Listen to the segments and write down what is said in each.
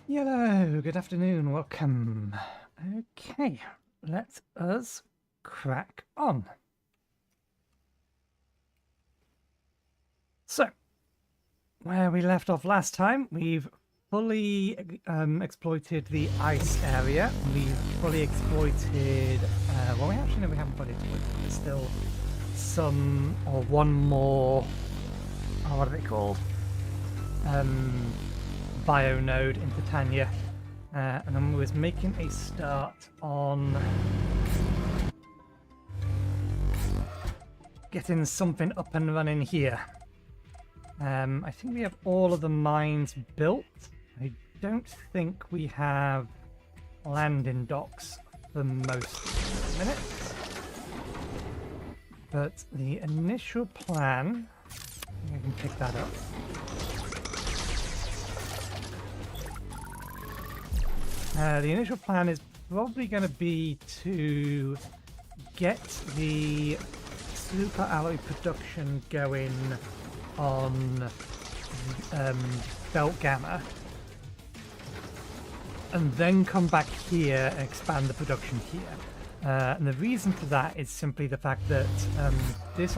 Hello, good afternoon, welcome. Okay, let us crack on. So, where we left off last time, we've fully exploited the ice area. We've fully exploited, well, we haven't fully exploited. There's still some, or one more, what are they called? Bio node in Titania. And then we was making a start on getting something up and running here. I think we have all of the mines built. I don't think we have landing docks for most of the minute. But the initial plan, I think I can pick that up. The initial plan is probably going to be to get the super alloy production going on Belt Gamma, and then come back here and expand the production here. And the reason for that is simply the fact that this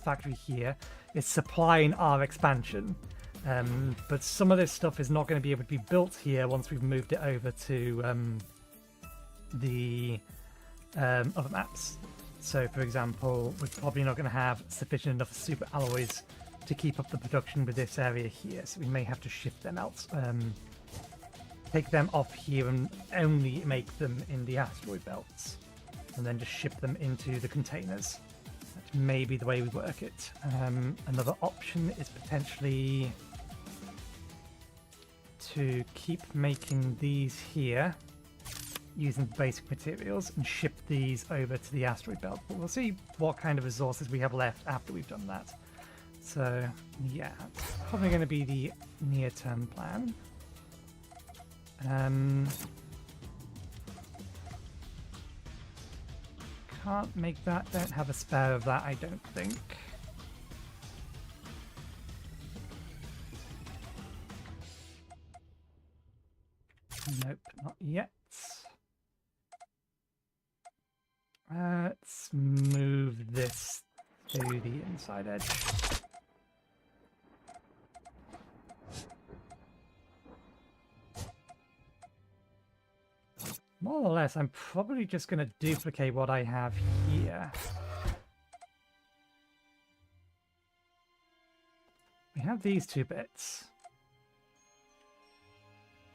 factory here is supplying our expansion. But some of this stuff is not going to be able to be built here once we've moved it over to the other maps. So, for example, we're probably not going to have sufficient enough super alloys to keep up the production with this area here, so we may have to shift them out. Take them off here and only make them in the asteroid belts, and then just ship them into the containers. That may be the way we work it. Another option is potentially to keep making these here using basic materials and ship these over to the asteroid belt, but we'll see what kind of resources we have left after we've done that. So yeah, it's probably going to be the near-term plan. Can't make that, don't have a spare of that, I don't think. Nope, not yet. Let's move this to the inside edge. More or less, I'm probably just going to duplicate what I have here. We have these two bits.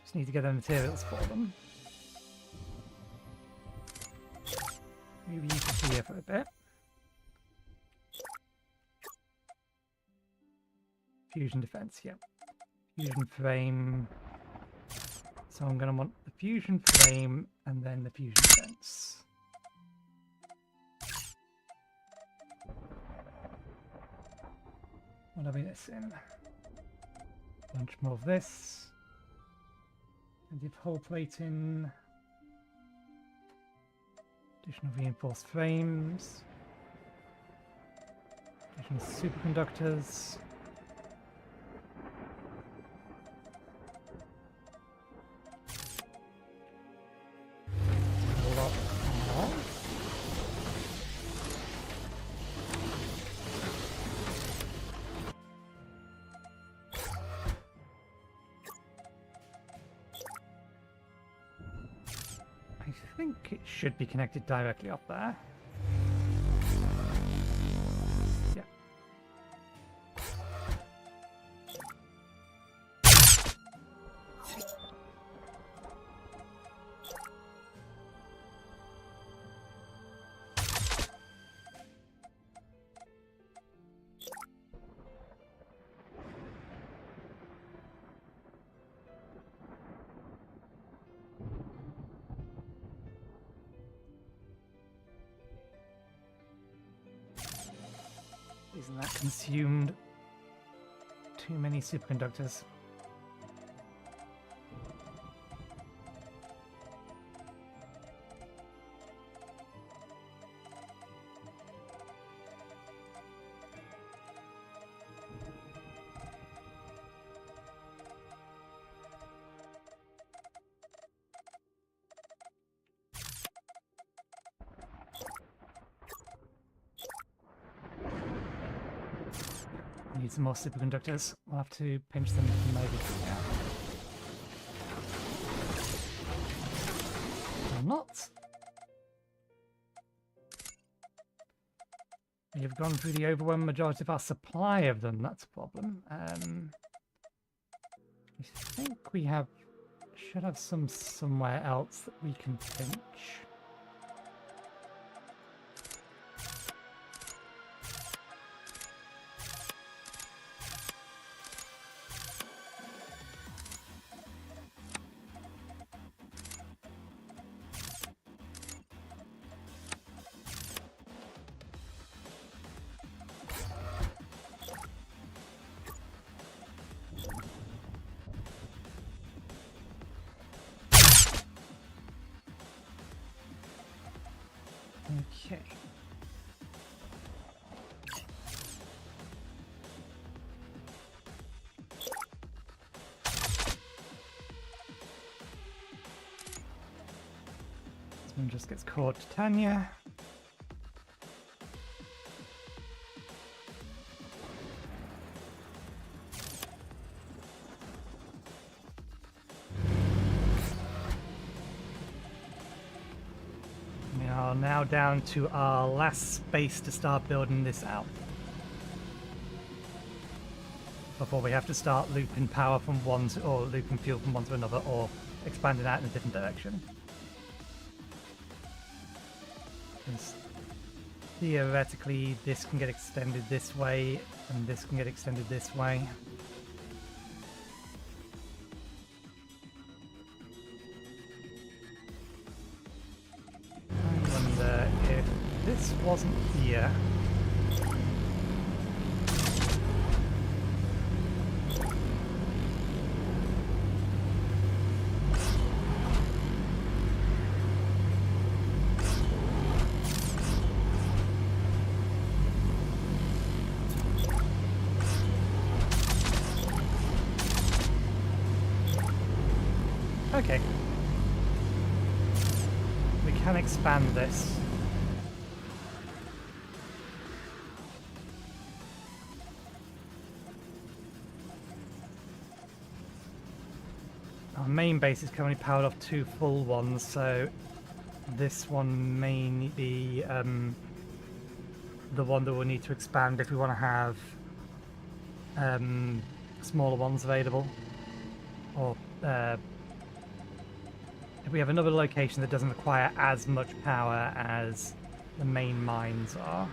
Just need to get the materials for them. Maybe you can here for a bit. Fusion defense, yeah. Fusion frame. So I'm going to want the fusion frame and then the fusion defense. What are we missing? A bunch more of this. And the hull plating. Additional reinforced frames. Additional superconductors. A lot more. I think it should be connected directly up there. Yeah. Isn't that consumed too many superconductors? Need some more superconductors. We'll have to pinch them from over here. Or not. We've gone through the overwhelming majority of our supply of them. That's a problem. I think we should have some somewhere else that we can pinch. Okay. This one just gets caught to Tanya. Now down to our last space to start building this out before we have to start looping power from one to, or looping fuel from one to another, or expanding out in a different direction. Because theoretically this can get extended this way and this can get extended this way. This wasn't here. Okay. We can expand this. Our main base is currently powered off 2 full ones, so this one may be the one that we'll need to expand if we want to have smaller ones available. Or if we have another location that doesn't require as much power as the main mines are.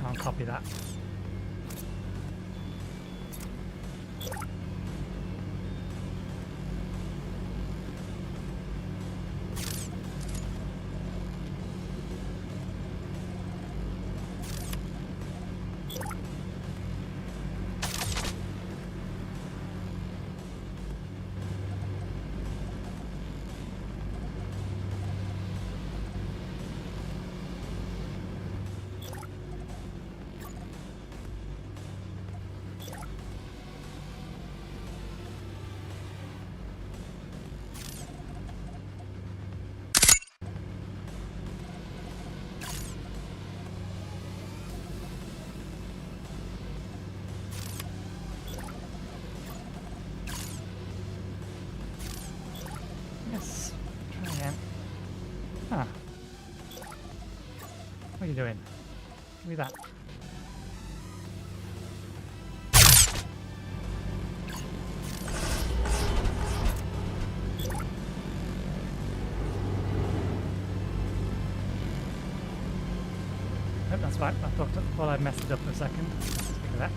Can't copy that. Huh. What are you doing? Give me that. Nope, that's right. I thought I'd messed it up for a second. That's correct.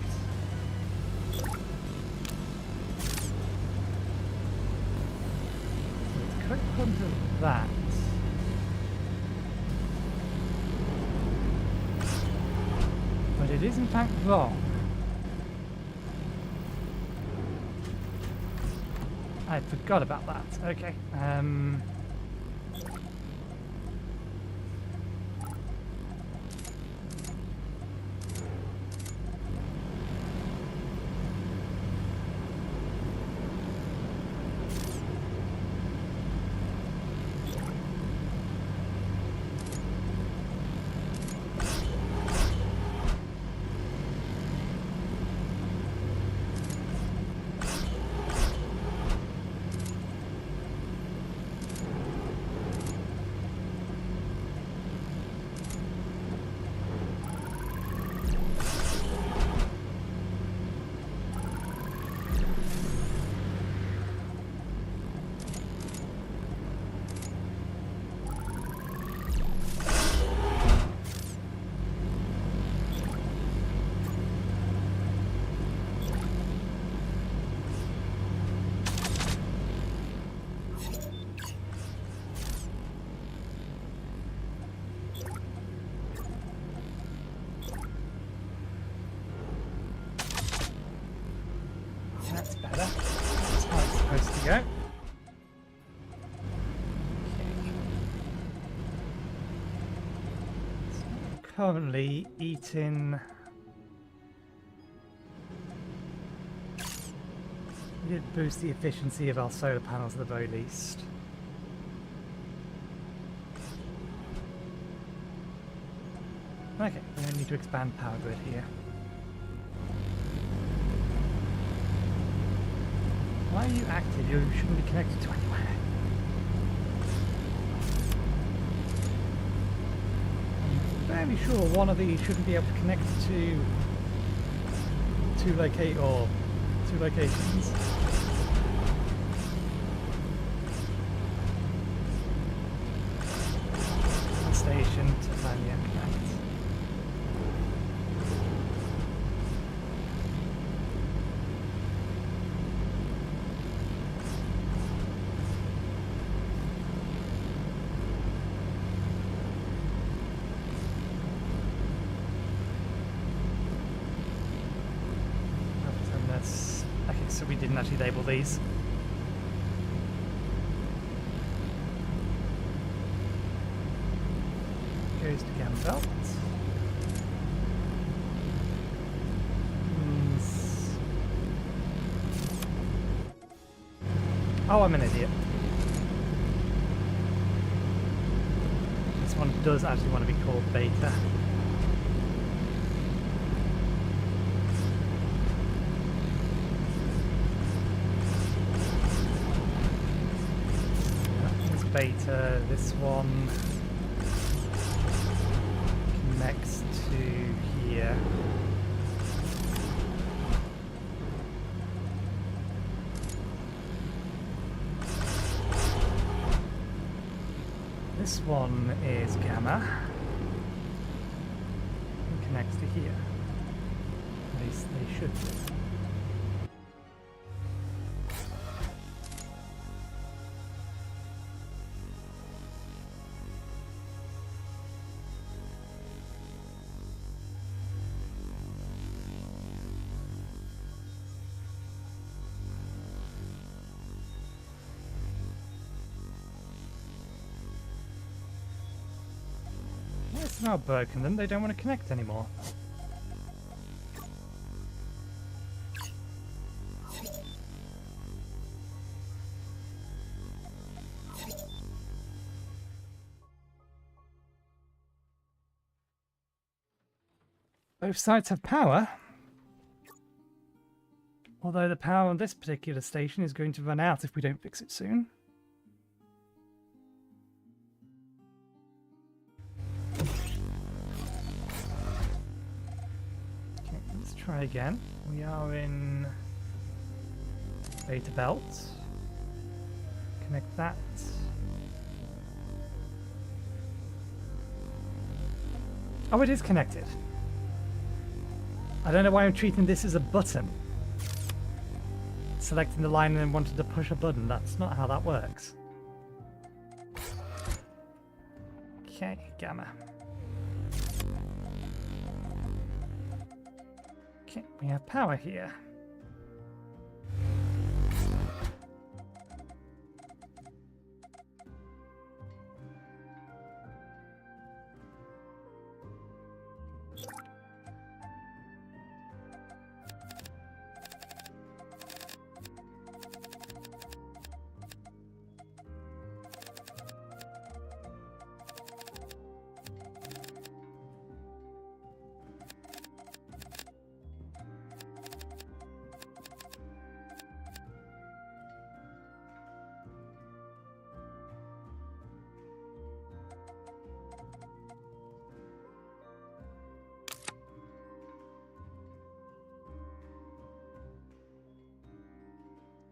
correct according to that. But it is in fact wrong. I forgot about that. Okay. That's better. That's how it's supposed to go. So currently eating. We did boost the efficiency of our solar panels at the very least. Okay, we don't need to expand power grid here. Why are you active? You shouldn't be connected to anywhere. I'm fairly sure one of these shouldn't be able to connect to two locations. Station to Tanya connect. Okay, so we didn't actually label these. Goes to Gam Belt. Oh, I'm an idiot. This one does actually want to be called Beta. Beta, this one connects to here. This one is Gamma and connects to here. At least they should do. It's now broken them, they don't want to connect anymore. Both sites have power, although the power on this particular station is going to run out if we don't fix it soon. Try again. We are in Beta Belt. Connect that. Oh, it is connected. I don't know why I'm treating this as a button. Selecting the line and then wanting to push a button. That's not how that works. Okay, gamma. Okay, we have power here.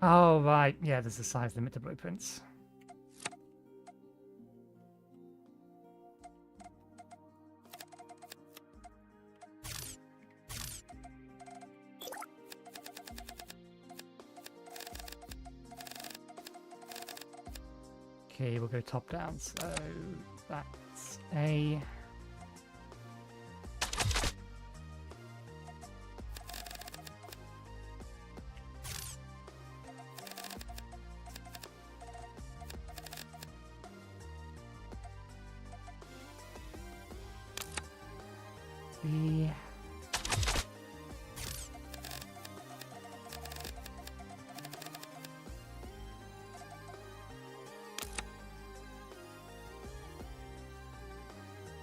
Oh, right. Yeah, there's a size limit to blueprints. Okay, we'll go top down. So that's A. B.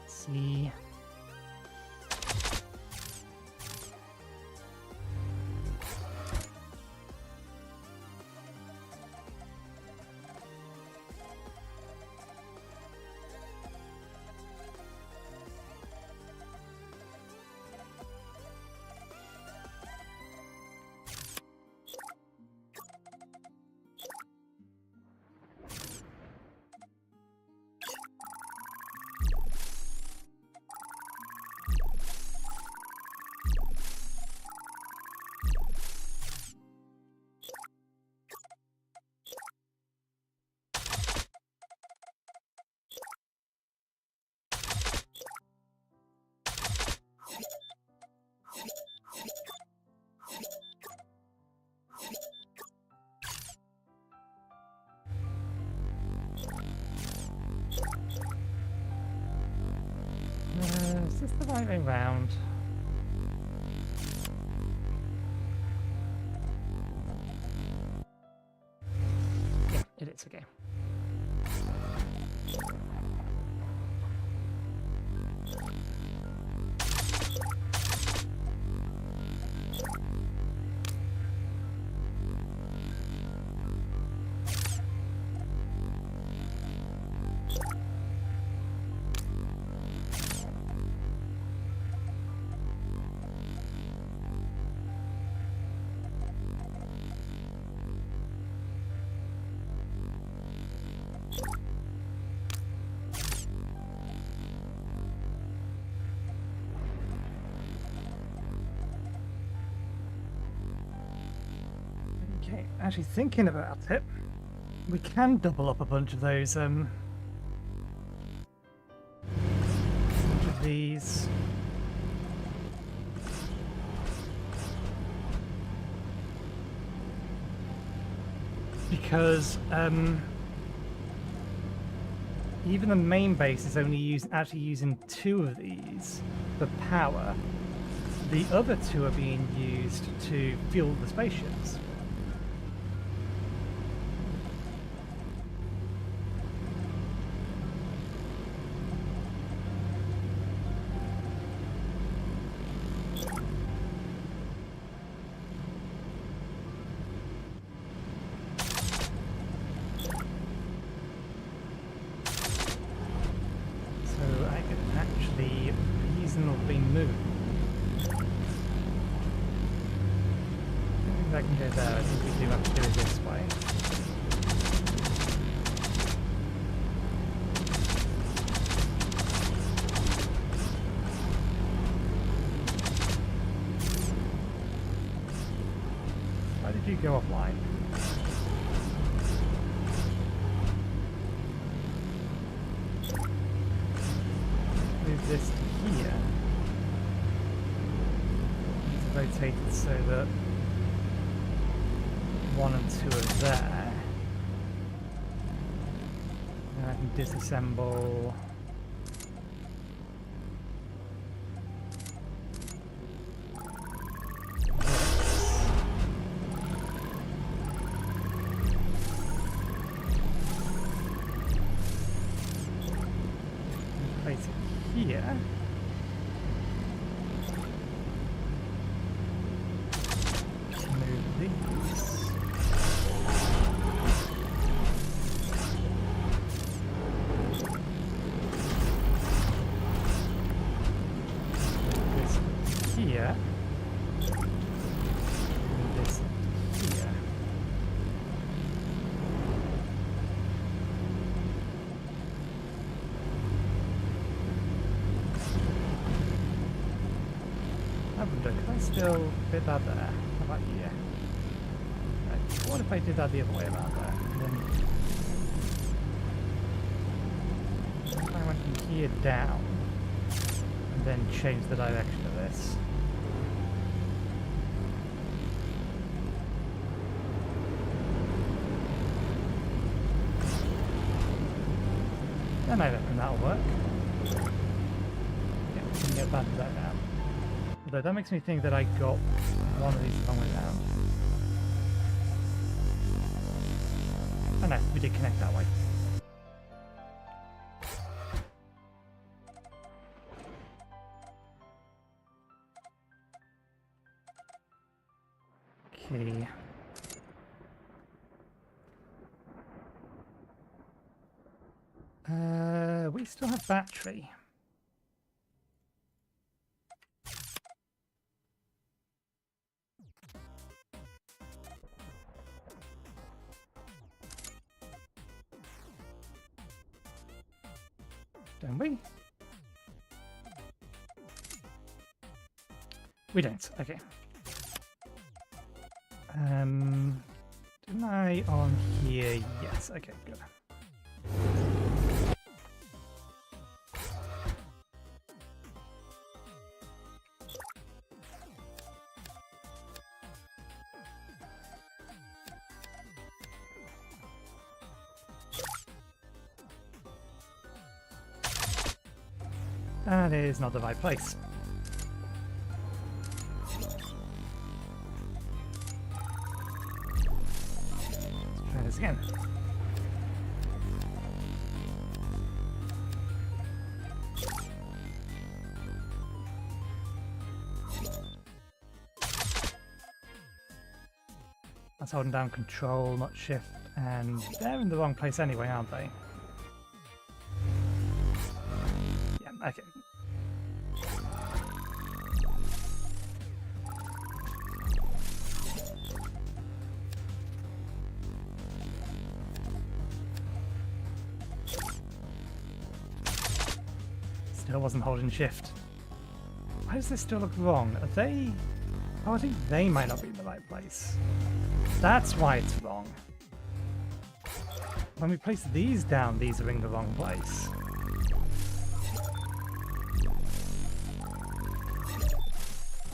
C. Is this the right way round? Yeah, it is, okay. Okay, actually thinking about it, we can double up a bunch of those, bunch of these. Because, even the main base is only actually using 2 of these for power. The other 2 are being used to fuel the spaceships. I can go there. I think we do have to do it this way. Why did you go offline? this here. It's rotated so that 1 and 2 are there. And I can disassemble. Place it here. Move these. This here. And this here. Can I still fit that there? How about here? Right. What if I did that the other way around there? And then if I went from here down and then change the direction of this. Then I reckon that'll work. Yeah, we can get that there now. Although that makes me think that I got one of these the wrong way around. Oh no, we did connect that way. Okay. We still have battery. Don't we? We don't. Okay. Didn't I on here? Yes. Okay. Good. That is not the right place. Let's try this again. That's holding down Control, not Shift, and they're in the wrong place anyway, aren't they? Yeah, okay. Still wasn't holding Shift. Why does this still look wrong? Are they... Oh, I think they might not be in the right place. That's why it's wrong. When we place these down, these are in the wrong place.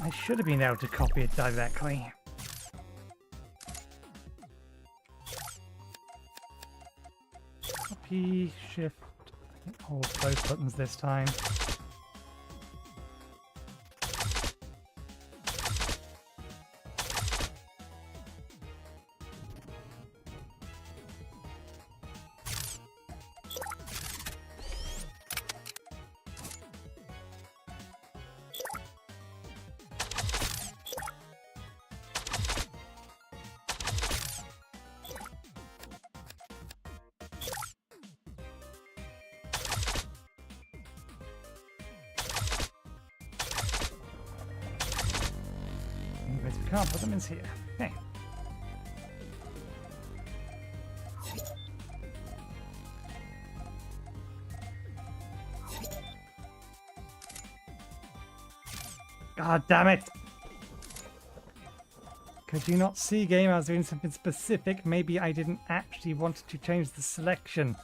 I should have been able to copy it directly. Copy, Shift, I think hold both buttons this time. Anyways, we can't put them in here. Okay. God damn it! Could you not see, game? I was doing something specific. Maybe I didn't actually want to change the selection.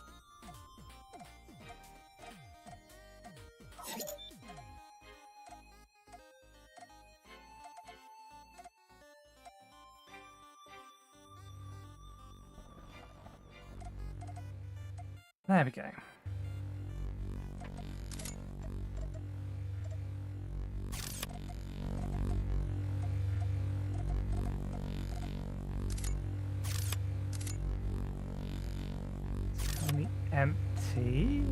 There we go. It's currently empty.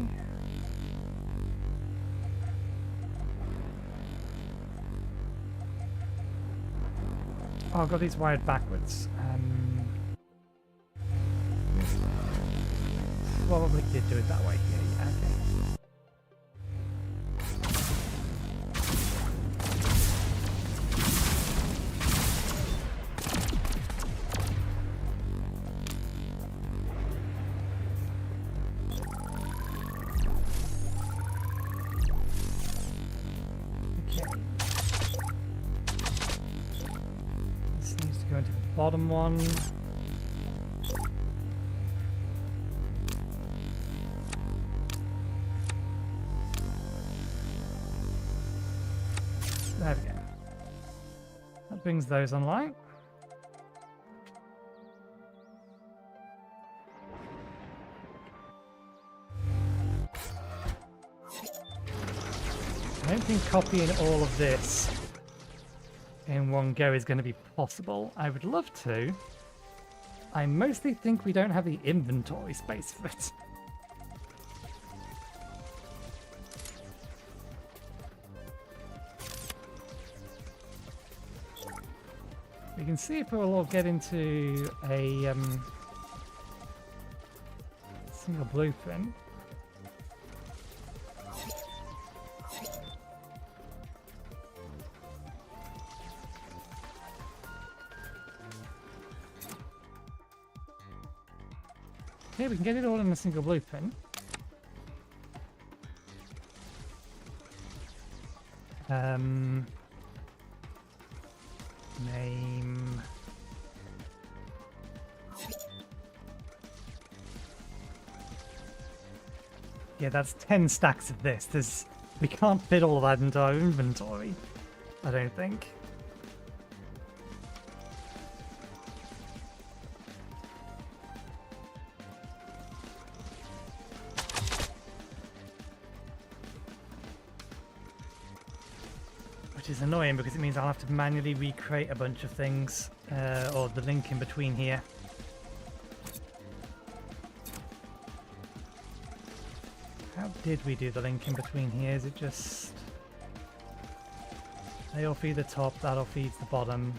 Oh, I've got these wired backwards. Probably did do it that way here, yeah, okay. Okay. This needs to go into the bottom one. There we go. That brings those online. I don't think copying all of this in one go is going to be possible. I would love to. I mostly think we don't have the inventory space for it. We can see if we'll all get into a single blueprint. Okay, we can get it all in a single blueprint. Name. Yeah, that's 10 stacks of this. We can't fit all of that into our inventory, I don't think. Which is annoying because it means I'll have to manually recreate a bunch of things, or the link in between here. How did we do the link in between here? Is it just... they'll feed the top, that'll feed the bottom.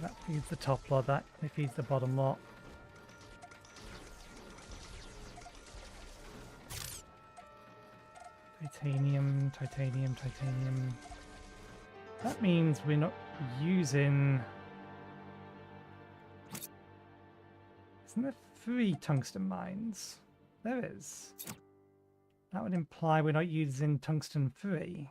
That feeds the top lot, that feeds the bottom lot. Titanium, titanium, titanium. That means we're not using... Isn't there 3 tungsten mines? There is. That would imply we're not using tungsten 3.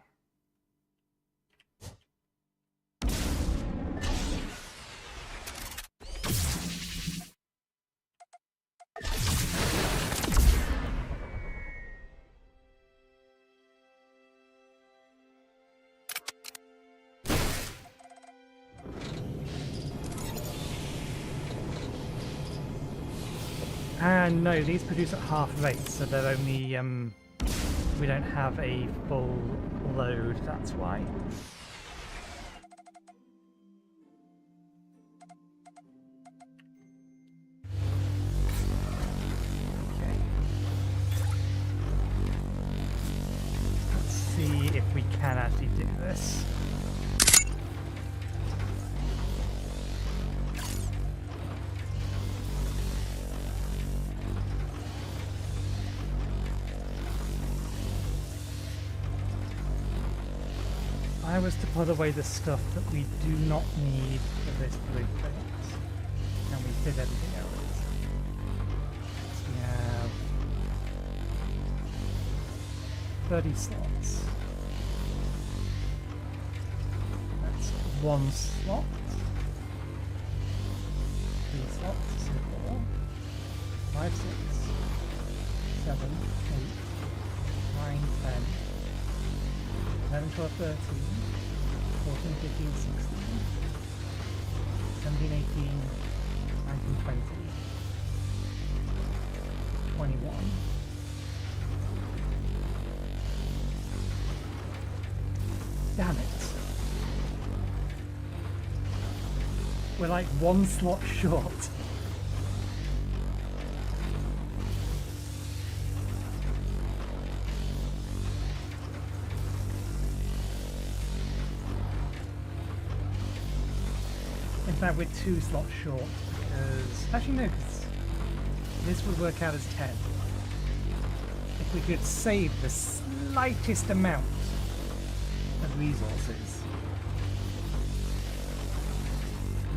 And no, these produce at half rate, so they're only, we don't have a full load, that's why. Okay. Let's see if we can actually do this. I was to put away the stuff that we do not need for this blueprint, and we did everything else. So we have 30 slots. That's 1 slot. 3 slots, so 4, 5, 6, 7, 8, 9, 10. 11, 12, 13, 15, 16, 17, 18, 19, 20, 21. Damn it. We're like one slot short. In fact, we're 2 slots short because... Actually, no, because this would work out as 10. If we could save the slightest amount of resources,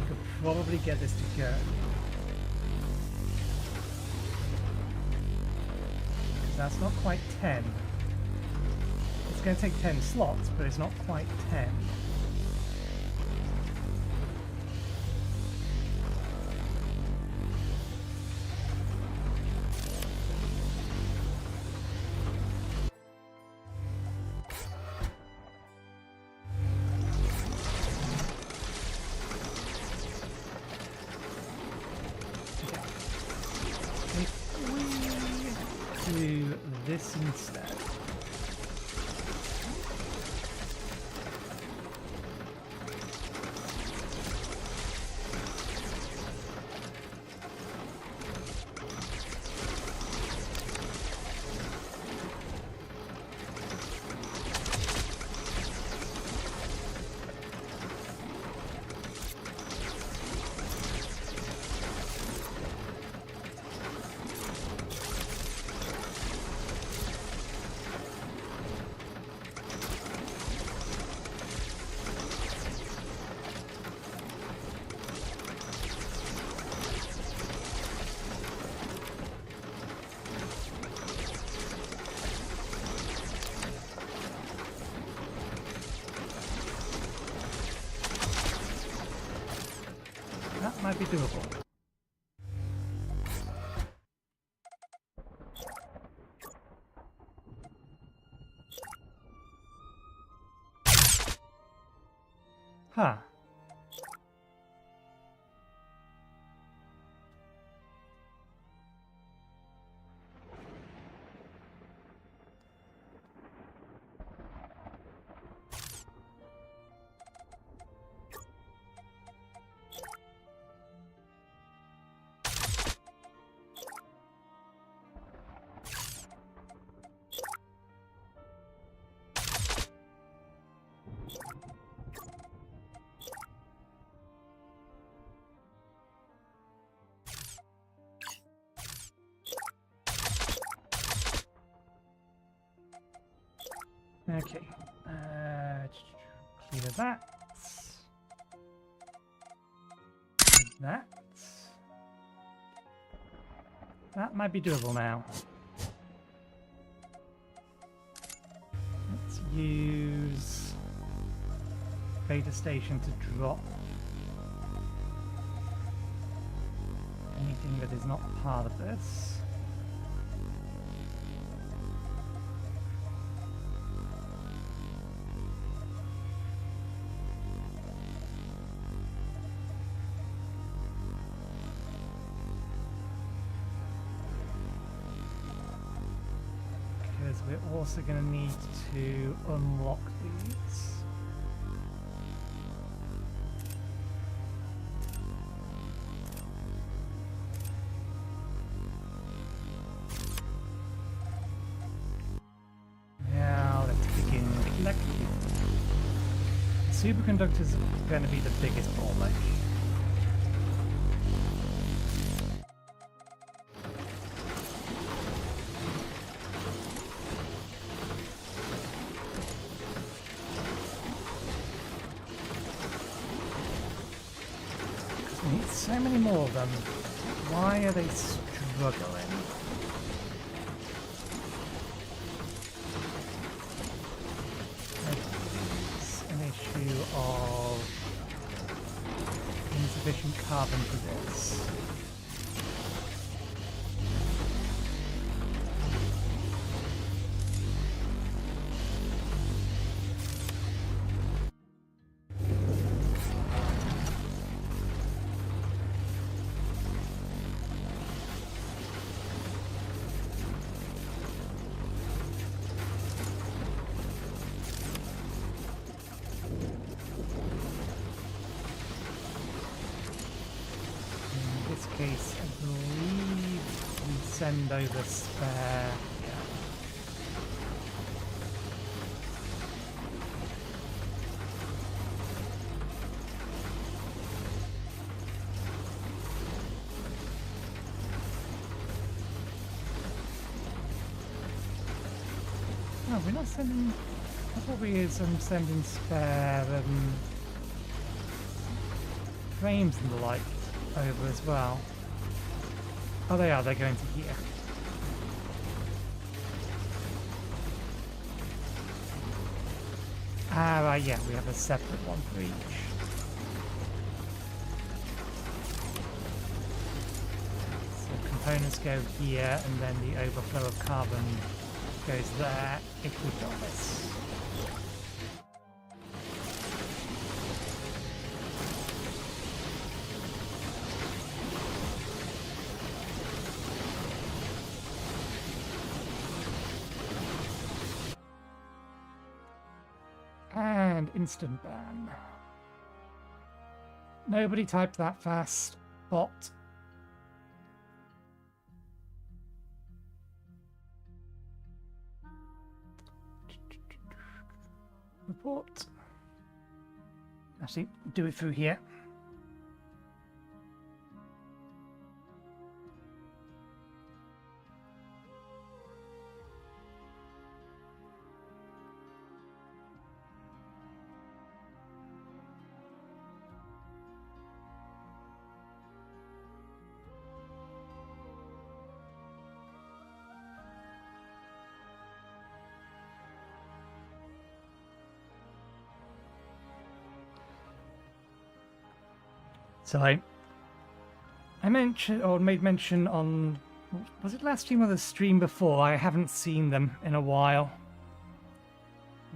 we could probably get this to go. Because that's not quite 10. It's going to take 10 slots, but it's not quite 10. This instead. That might be doable. Huh. Okay, clear that. Like that. That might be doable now. Let's use Beta Station to drop anything that is not part of this. We're also going to need to unlock these. Now let's begin collecting. Superconductors are going to be the biggest bottleneck. So many more of them. Why are they struggling? It's an issue of insufficient carbon for this. case, I believe we send over spare. No, we're not sending. I thought we were sending spare frames and the like over as well. Oh, they are. They're going to here. Ah, right. Yeah, we have a separate one for each. So components go here, and then the overflow of carbon goes there if we've got this. And instant ban. Nobody typed that fast. Bot. Report. Actually, do it through here. So I mentioned, or made mention on, was it last stream or the stream before? I haven't seen them in a while.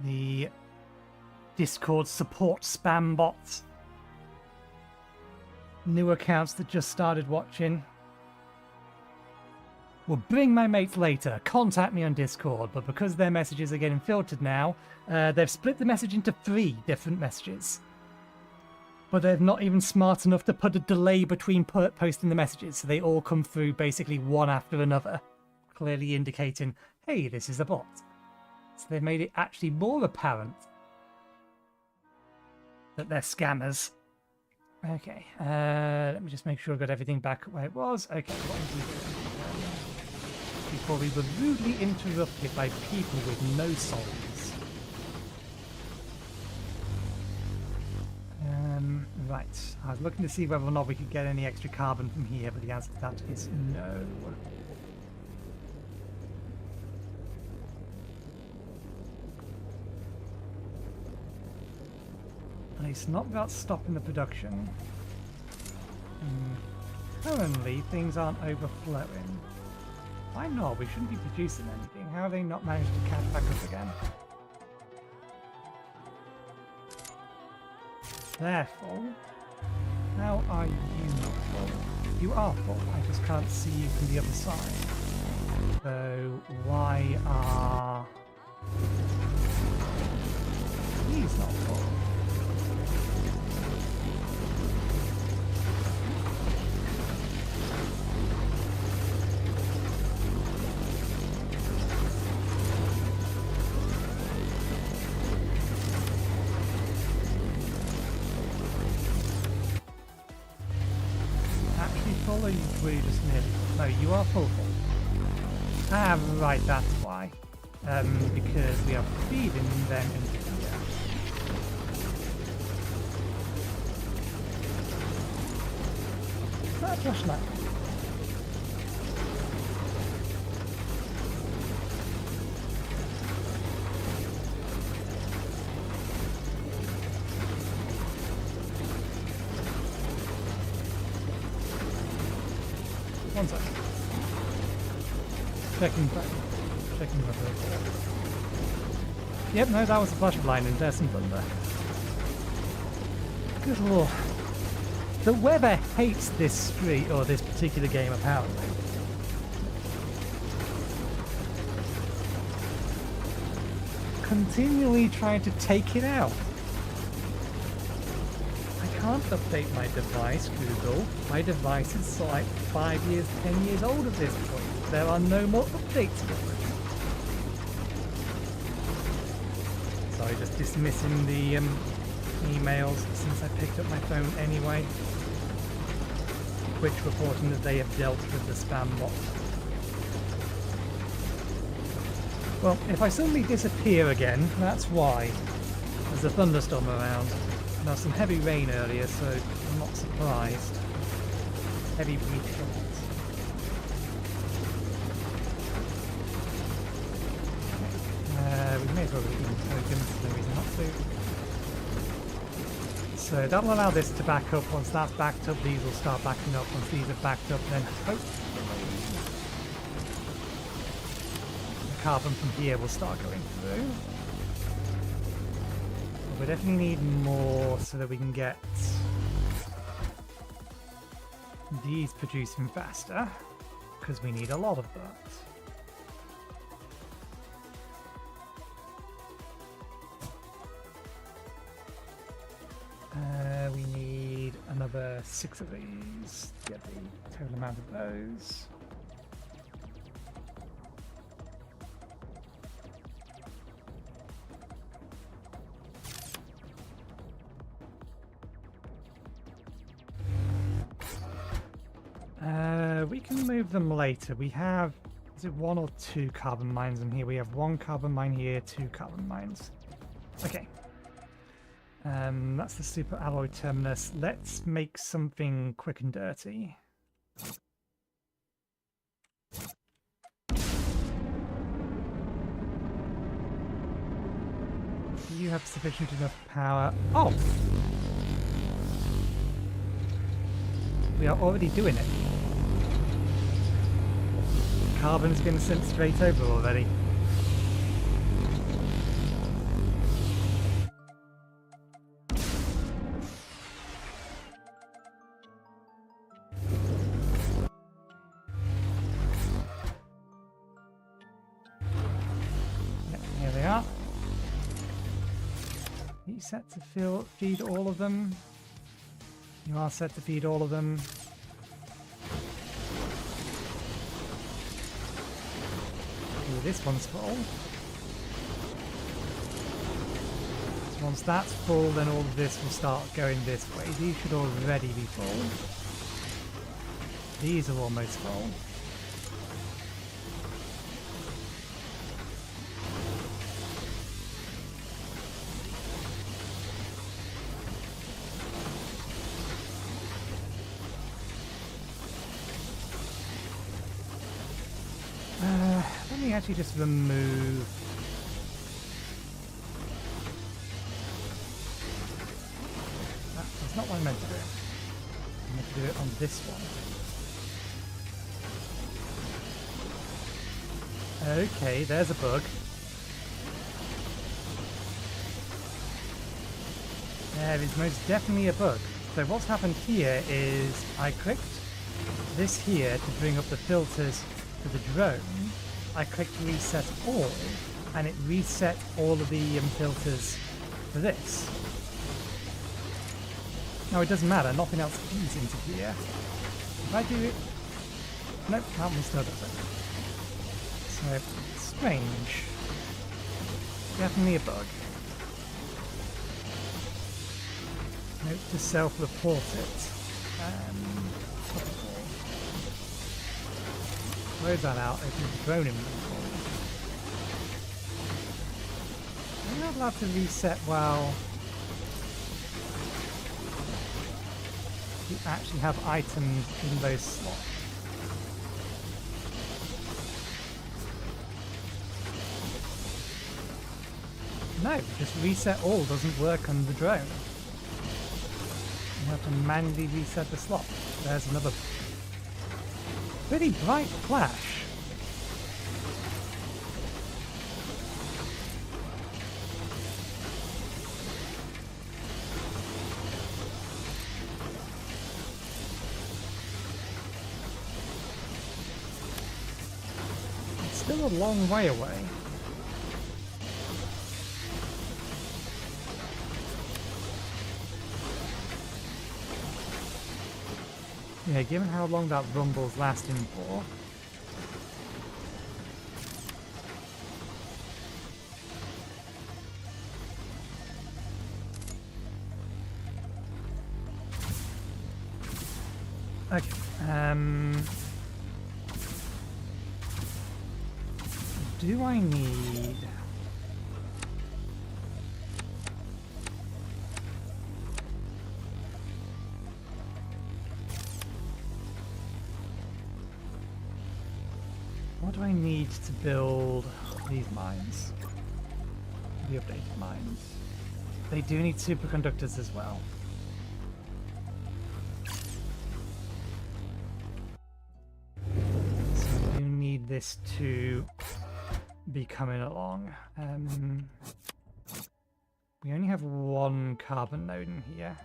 The Discord support spam bots. New accounts that just started watching. Will bring my mates later. Contact me on Discord. But because their messages are getting filtered now, they've split the message into 3 different messages. But they're not even smart enough to put a delay between posting the messages, so they all come through basically one after another, clearly indicating, hey, this is a bot. So they've made it actually more apparent that they're scammers. Okay, let me just make sure I got everything back where it was. Okay, what did we do? Before we were rudely interrupted by people with no souls. Right, I was looking to see whether or not we could get any extra carbon from here, but the answer to that is no. At least not without stopping the production. Currently, things aren't overflowing. Why not? We shouldn't be producing anything. How have they not managed to catch back up again? They're full. How are you not full? You are full. I just can't see you from the other side. So why are these not full? Or were you just nearly? No, you are full. Ah, right, that's why. Because we are feeding them into here. Is that a flashlight? One second. Checking the Yep, no, that was a flash of lightning. There's some thunder. Good lord. The weather hates this street, or this particular game apparently. Continually trying to take it out. I can't update my device, Google. My device is like 5 years, 10 years old at this point. There are no more updates for it. Sorry, just dismissing the emails since I picked up my phone anyway. Twitch reporting that they have dealt with the spam bot. Well, if I suddenly disappear again, that's why. There's a thunderstorm around. There was some heavy rain earlier, so I'm not surprised. Heavy breeze showers. We may as well read tokens, no reason not to. So that'll allow this to back up. Once that's backed up, these will start backing up. Once these are backed up, then hopefully the carbon from here will start going through. We definitely need more so that we can get these producing faster, because we need a lot of that. We need another 6 of these to get the total amount of those. We can move them later. We have, is it 1 or 2 carbon mines in here? We have 1 carbon mine here, 2 carbon mines. Okay. That's the super alloy terminus. Let's make something quick and dirty. Do you have sufficient enough power? Oh! We are already doing it. Carbon's been sent straight over already. Here they are. Are you set to feed all of them? You are set to feed all of them. Ooh, this one's full. So once that's full, then all of this will start going this way. These should already be full. These are almost full. Let me actually just remove... That's not what I meant to do. I meant to do it on this one. Okay, there's a bug. There is most definitely a bug. So what's happened here is I clicked this here to bring up the filters for the drone. I clicked reset all, and it reset all of the filters for this. Now it doesn't matter, nothing else feeds into here. If I do it... Nope, carbon still does it. So, strange. Definitely a bug. Note to self-report it. Close that out, open the drone inventory. I'm not allowed to reset while you actually have items in those slots. No, just reset all doesn't work on the drone. You have to manually reset the slot. There's another pretty bright flash. It's still a long way away. Yeah, given how long that rumble's lasting for. Okay, do I need... What do I need to build these mines? The updated mines. They do need superconductors as well. So I do need this to be coming along. We only have one carbon node in here.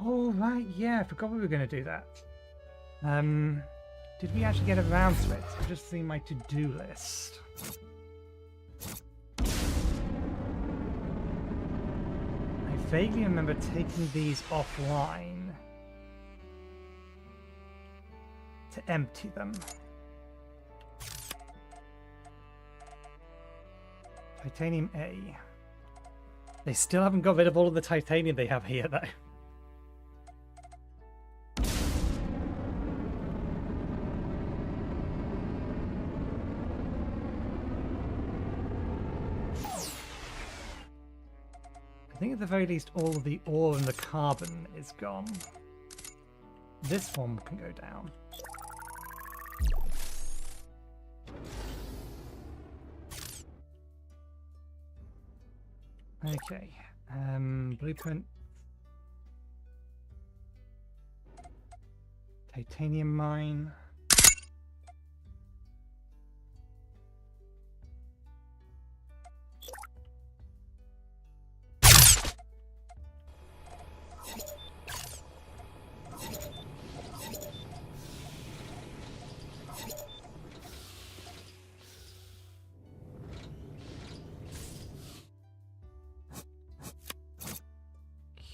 Oh, right, yeah, I forgot we were going to do that. Did we actually get around to it? I've just seen my to-do list. I vaguely remember taking these offline to empty them. Titanium A. They still haven't got rid of all of the titanium they have here, though. I think at the very least all of the ore and the carbon is gone. This one can go down. Okay, blueprint. Titanium mine.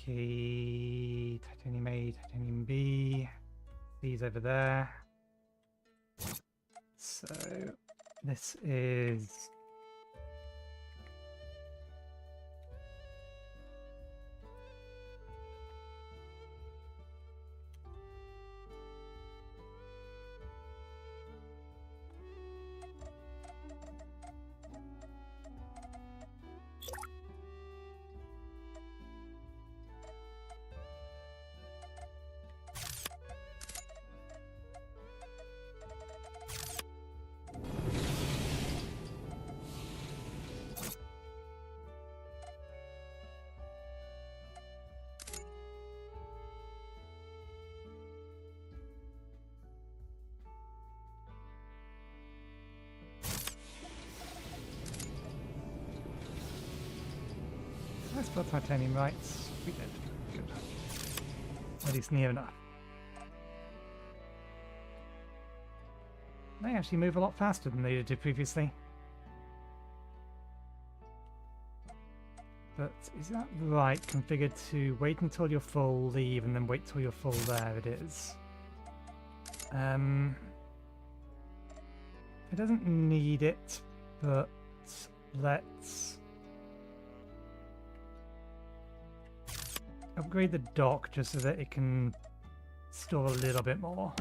Okay, titanium A, titanium B, these over there. So this is let's build titanium rights. We did. Good. At least near enough. They actually move a lot faster than they did previously. But is that right? Configured to wait until you're full, leave, and then wait till you're full. There it is. It doesn't need it, but let's upgrade the dock just so that it can store a little bit more.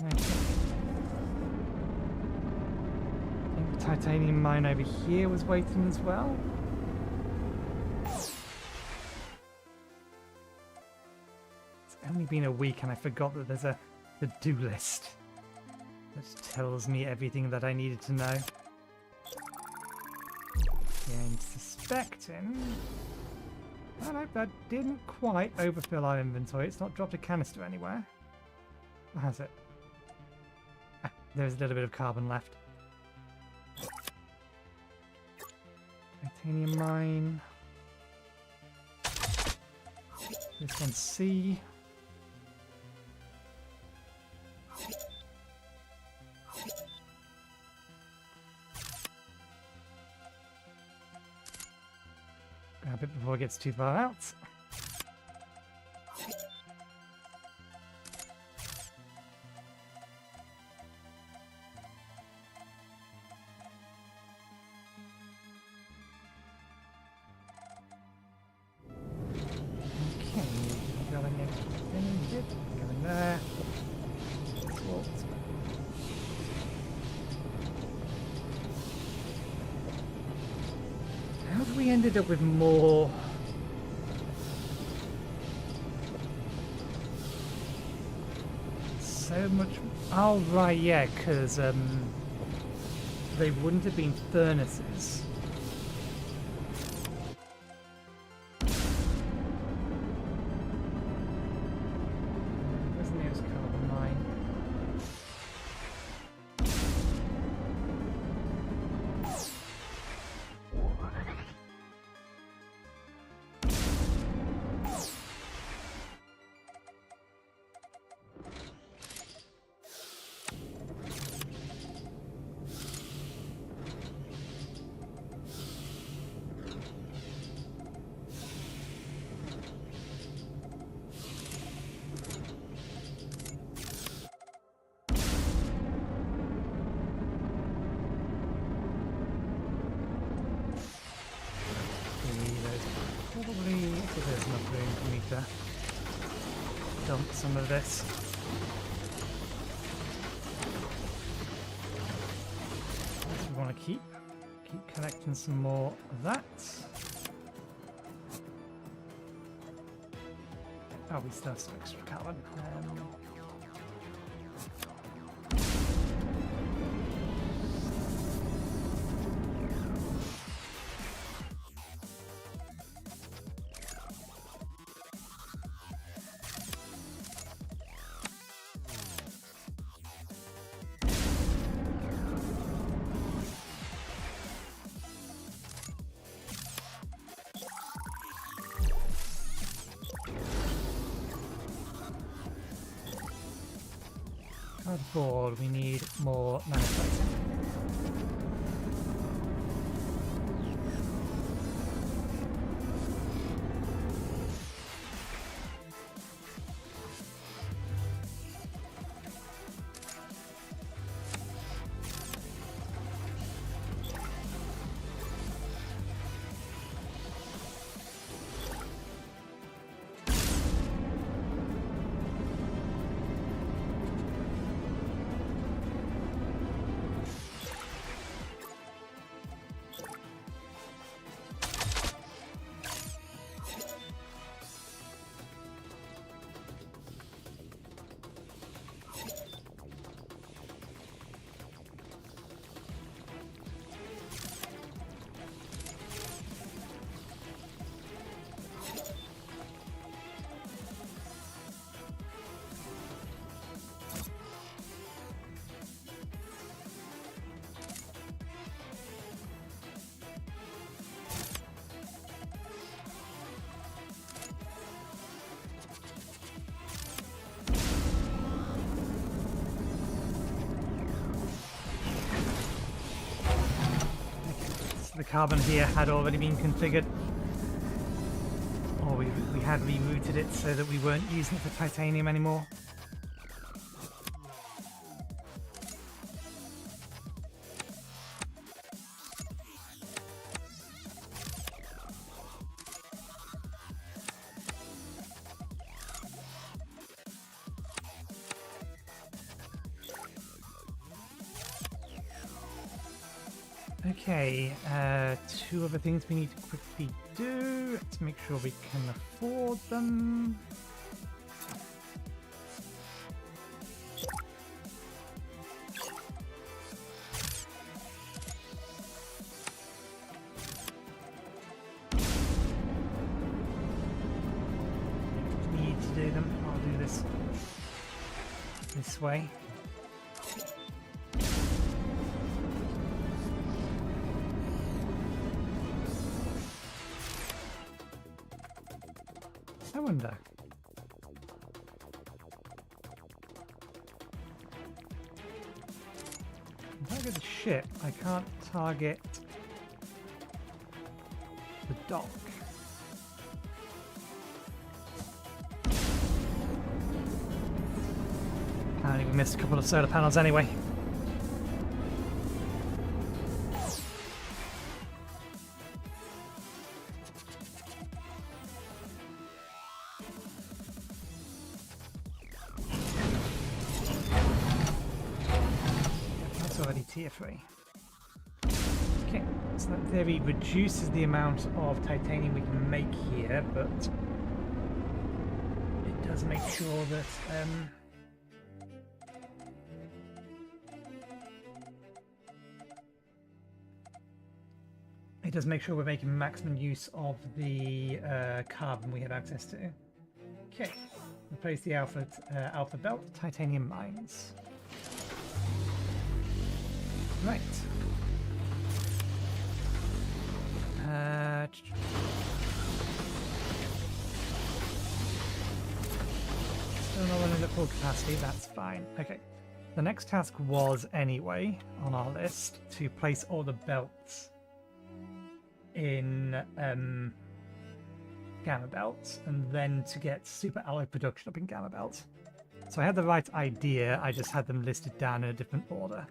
Okay. I think the titanium mine over here was waiting as well. It's only been a week and I forgot that there's a to-do list that tells me everything that I needed to know. Yeah, I'm suspecting... Oh no, that didn't quite overfill our inventory. It's not dropped a canister anywhere. Or has it? Ah, there's a little bit of carbon left. Titanium mine. This one's C. Grab it before it gets too far out. Okay, got any extra thing needed? Go in there. Salt. How have we ended up with more? So much. Oh, right, yeah, because they wouldn't have been furnaces. Where's the nearest carbon mine? Probably, so there's enough room for me to dump some of this. We want to keep collecting some more of that. Oh, we still have some extra carbon. Cardboard, we need more nanoplating. The carbon here had already been configured, or we had rerouted it so that we weren't using it for titanium anymore. Okay, two other things we need to quickly do to make sure we can afford them. Need to do them. I'll do this way. I wonder. If I target the ship, I can't target the dock. Apparently we missed a couple of solar panels anyway. Tier 3. Okay, so that theory reduces the amount of titanium we can make here, but it does make sure that we're making maximum use of the carbon we have access to. Okay, replace the alpha belt titanium mines. Right. Still not running at full capacity, that's fine. Okay. The next task was, anyway, on our list, to place all the belts in gamma belts, and then to get super alloy production up in gamma belts. So I had the right idea, I just had them listed down in a different order.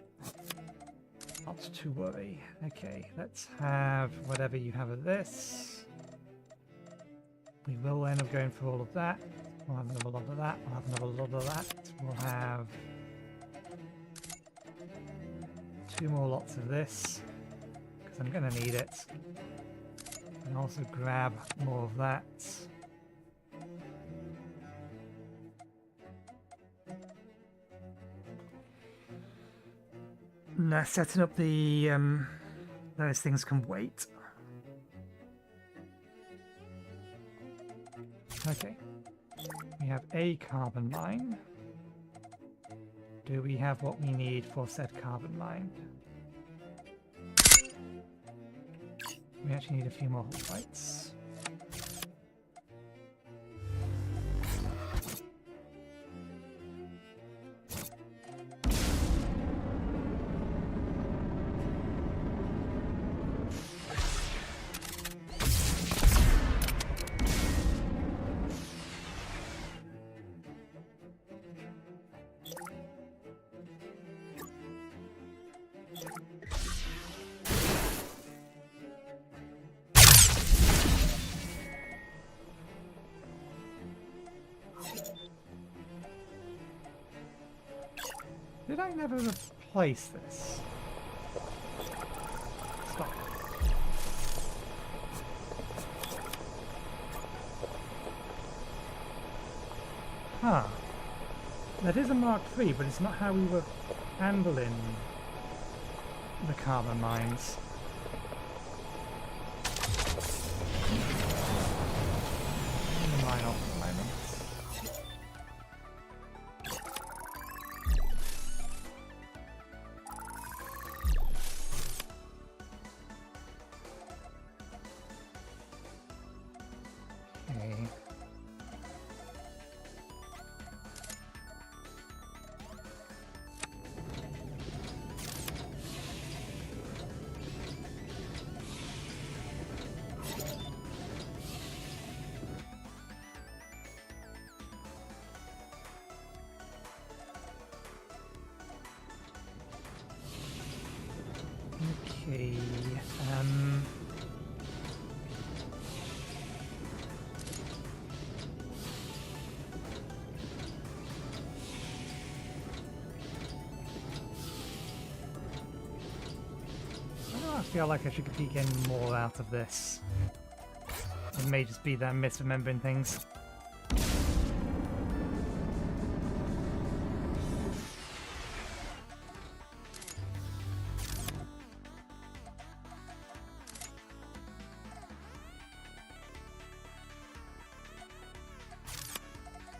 Not to worry. Okay, let's have whatever you have of this. We will end up going through all of that. We'll have another lot of that. We'll have another lot of that. We'll have 2 more lots of this, because I'm going to need it. And also grab more of that. No, setting up the those things can wait. Okay, we have a carbon mine. Do we have what we need for said carbon mine? We actually need a few more lights. Did I never replace this? Stop. Huh. That is a Mark III, but it's not how we were handling the carbon mines. Mine off at the moment. Okay. Okay, feel like I should be getting more out of this. It may just be that I'm misremembering things.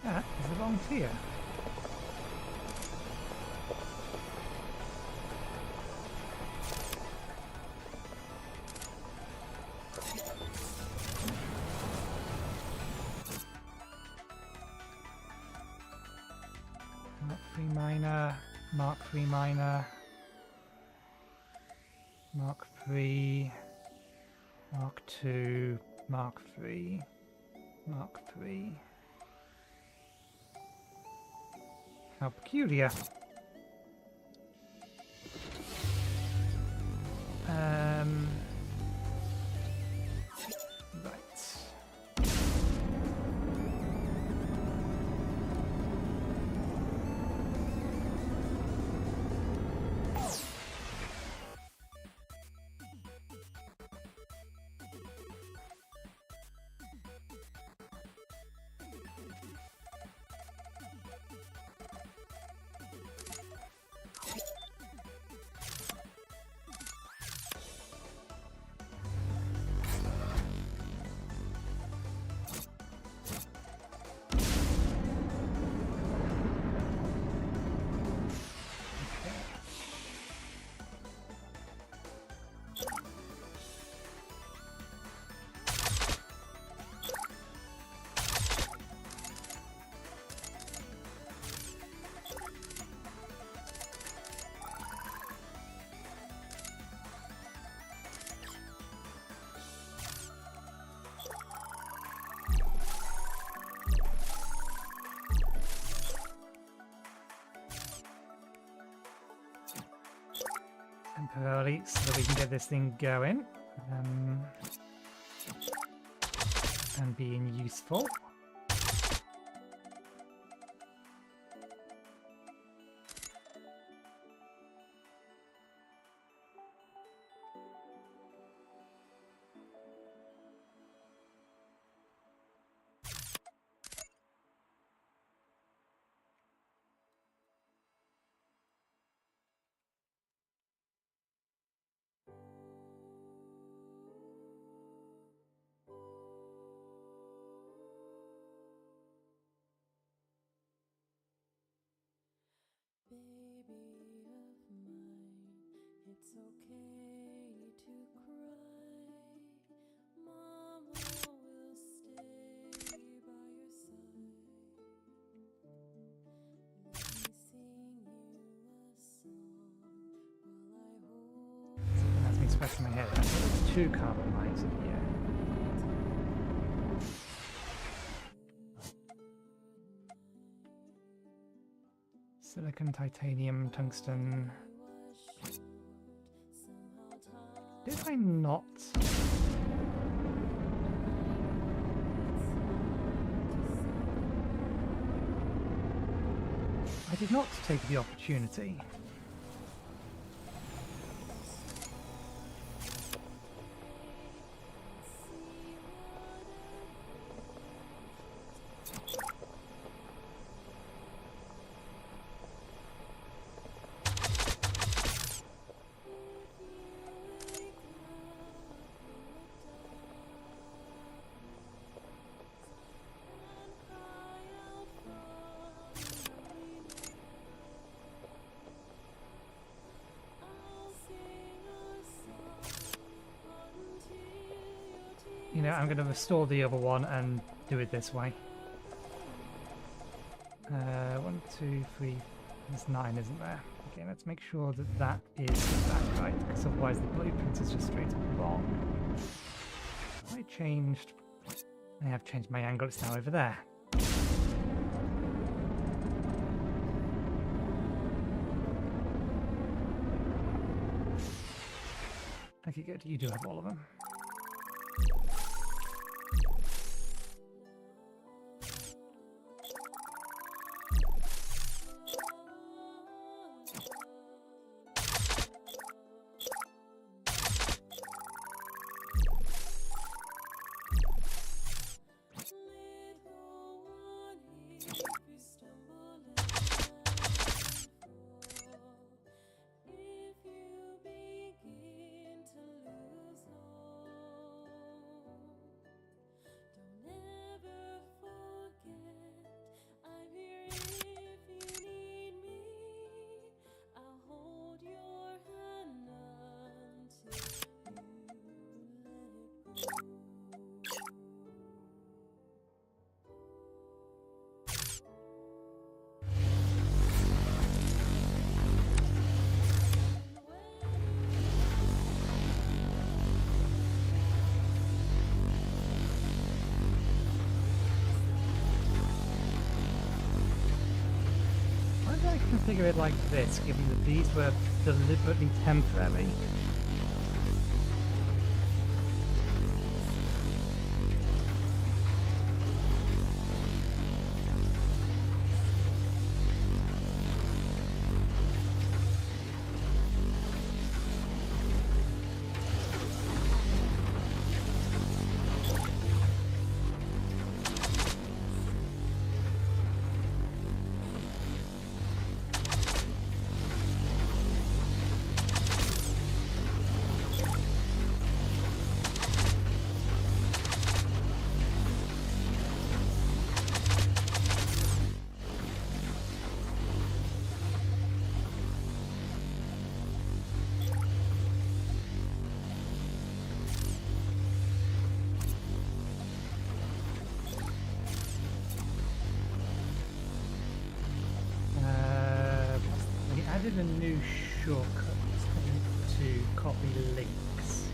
That is the wrong tier. Mark 3 miner, Mark 3 miner, Mark 3, Mark 2, Mark 3, Mark 3. How peculiar. Right. Temporarily, so that we can get this thing going and being useful. Baby of mine, it's okay to cry. Mama will stay by your side. Let me sing you a song while I hold. That's me scratching my head. There's 2 carbon mines in here. Silicon, titanium, tungsten. Did I not? I did not take the opportunity. You know, I'm going to restore the other one and do it this way. 1, 2, 3, there's 9, isn't there? Okay, let's make sure that that is that right, because otherwise the blueprint is just straight up wrong. I have changed my angle, it's now over there. Okay, good, you do have all of them. I configure it like this, given that these were deliberately temporary. A new shortcut to copy links.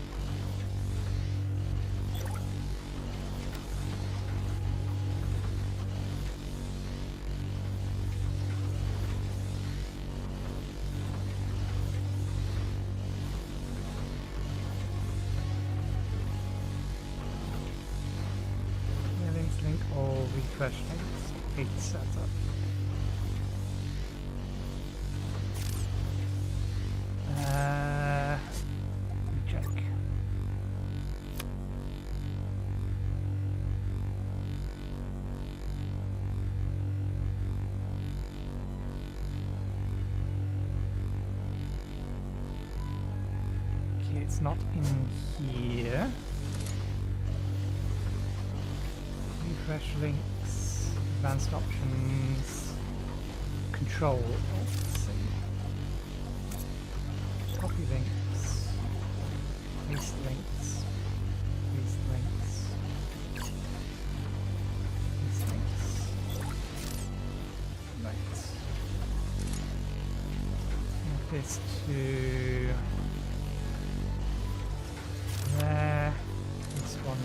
Yeah, links link all refresh links. Page setup. Check. Okay, it's not in here. Refresh links, advanced options, control. Let's see. Copy links, paste links, paste links, paste links. Right. Move this to there. This one.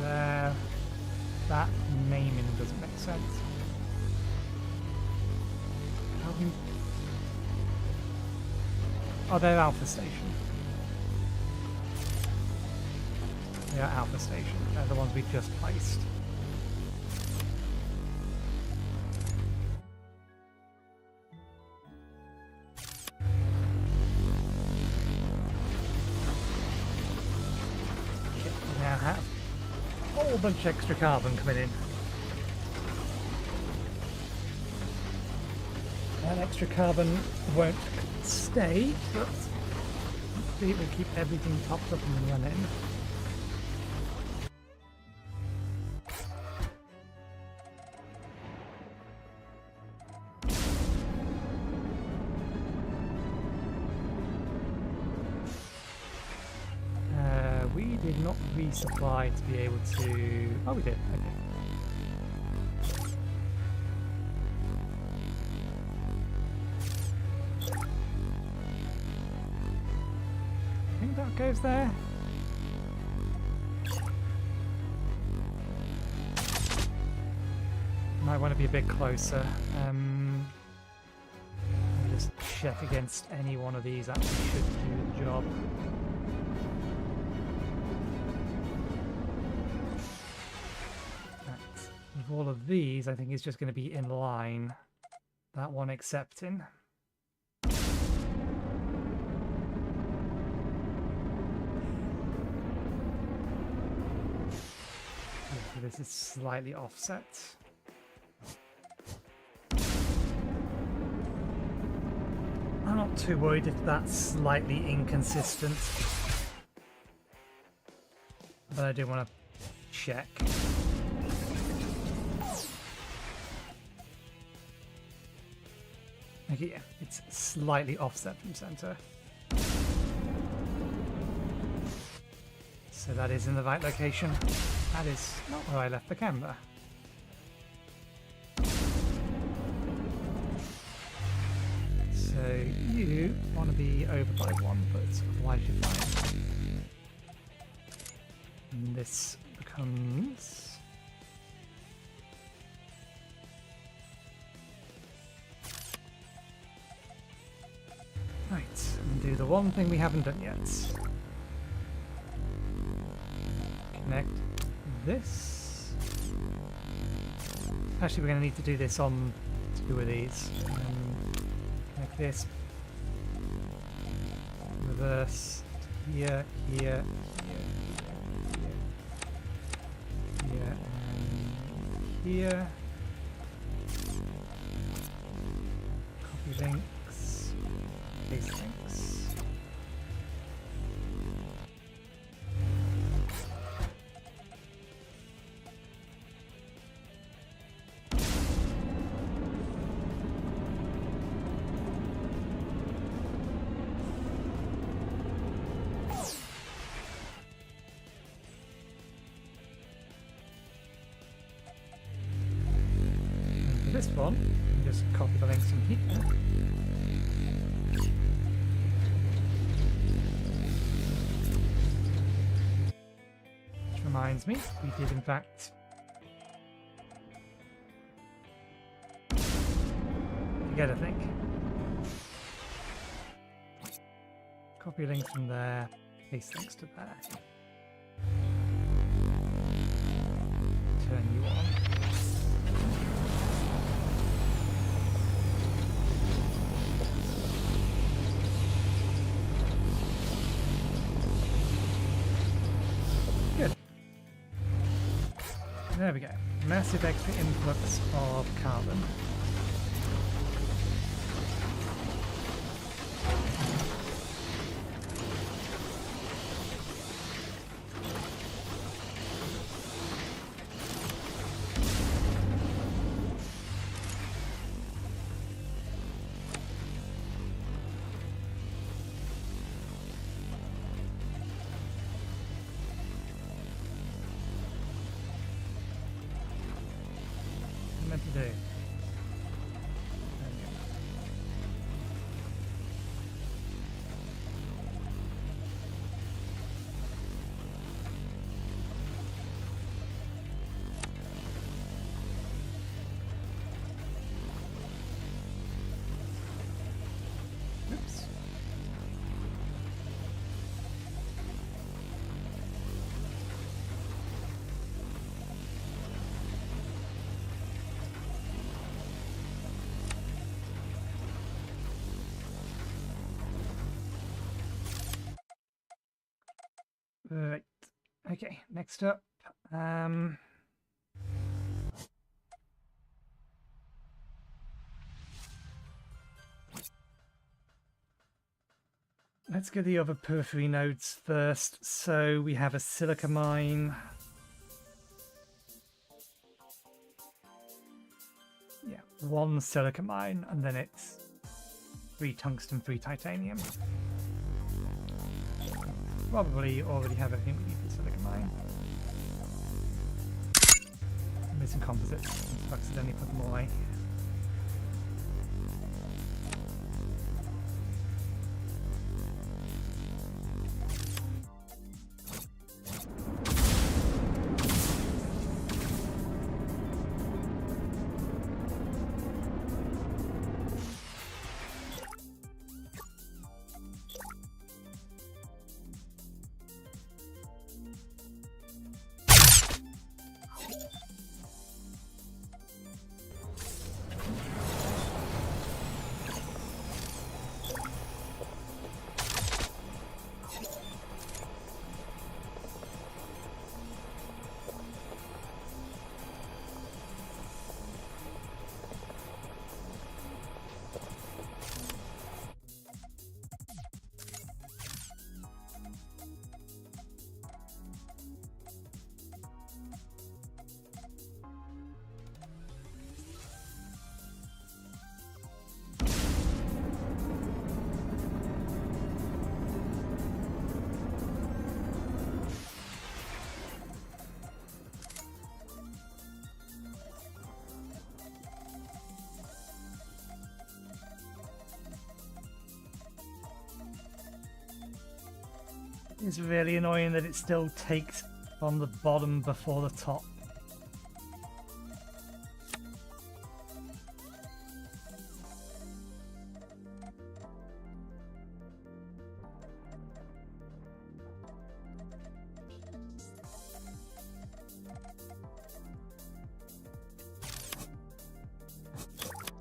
There. That naming doesn't make sense. How can... Oh, they're Alpha Station. They are Alpha Station. They're the ones we just placed. Okay, we now have a whole bunch of extra carbon coming in. That extra carbon won't stay, but hopefully it will keep everything topped up and running. We did not resupply to be able to... Oh, we did. Okay. I think that goes there. Might want to be a bit closer. Let me just check against any one of these actually should do the job. With all of these, I think it's just going to be in line. That one accepting. So this is slightly offset. I'm not too worried if that's slightly inconsistent, but I do want to check. Okay, yeah, it's slightly offset from center. So that is in the right location. That is not where I left the camera. So you want to be over by 1, but otherwise you're fine. And this becomes... Right, and do the one thing we haven't done yet. Connect this. Actually, we're going to need to do this on 2 of these. Connect this. Reverse. Here, here, here, here, and here. Copy links. Paste links. And for this one, you just copy the links from here. Reminds me, we did in fact get a thing. Copy links from there, paste links to there. Turn you on. Good. There we go. Massive extra influx of carbon. Meant to do. There we go. Oops. Right. Okay, next up. Let's get the other periphery nodes first. So we have a silica mine. Yeah, 1 silica mine, and then it's 3 tungsten, 3 titanium. Probably already have everything we need for silica mine. I'm missing composites. I've accidentally put them away. It's really annoying that it still takes from the bottom before the top.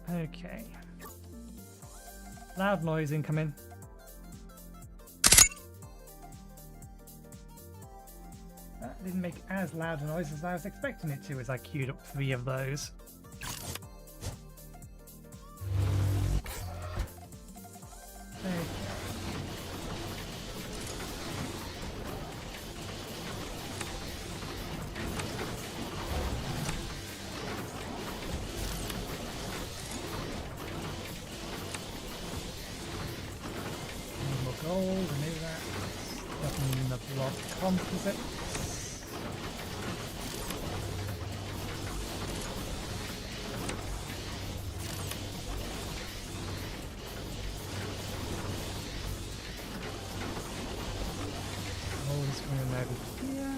Okay. Loud noise incoming. That didn't make as loud a noise as I was expecting it to as I queued up 3 of those. Okay. More gold, remove that. Stuff in the block composite. Gold going over here.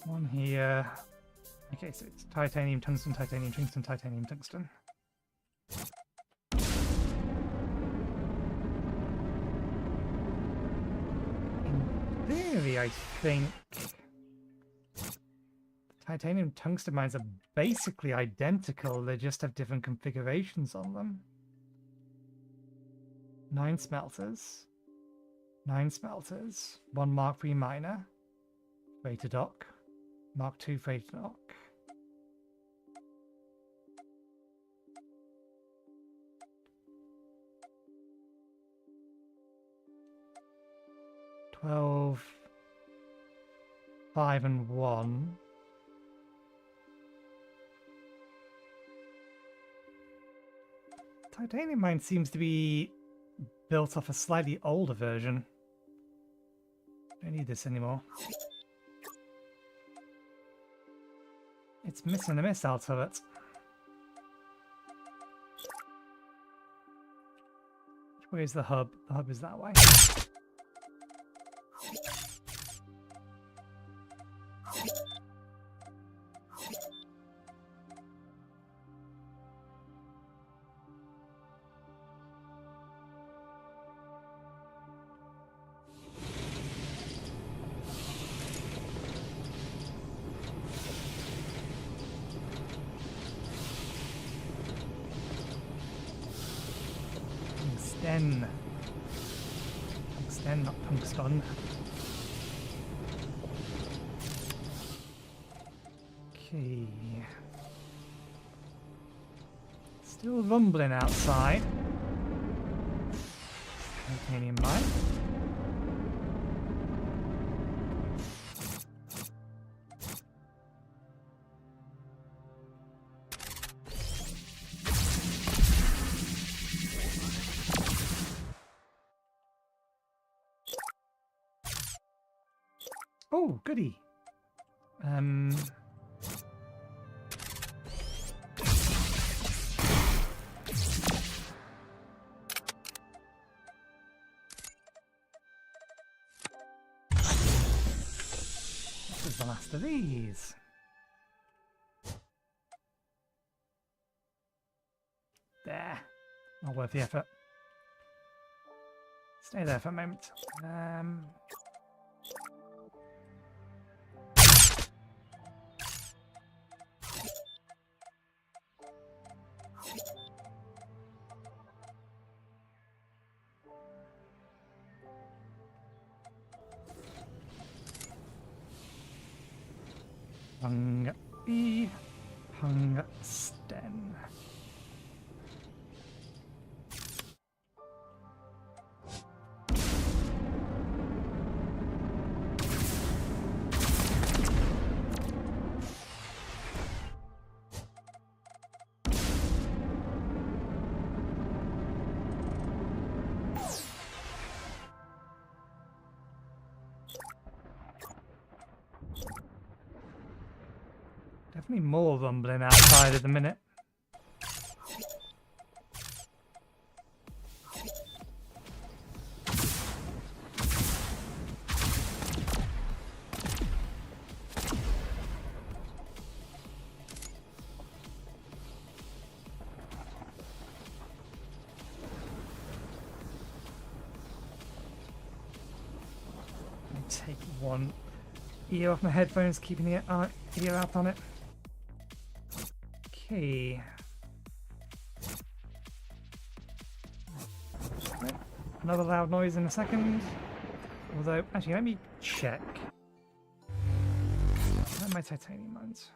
One here. Okay, so it's titanium, tungsten, titanium, tungsten, titanium, tungsten. In theory, I think titanium tungsten mines are basically identical, they just have different configurations on them. 9 smelters. 9 smelters. 1 Mark III miner. Freighter dock. Mark II freighter dock. $12, 5 and 1. Titanium mine seems to be built off a slightly older version. Don't need this anymore. It's missing a missile turret. Which way is the hub? The hub is that way. Tungsten. Tungsten, not tungsten. Okay. Still rumbling outside. Titanium mine. Oh, goody. This is the last of these. There. Not worth the effort. Stay there for a moment. Tungsten. Definitely more rumbling outside at the minute. Take one ear off my headphones, keeping the ear out on it. Okay. Right. Another loud noise in a second. Although, actually, let me check. Where are my titanium mines?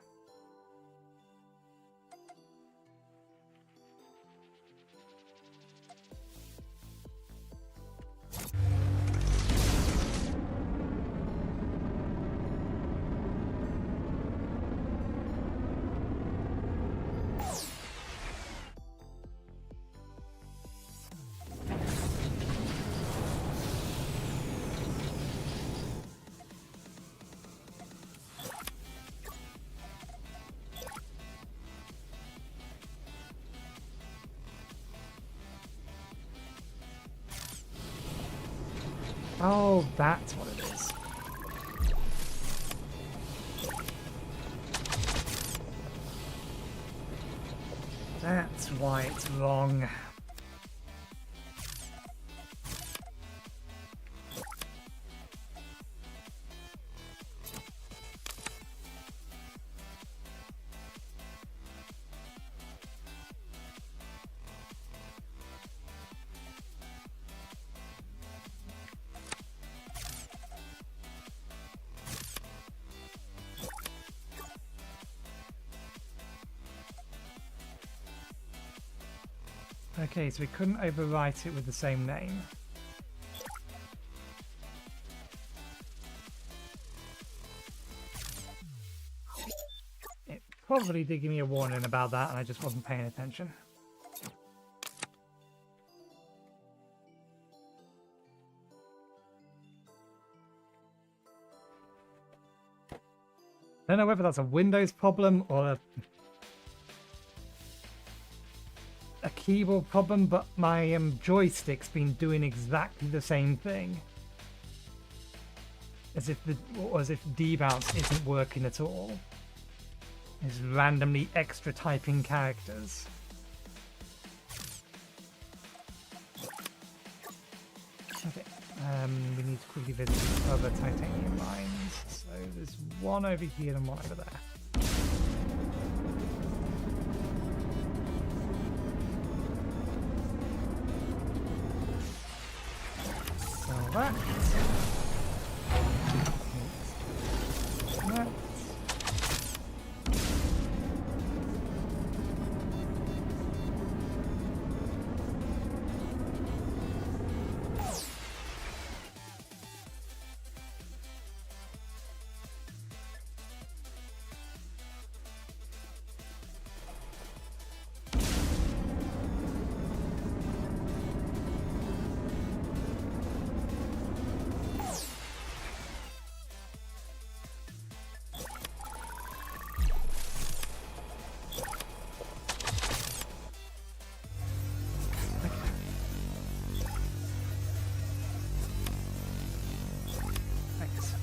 Oh, that's what it is. That's why it's wrong. Okay, so we couldn't overwrite it with the same name. It probably did give me a warning about that and I just wasn't paying attention. I don't know whether that's a Windows problem or a keyboard problem, but my joystick's been doing exactly the same thing. As if debounce isn't working at all. It's randomly extra typing characters. Okay, we need to quickly visit the other titanium mines. So there's one over here and one over there. That. That.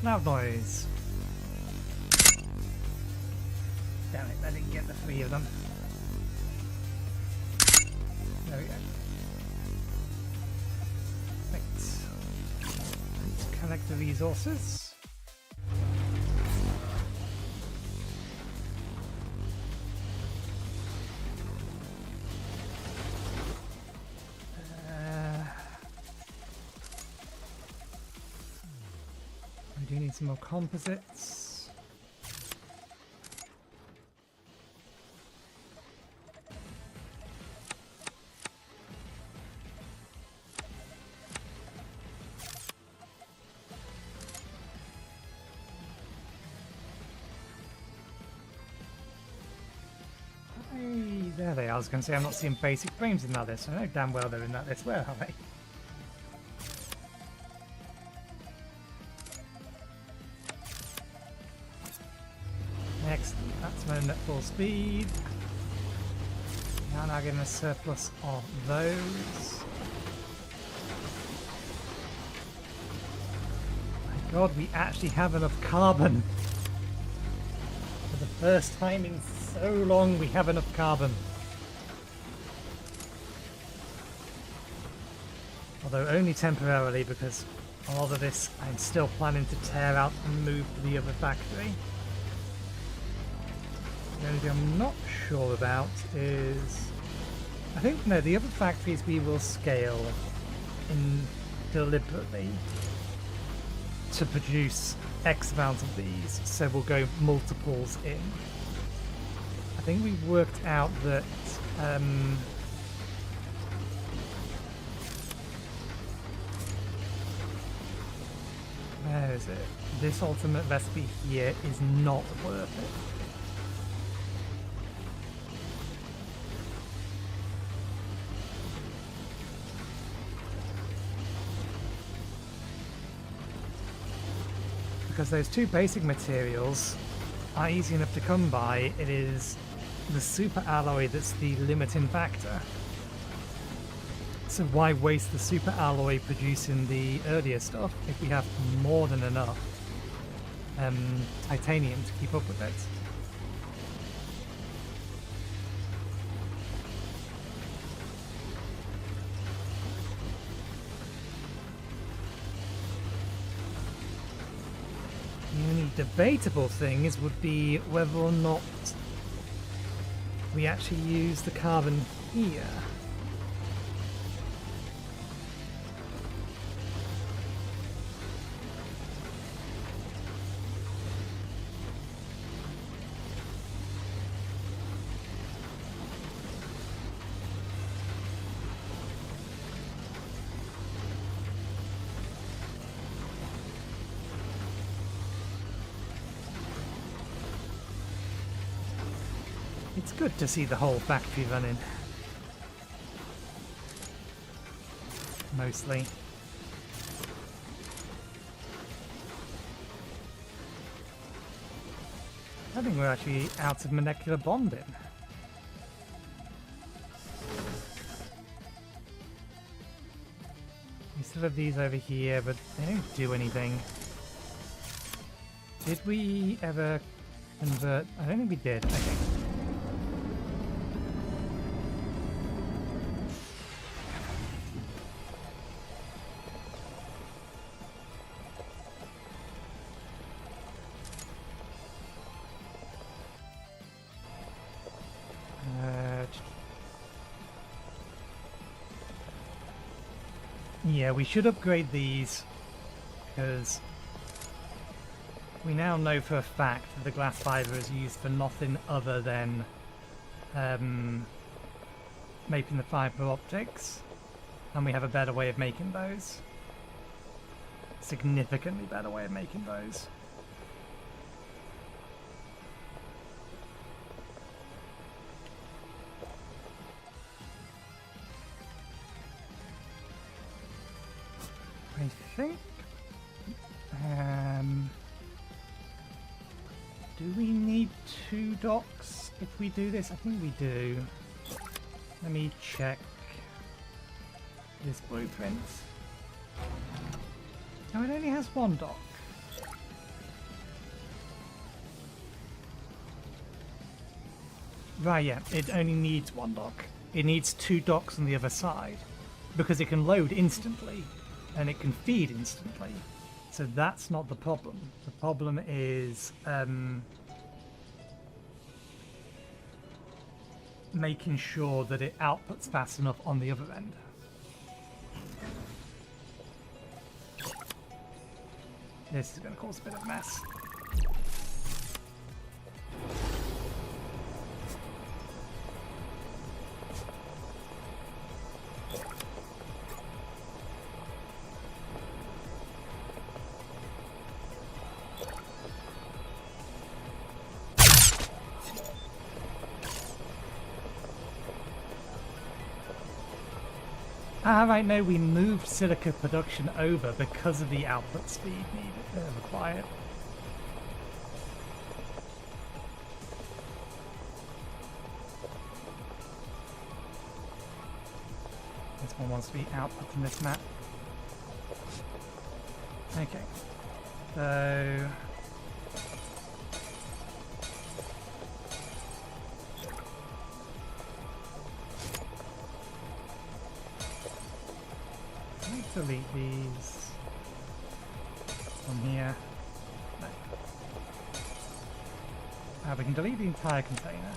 Loud noise. Damn it, I didn't get the three of them. There we go. Right. Let's collect the resources. We do need some more composites. Hey, there they are. I was going to say I'm not seeing basic frames in that list. I know damn well they're in that list. Where are they? Excellent, that's maximum at full speed. Now getting a surplus of those. My god, we actually have enough carbon. For the first time in so long, we have enough carbon. Although only temporarily, because a lot of this I'm still planning to tear out and move to the other factory. The only thing I'm not sure about is... I think, no, the other factories we will scale in deliberately to produce X amount of these, so we'll go multiples in. I think we've worked out that where is it? This ultimate recipe here is not worth it. Because those two basic materials are easy enough to come by. It is the super alloy that's the limiting factor. So why waste the super alloy producing the earlier stuff if we have more than enough titanium to keep up with it? The only debatable things would be whether or not we actually use the carbon here. It's good to see the whole factory running. Mostly. I think we're actually out of molecular bonding. We still have these over here, but they don't do anything. Did we ever convert? I don't think we did. Okay. Yeah, we should upgrade these, because we now know for a fact that the glass fiber is used for nothing other than making the fiber optics, and we have a better way of making those. Significantly better way of making those. I think, do we need 2 docks if we do this? I think we do. Let me check this blueprint. No, it only has 1 dock. Right, yeah, it only needs 1 dock. It needs 2 docks on the other side, because it can load instantly. And it can feed instantly. So that's not the problem. The problem is making sure that it outputs fast enough on the other end. This is going to cause a bit of a mess. Right, no, we moved silica production over because of the output speed needed required. This one wants to be output from this map. Okay. So... let's delete these from here. No. We can delete the entire container.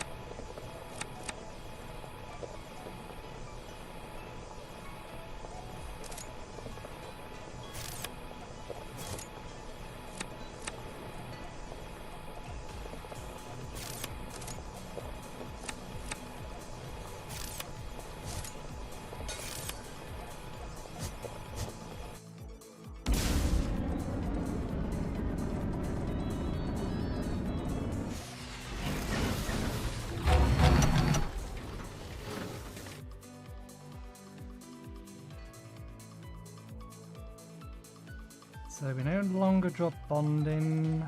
So we no longer drop bonding.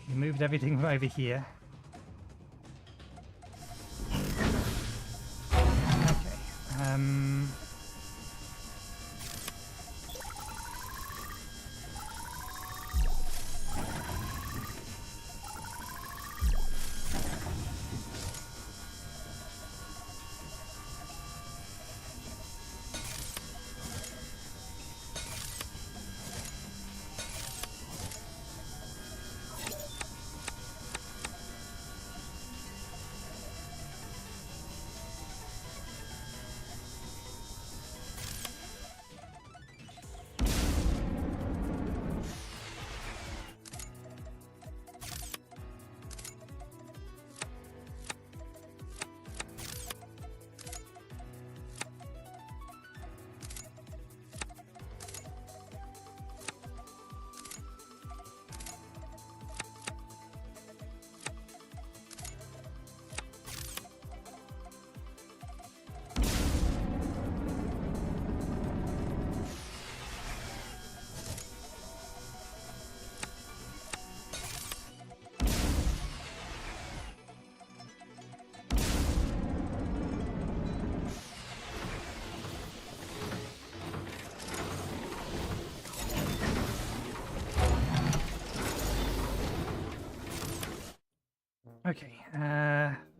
We moved everything over here. Okay. Okay,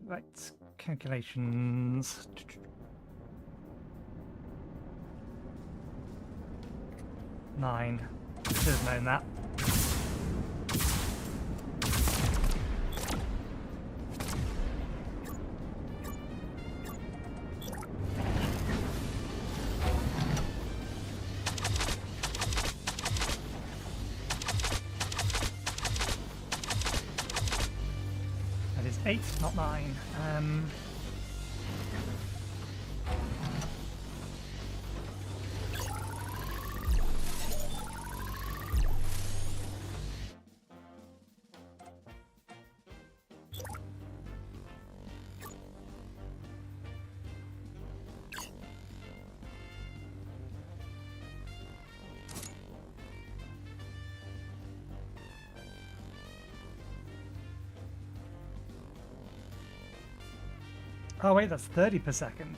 right, calculations. 9. Should have known that. That is 8, not 9. Oh wait, that's 30 per second.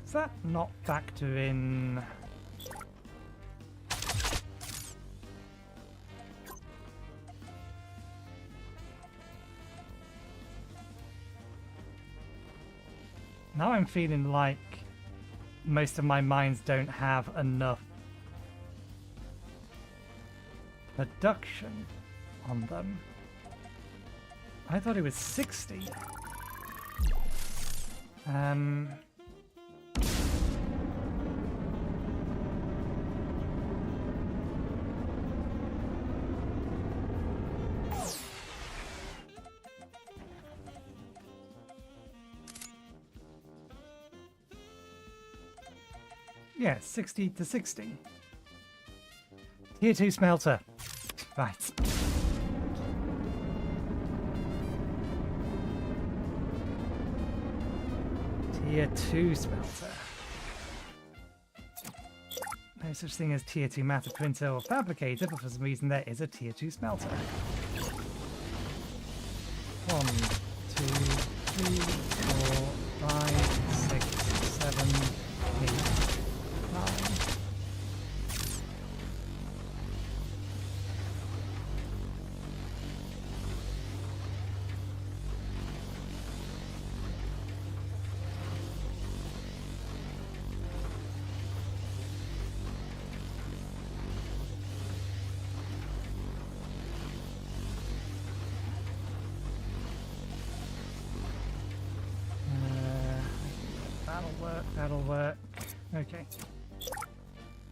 Does that not factor in? Now I'm feeling like most of my mines don't have enough production on them. I thought it was 60. Yeah, 60 to 60. Tier 2 smelter. Right. Tier 2 smelter. No such thing as tier 2 matter printer or fabricator, but for some reason there is a tier 2 smelter. 1, 2, 3, 4, 5, 6, 7, 8, 9. That'll work. Okay.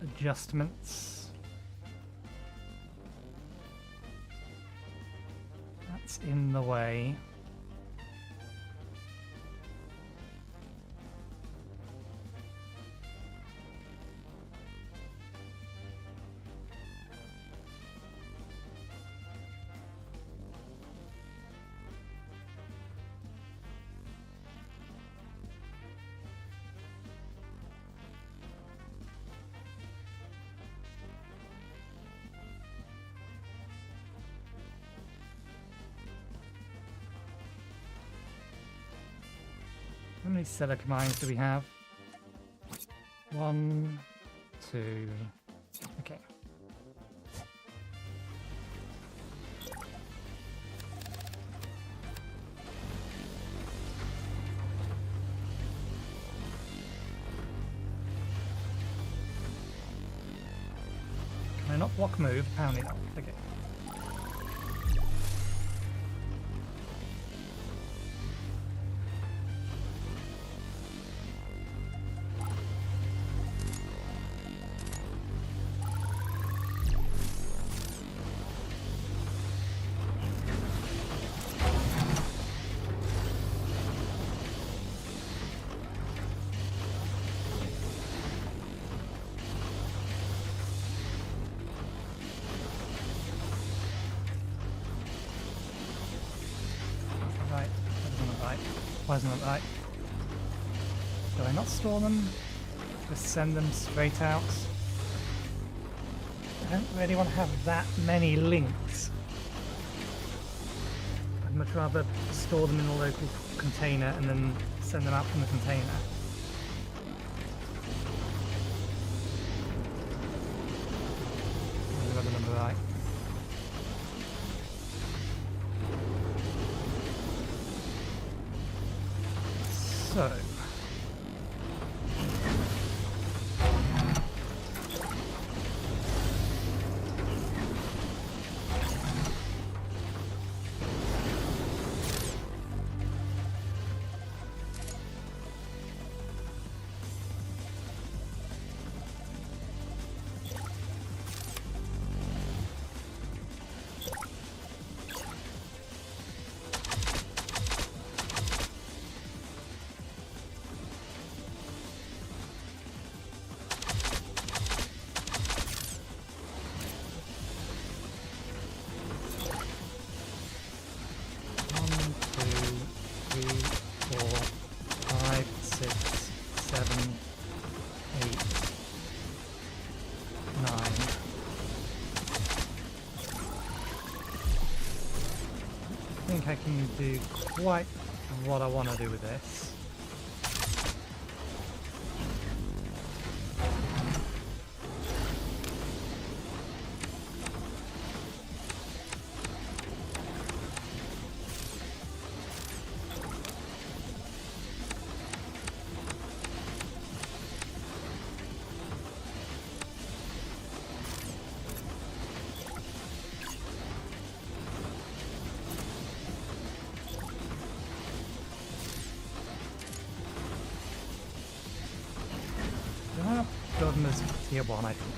Adjustments. That's in the way. How many silica mines do we have? 1, 2. Okay. Can I not block move? Apparently not. Okay. Why isn't it right? Do I not store them? Just send them straight out? I don't really want to have that many links. I'd much rather store them in a local container and then send them out from the container. I got the number right. So, I can do quite what I want to do with this. Them as tier 1, I think.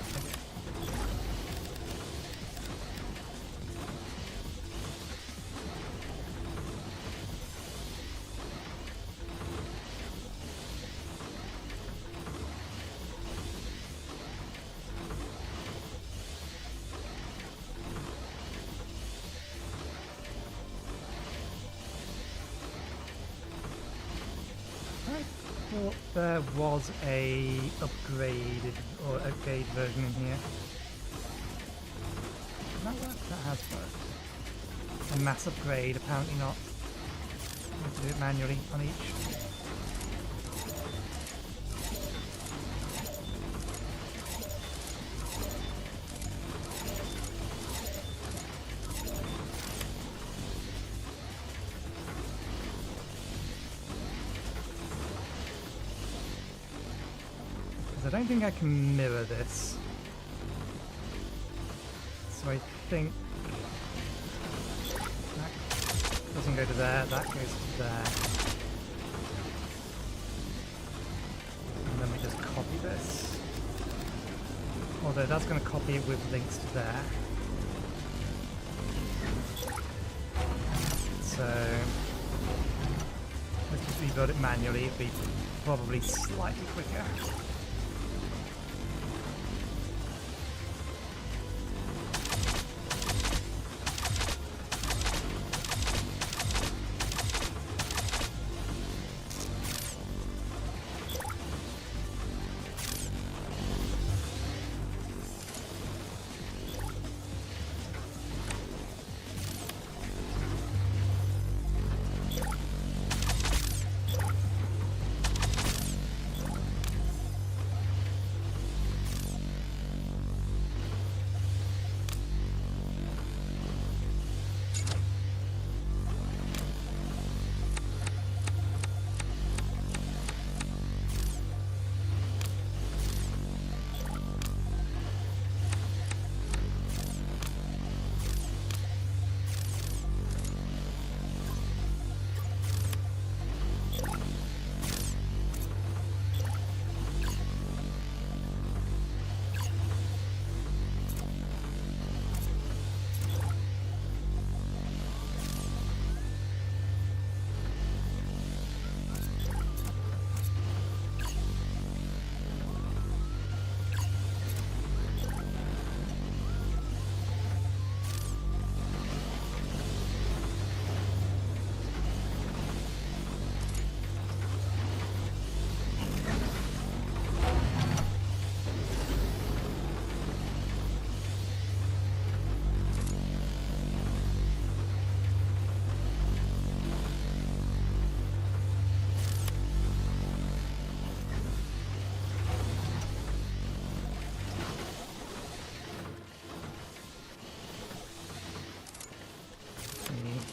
Alright. thought there was a upgraded or upgrade version in here. Did that work? That has worked. A mass upgrade, apparently not. I have to do it manually on each. I don't think I can mirror this. So I think that doesn't go to there, that goes to there. And then we just copy this. Although that's going to copy it with links to there. So let's just rebuild it manually, it'll be probably slightly quicker.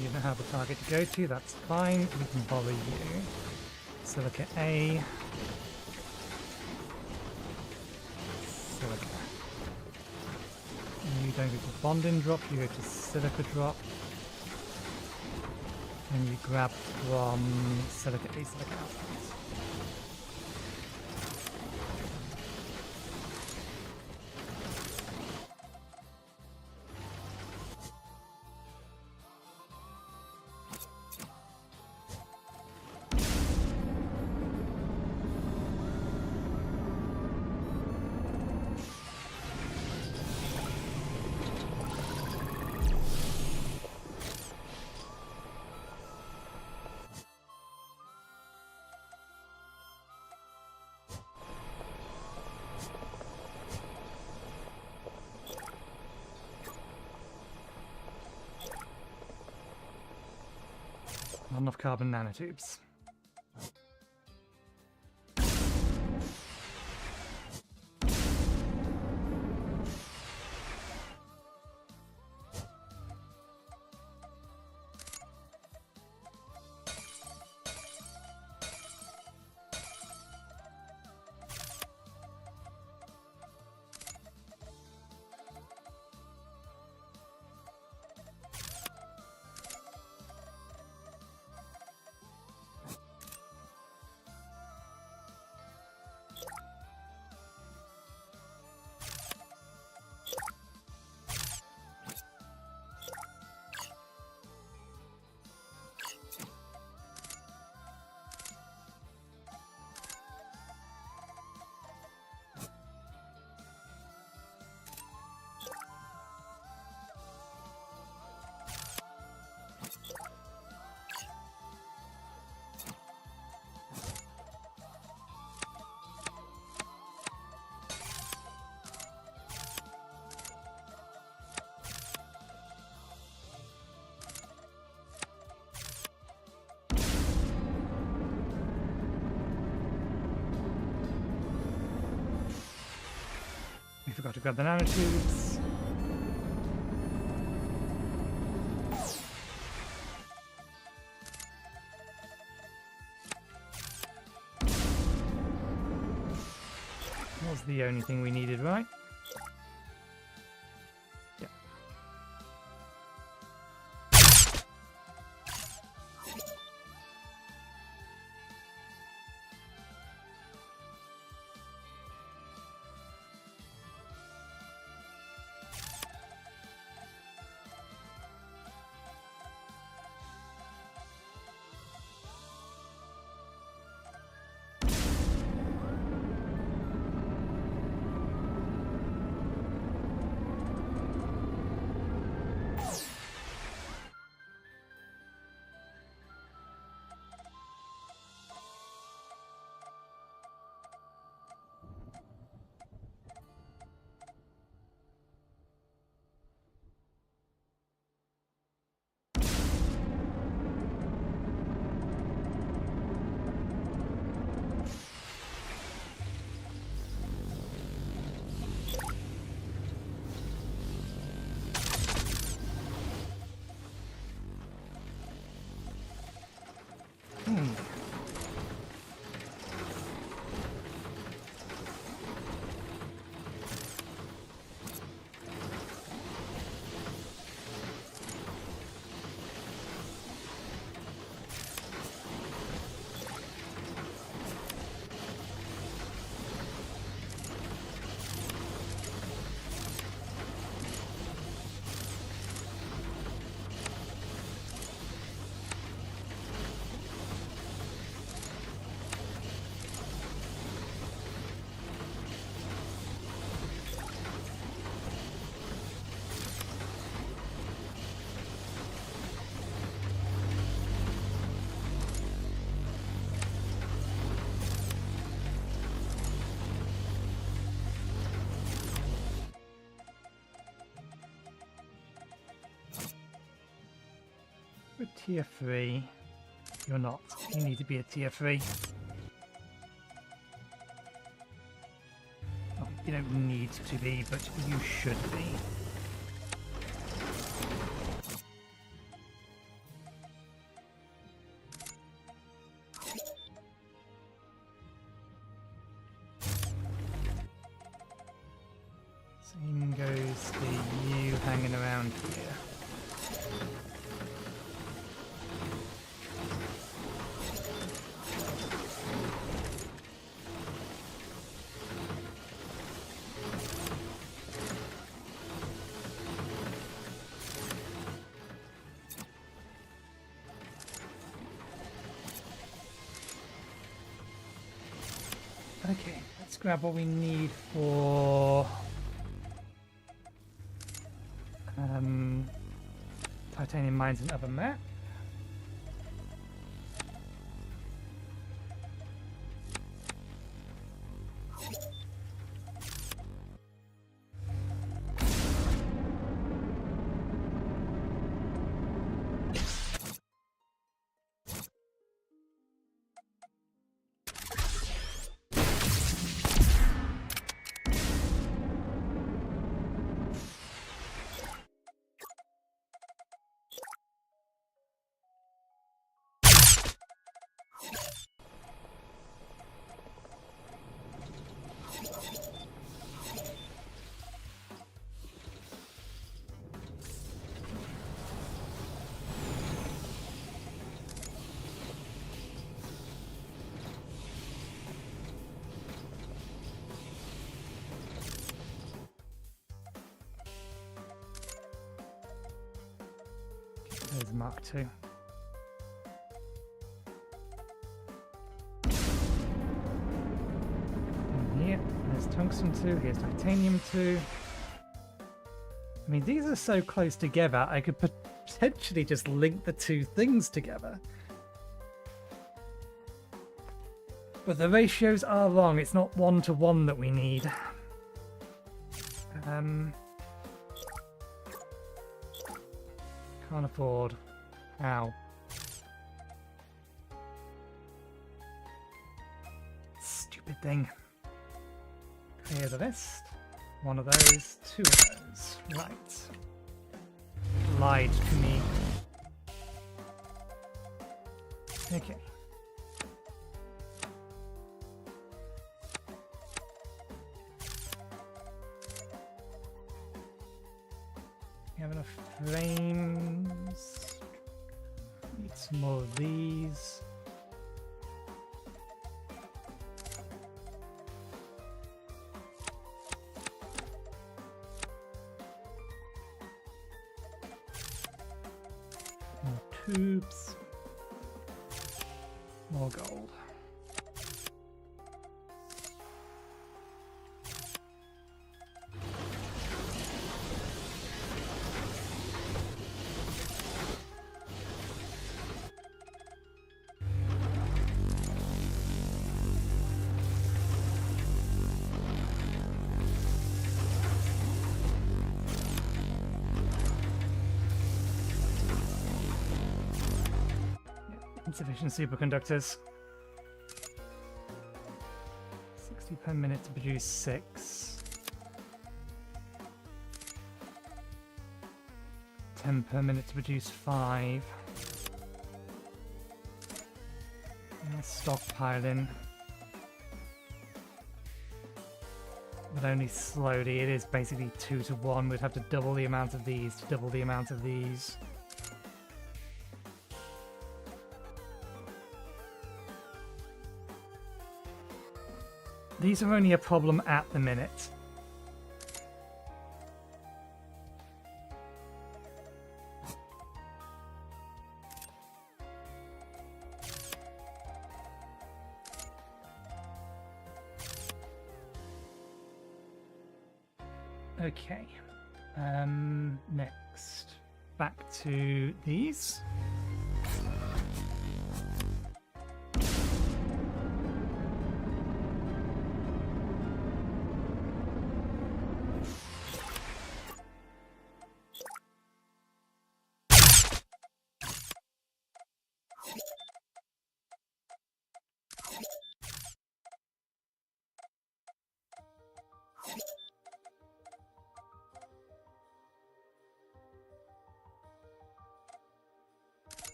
You don't have a target to go to, that's fine. We can borrow you. Silica A. Silica. You don't go to bonding drop, you go to silica drop. And you grab from silica A, silica output. Not enough carbon nanotubes. Forgot to grab the nanotubes. That was the only thing we needed, right? Yep. We're tier 3. You're not. You need to be a tier 3. Oh, you don't need to be, but you should be. Same goes to you hanging around here. Okay, let's grab what we need for titanium mines and other map. There's Mark II. And here, there's tungsten 2, here's titanium 2. I mean, these are so close together, I could potentially just link the two things together. But the ratios are wrong, it's not 1-to-1 that we need. Can't afford. Ow. Stupid thing. Clear the rest. One of those, two of those. Right. Lied to me. Okay. We have enough frames. Need some more of these. More tubes. More gold. Insufficient superconductors. 60 per minute to produce 6. 10 per minute to produce 5. Stockpiling. But only slowly. It is basically 2 to 1. We'd have to double the amount of these to double the amount of these. These are only a problem at the minute. Okay. Next. Back to these.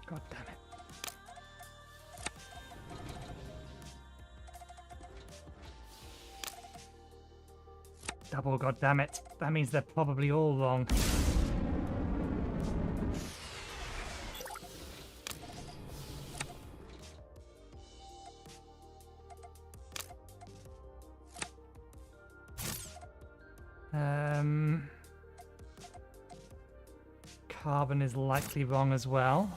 God damn it. Double god damn it. That means they're probably all wrong. Carbon is likely wrong as well.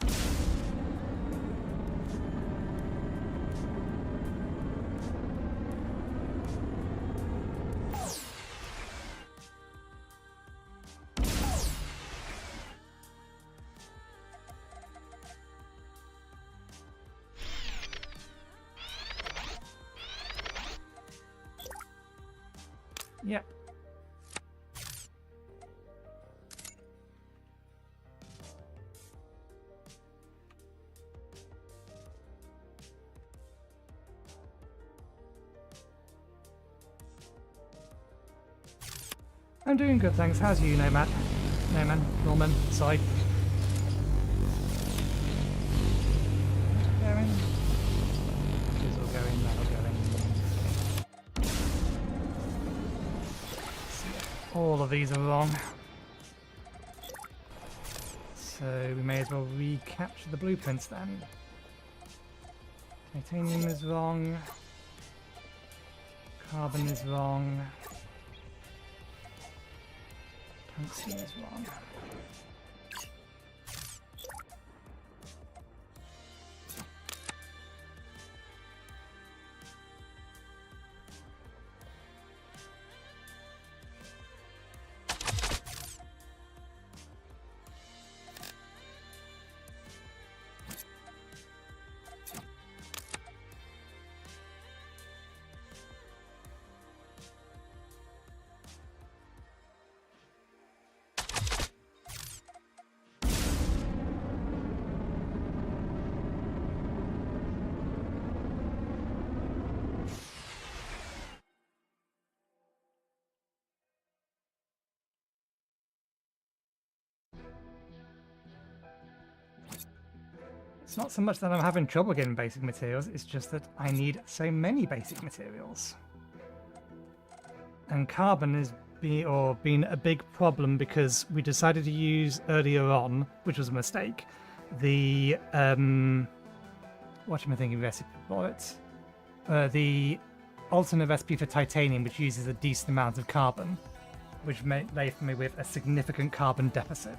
Yep. I'm doing good, thanks. How's you, Nomad? Norman, sorry. Going. This will go in, that'll go in. All of these are wrong. So we may as well recapture the blueprints then. Titanium is wrong. Carbon is wrong. Tungsten is wrong. It's not so much that I'm having trouble getting basic materials, it's just that I need so many basic materials. And carbon is been a big problem because we decided to use earlier on, which was a mistake, the what am I thinking recipe for it? The alternate recipe for titanium, which uses a decent amount of carbon, which left me with a significant carbon deficit.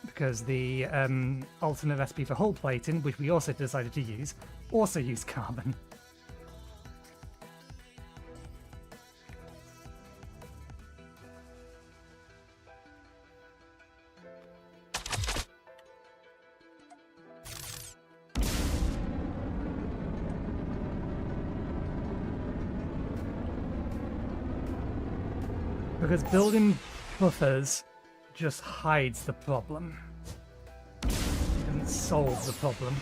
Because the alternate recipe for hull plating, which we also decided to use, also used carbon. Because building buffers just hides the problem. It doesn't solve the problem.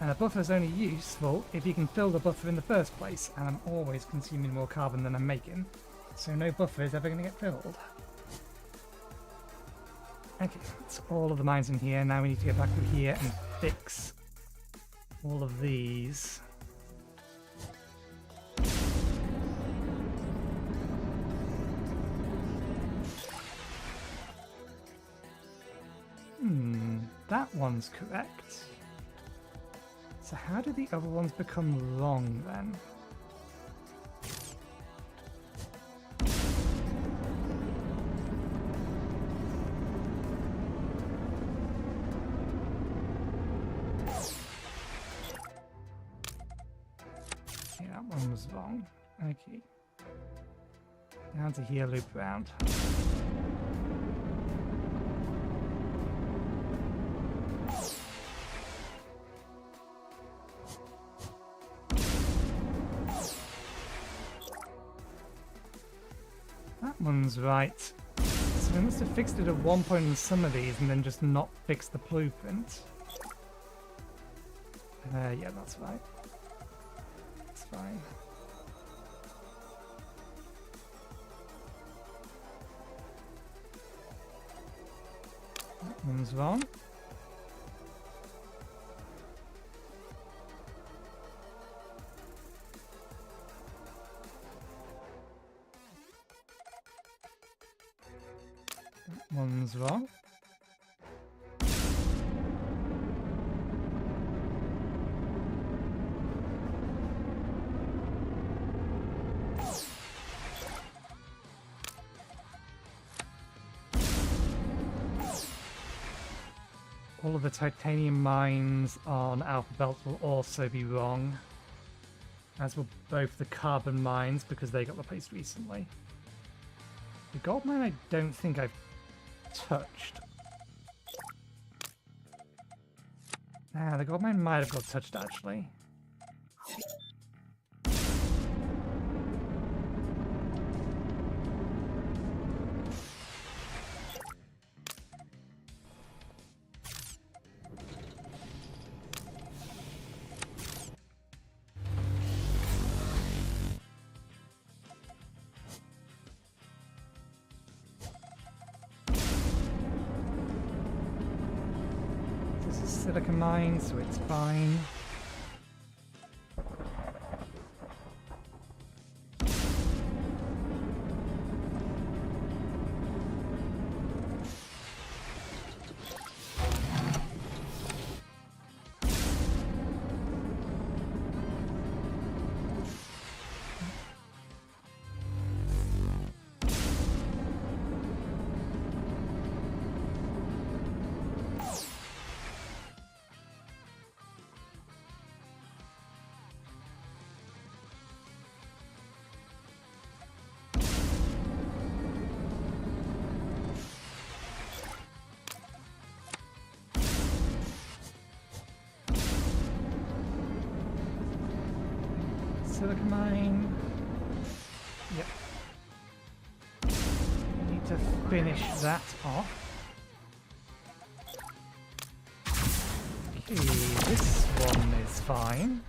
And a buffer is only useful if you can fill the buffer in the first place, and I'm always consuming more carbon than I'm making, so no buffer is ever going to get filled. Okay, that's all of the mines in here. Now we need to go back through here and fix all of these. That one's correct. So how do the other ones become wrong then? Okay, that one was wrong. Okay. Down to here, loop round. That one's right. So we must have fixed it at one point in some of these and then just not fixed the blueprint. Yeah, that's right. That's fine. That one's wrong. That one's wrong. All of the titanium mines on Alpha Belt will also be wrong, as will both the carbon mines because they got replaced recently. The gold mine I don't think I've touched. Ah, the gold mine might have got touched actually. Silica mine, so it's fine. silica mine. Yep. Need to finish that off. Okay, this one is fine.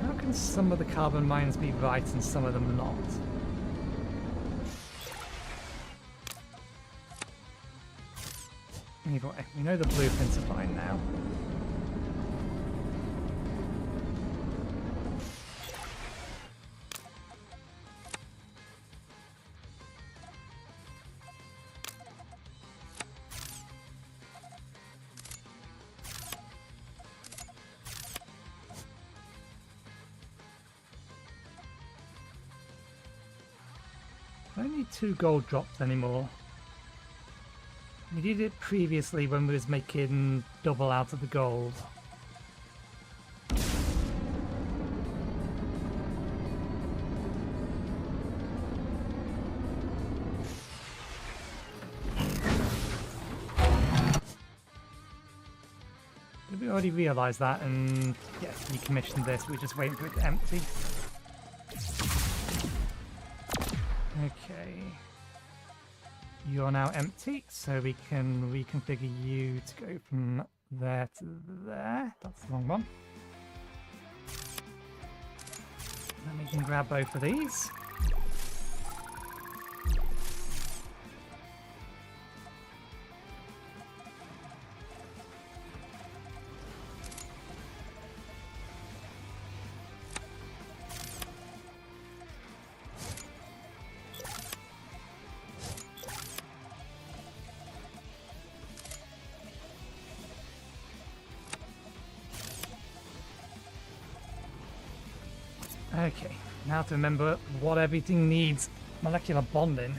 How can some of the carbon mines be right and some of them not? Either way, we know the blueprints are fine now. I don't need 2 gold drops anymore. We did it previously when we was making double out of the gold. Did we already realise that? And yes, we commissioned this, we're just waiting for it to empty. Okay. You're now empty, so we can reconfigure you to go from there to there. That's the wrong one. Then we can grab both of these. Okay, now to remember what everything needs. Molecular bonding.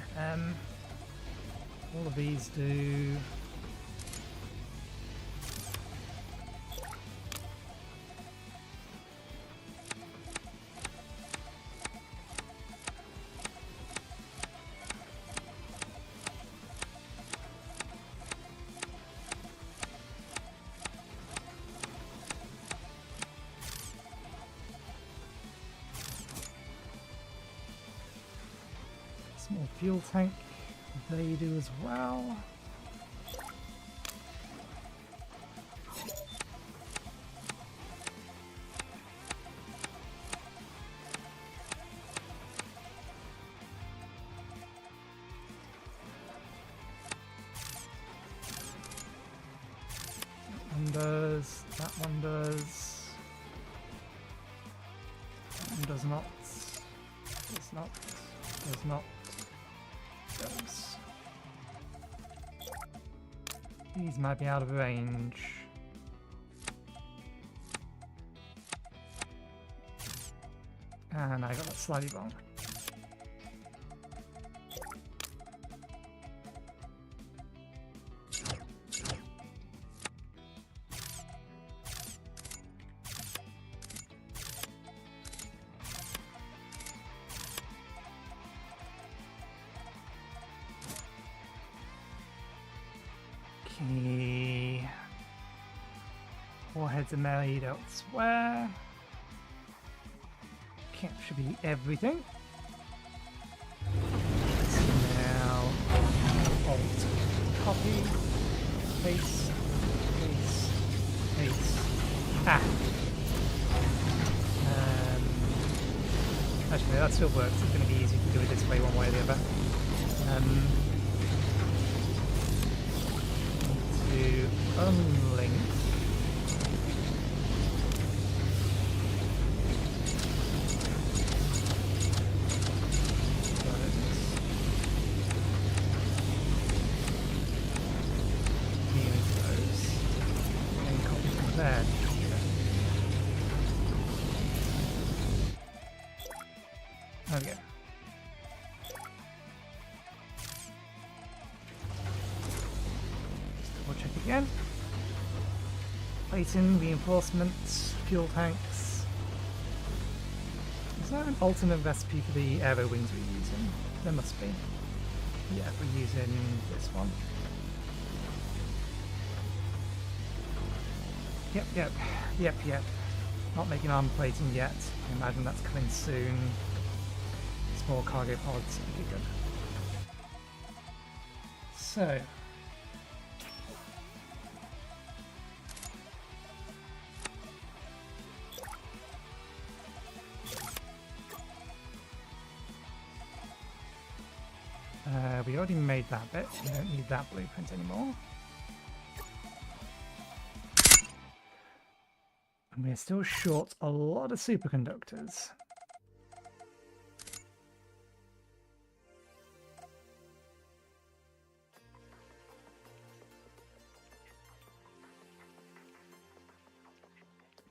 All of these do. Small fuel tank, they do as well. That one does, that one does. That one does not. Does not. Does not. Does. These might be out of range. And I got that slightly wrong. Okay. Warheads are made elsewhere. Camp should be everything. So now alt copy, paste, paste, paste. Ah. Actually, no, that still works. It's going to be easy to do it this way, one way or the other. To unlink. There. There we go. Double check again. Plating, reinforcements, fuel tanks. Is there an alternate recipe for the aero wings we're using? There must be. Yeah, we're using this one. Yep. Not making armor plating yet. I imagine that's coming soon. Small cargo pods. Okay, good. So. We already made that bit. We don't need that blueprint anymore. And we're still short a lot of superconductors.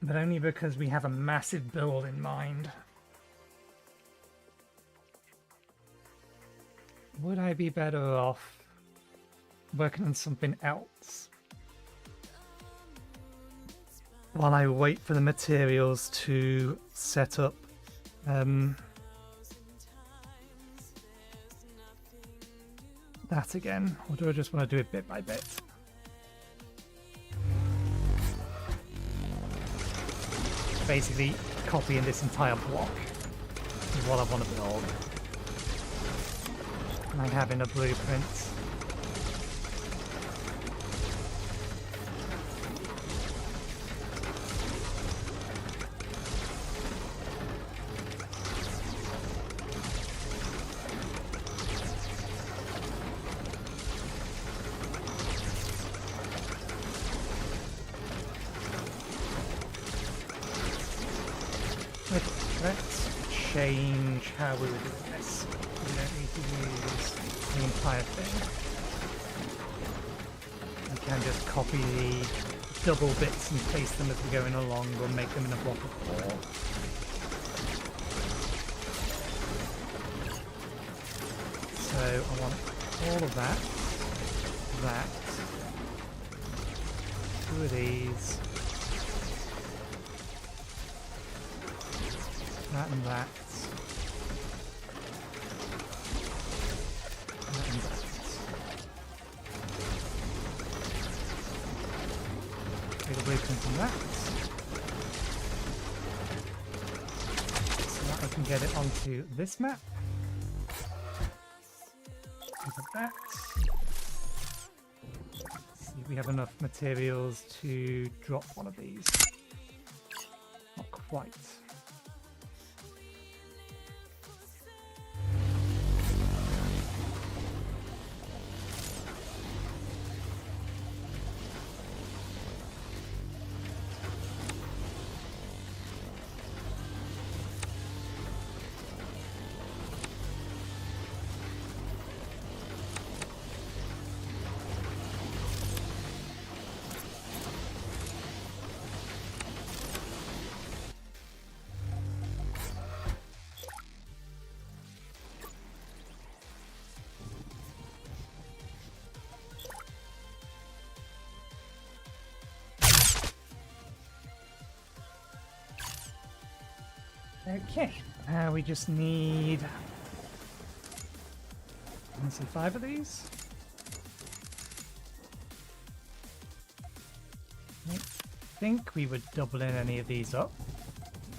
But only because we have a massive build in mind. Would I be better off working on something else while I wait for the materials to set up? That again, or do I just want to do it bit by bit? Basically, copying this entire block is what I want to build. And I have in a blueprint. Let's change how we were doing this. We don't need to use the entire thing. We can just copy the double bits and paste them as we're going along. We'll make them in a block of 4. So I want all of that, 2 of these, that and that. That and that. Take a blueprint on that. So that I can get it onto this map. Look at that. See if we have enough materials to drop one of these. Not quite. Okay, we just need, let's see, 5 of these. I don't think we would double in any of these up.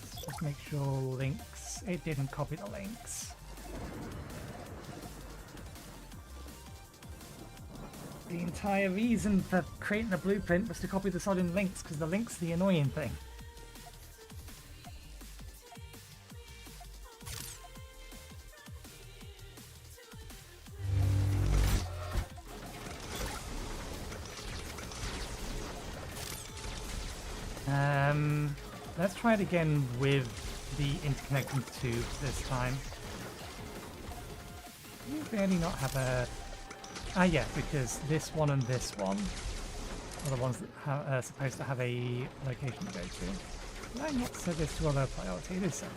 Let's just make sure links, it didn't copy the links. The entire reason for creating the blueprint was to copy the solid links, because the link's the annoying thing. Let's try it again with the interconnecting tube this time. Do you really not have a... Ah yeah, because this one and this one are the ones that are supposed to have a location to go to. Did I not set this to a low priority? It is so.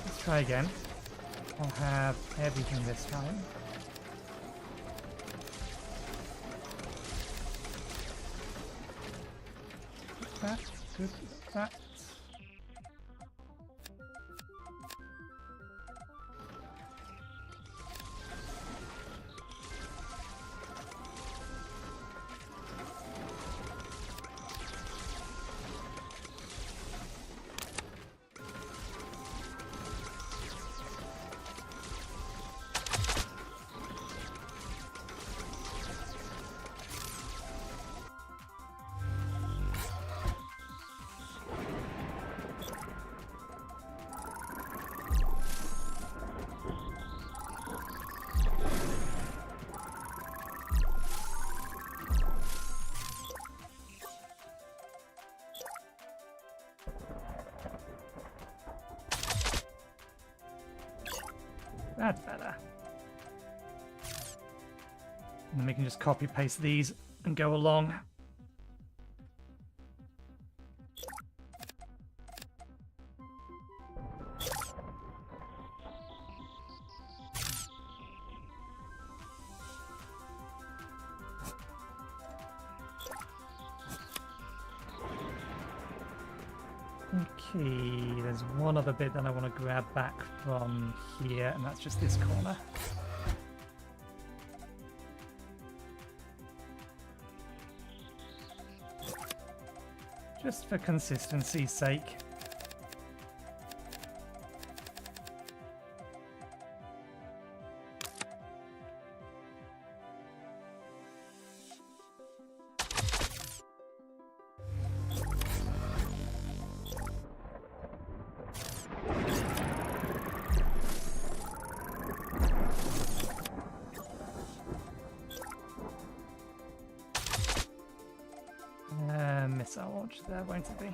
Let's try again. I'll have everything this time. That, good, that. That's better. And then we can just copy paste these and go along. Okay, there's one other bit that I want to grab back from here, and that's just this corner. Just for consistency's sake. Missile launch there, won't it be?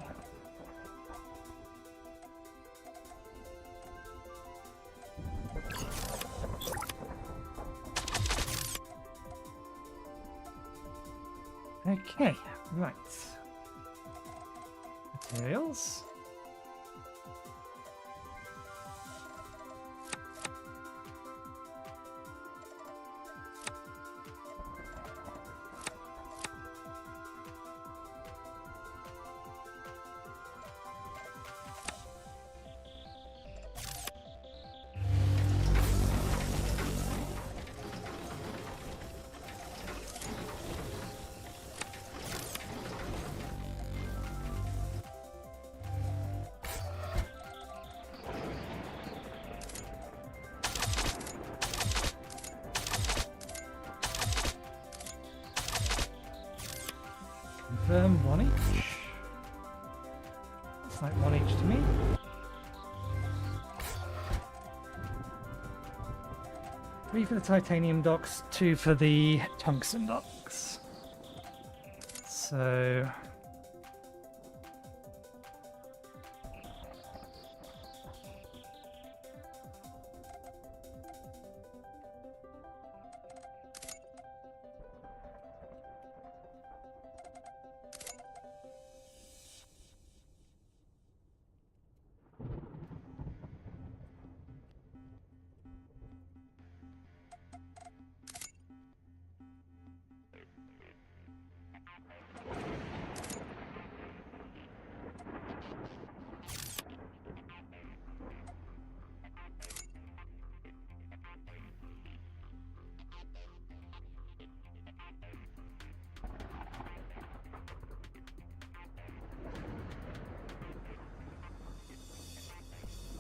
Okay, right. Materials. Confirm 1 each. Looks like 1 each to me. Three for the titanium docks, 2 for the tungsten docks. So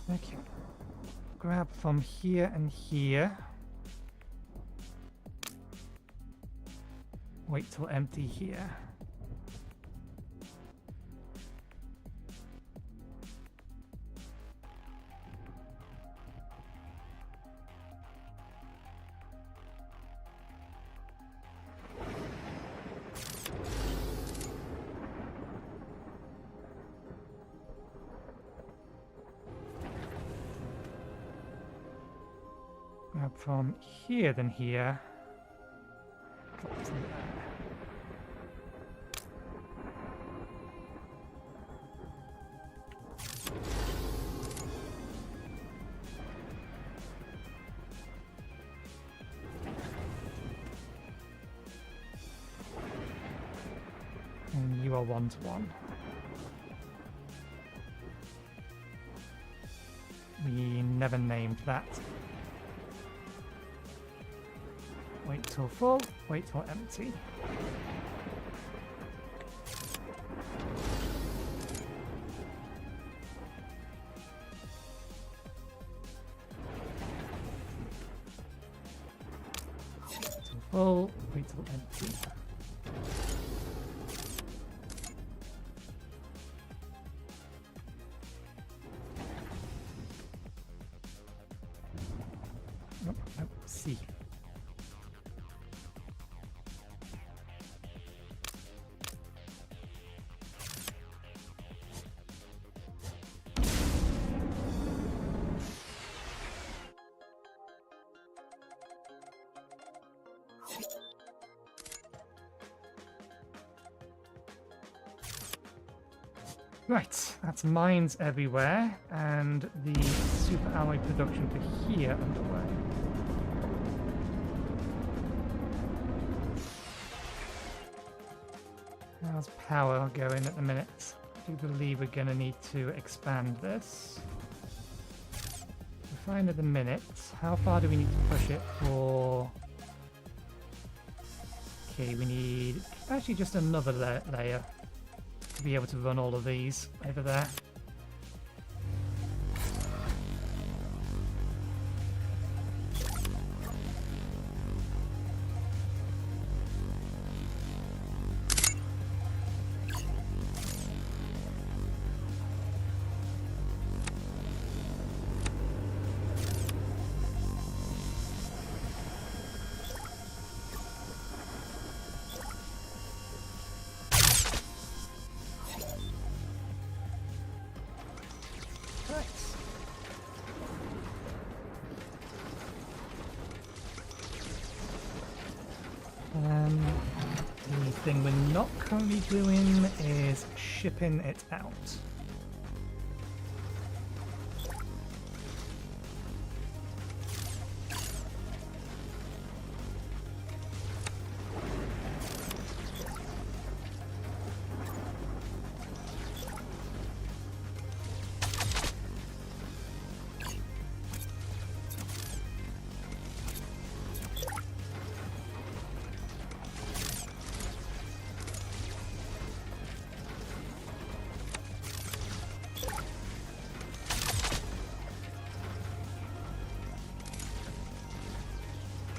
okay. Grab from here and here. Wait till empty here. Grab from here, then here. Drop some there. And you are 1-to-1. We never named that. Wait till full, wait till empty. Wait till full, wait till empty. Nope, nope, C. Right, that's mines everywhere, and the super alloy production for here underway. How's power going at the minute? I do believe we're going to need to expand this. We're fine at the minute. How far do we need to push it for? Okay, we need actually just another layer to be able to run all of these over there. The thing we're not currently doing is shipping it out.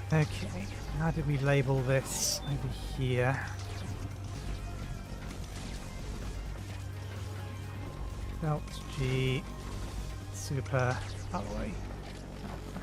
Okay, how do we label this over here? Belt G, super alloy. Alpha.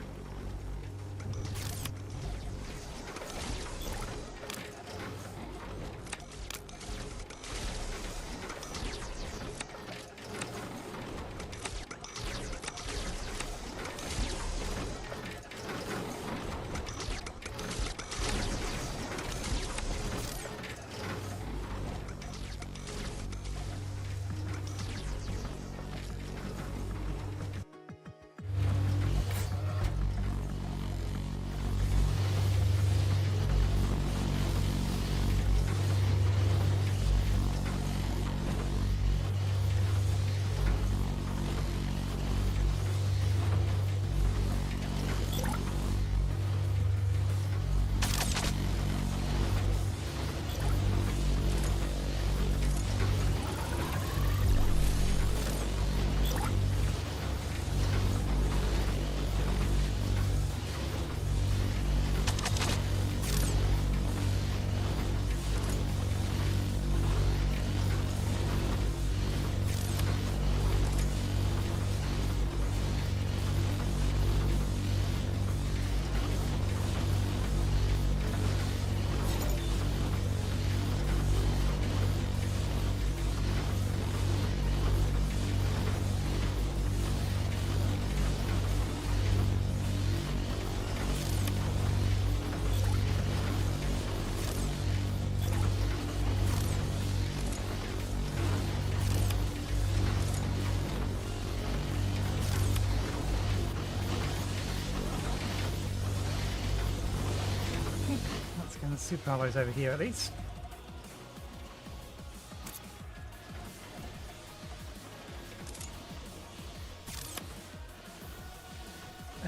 And the super alloys over here at least.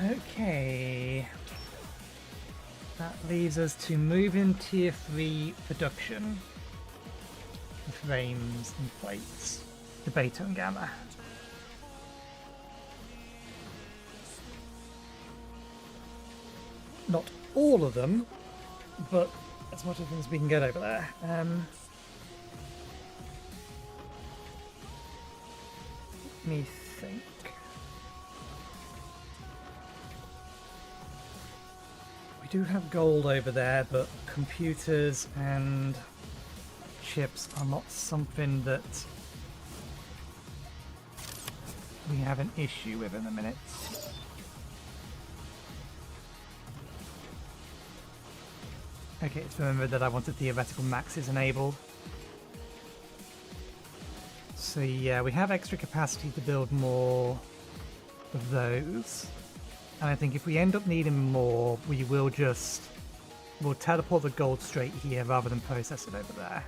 Okay. That leaves us to move in tier 3 production. Frames and plates. The beta and gamma. Not all of them, but as much of them as we can get over there. Let me think. We do have gold over there, but computers and chips are not something that we have an issue with in a minute. Okay, it's remembered that I wanted theoretical maxes enabled. So yeah, we have extra capacity to build more of those. And I think if we end up needing more, we'll teleport the gold straight here rather than process it over there.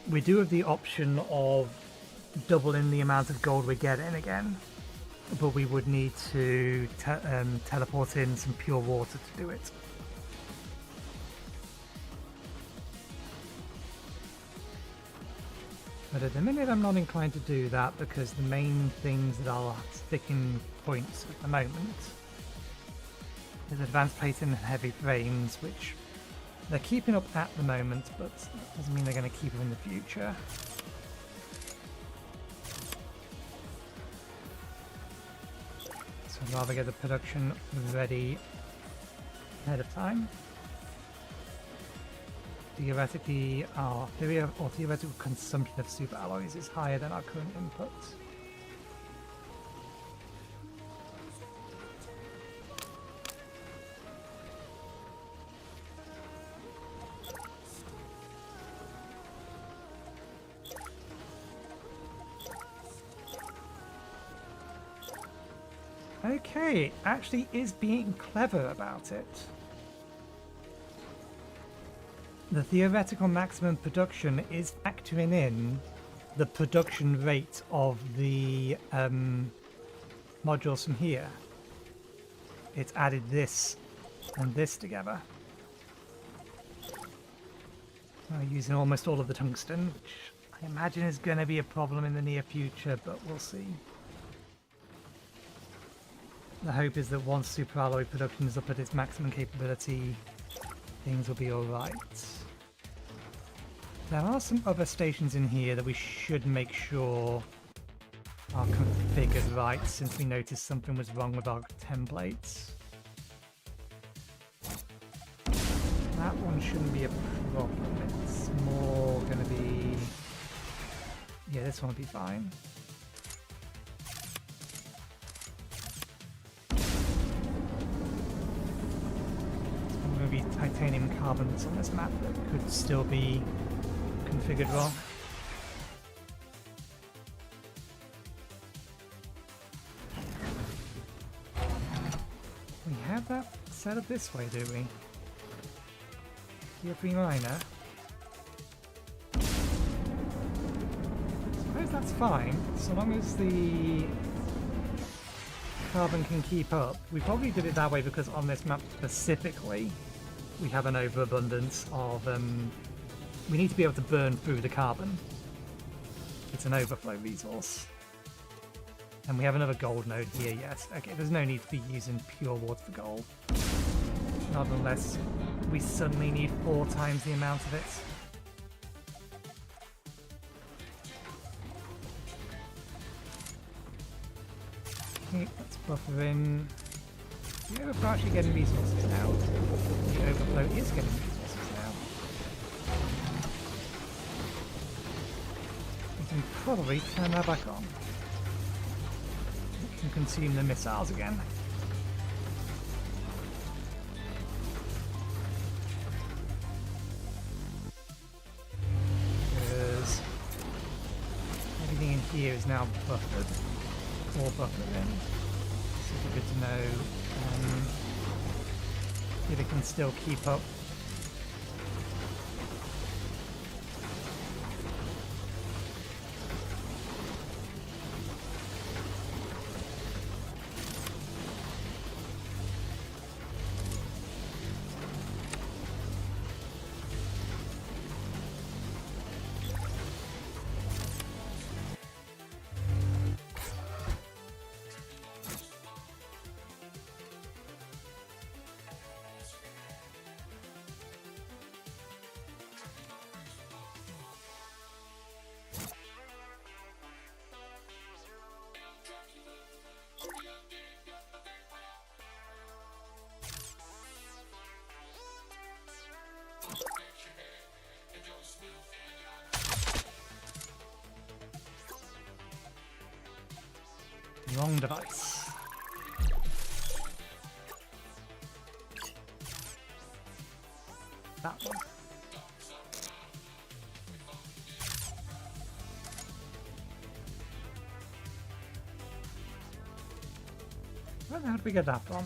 We do have the option of doubling the amount of gold we're getting again, but we would need to teleport in some pure water to do it. But at the minute I'm not inclined to do that because the main things that are sticking points at the moment is advanced plating and heavy frames, which they're keeping up at the moment, but that doesn't mean they're going to keep them in the future. So I'd rather get the production ready ahead of time. Theoretically, our theoretical consumption of super alloys is higher than our current inputs. Okay, it actually is being clever about it. The theoretical maximum production is factoring in the production rate of the modules from here. It's added this and this together. Using almost all of the tungsten, which I imagine is going to be a problem in the near future, but we'll see. The hope is that once superalloy production is up at its maximum capability, things will be alright. There are some other stations in here that we should make sure are configured right, since we noticed something was wrong with our templates. That one shouldn't be a problem, it's more going to be... yeah, this one will be fine. Titanium carbon that's on this map that could still be configured wrong. We have that set up this way, do we? Tier 3 miner. Suppose that's fine, so long as the carbon can keep up. We probably did it that way because on this map specifically we have an overabundance of we need to be able to burn through the carbon. It's an overflow resource. And we have another gold node here, yes. Okay, there's no need to be using pure water for gold. Not unless we suddenly need 4 times the amount of it. Okay, let's buffer in. The overflow actually getting resources now. The overflow is getting resources now. We can probably turn that back on. We can consume the missiles again. Because everything in here is now buffered. Or buffered in. So it's good to know if it can still keep up. Wrong device. that one. Where the hell did we get that from?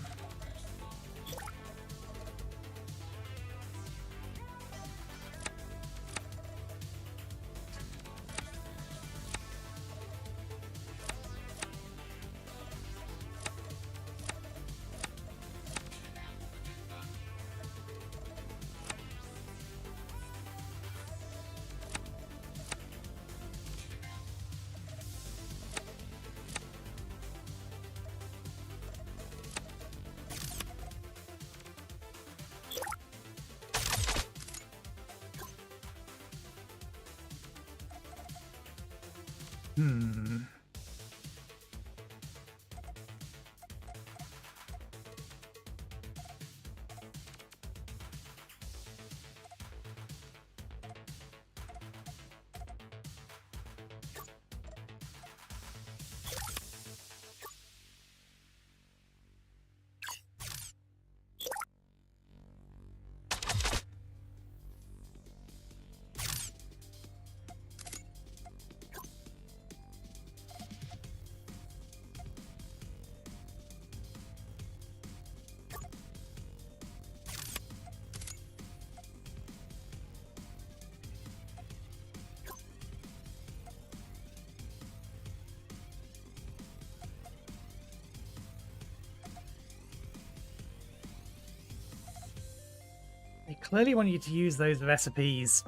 They clearly want you to use those recipes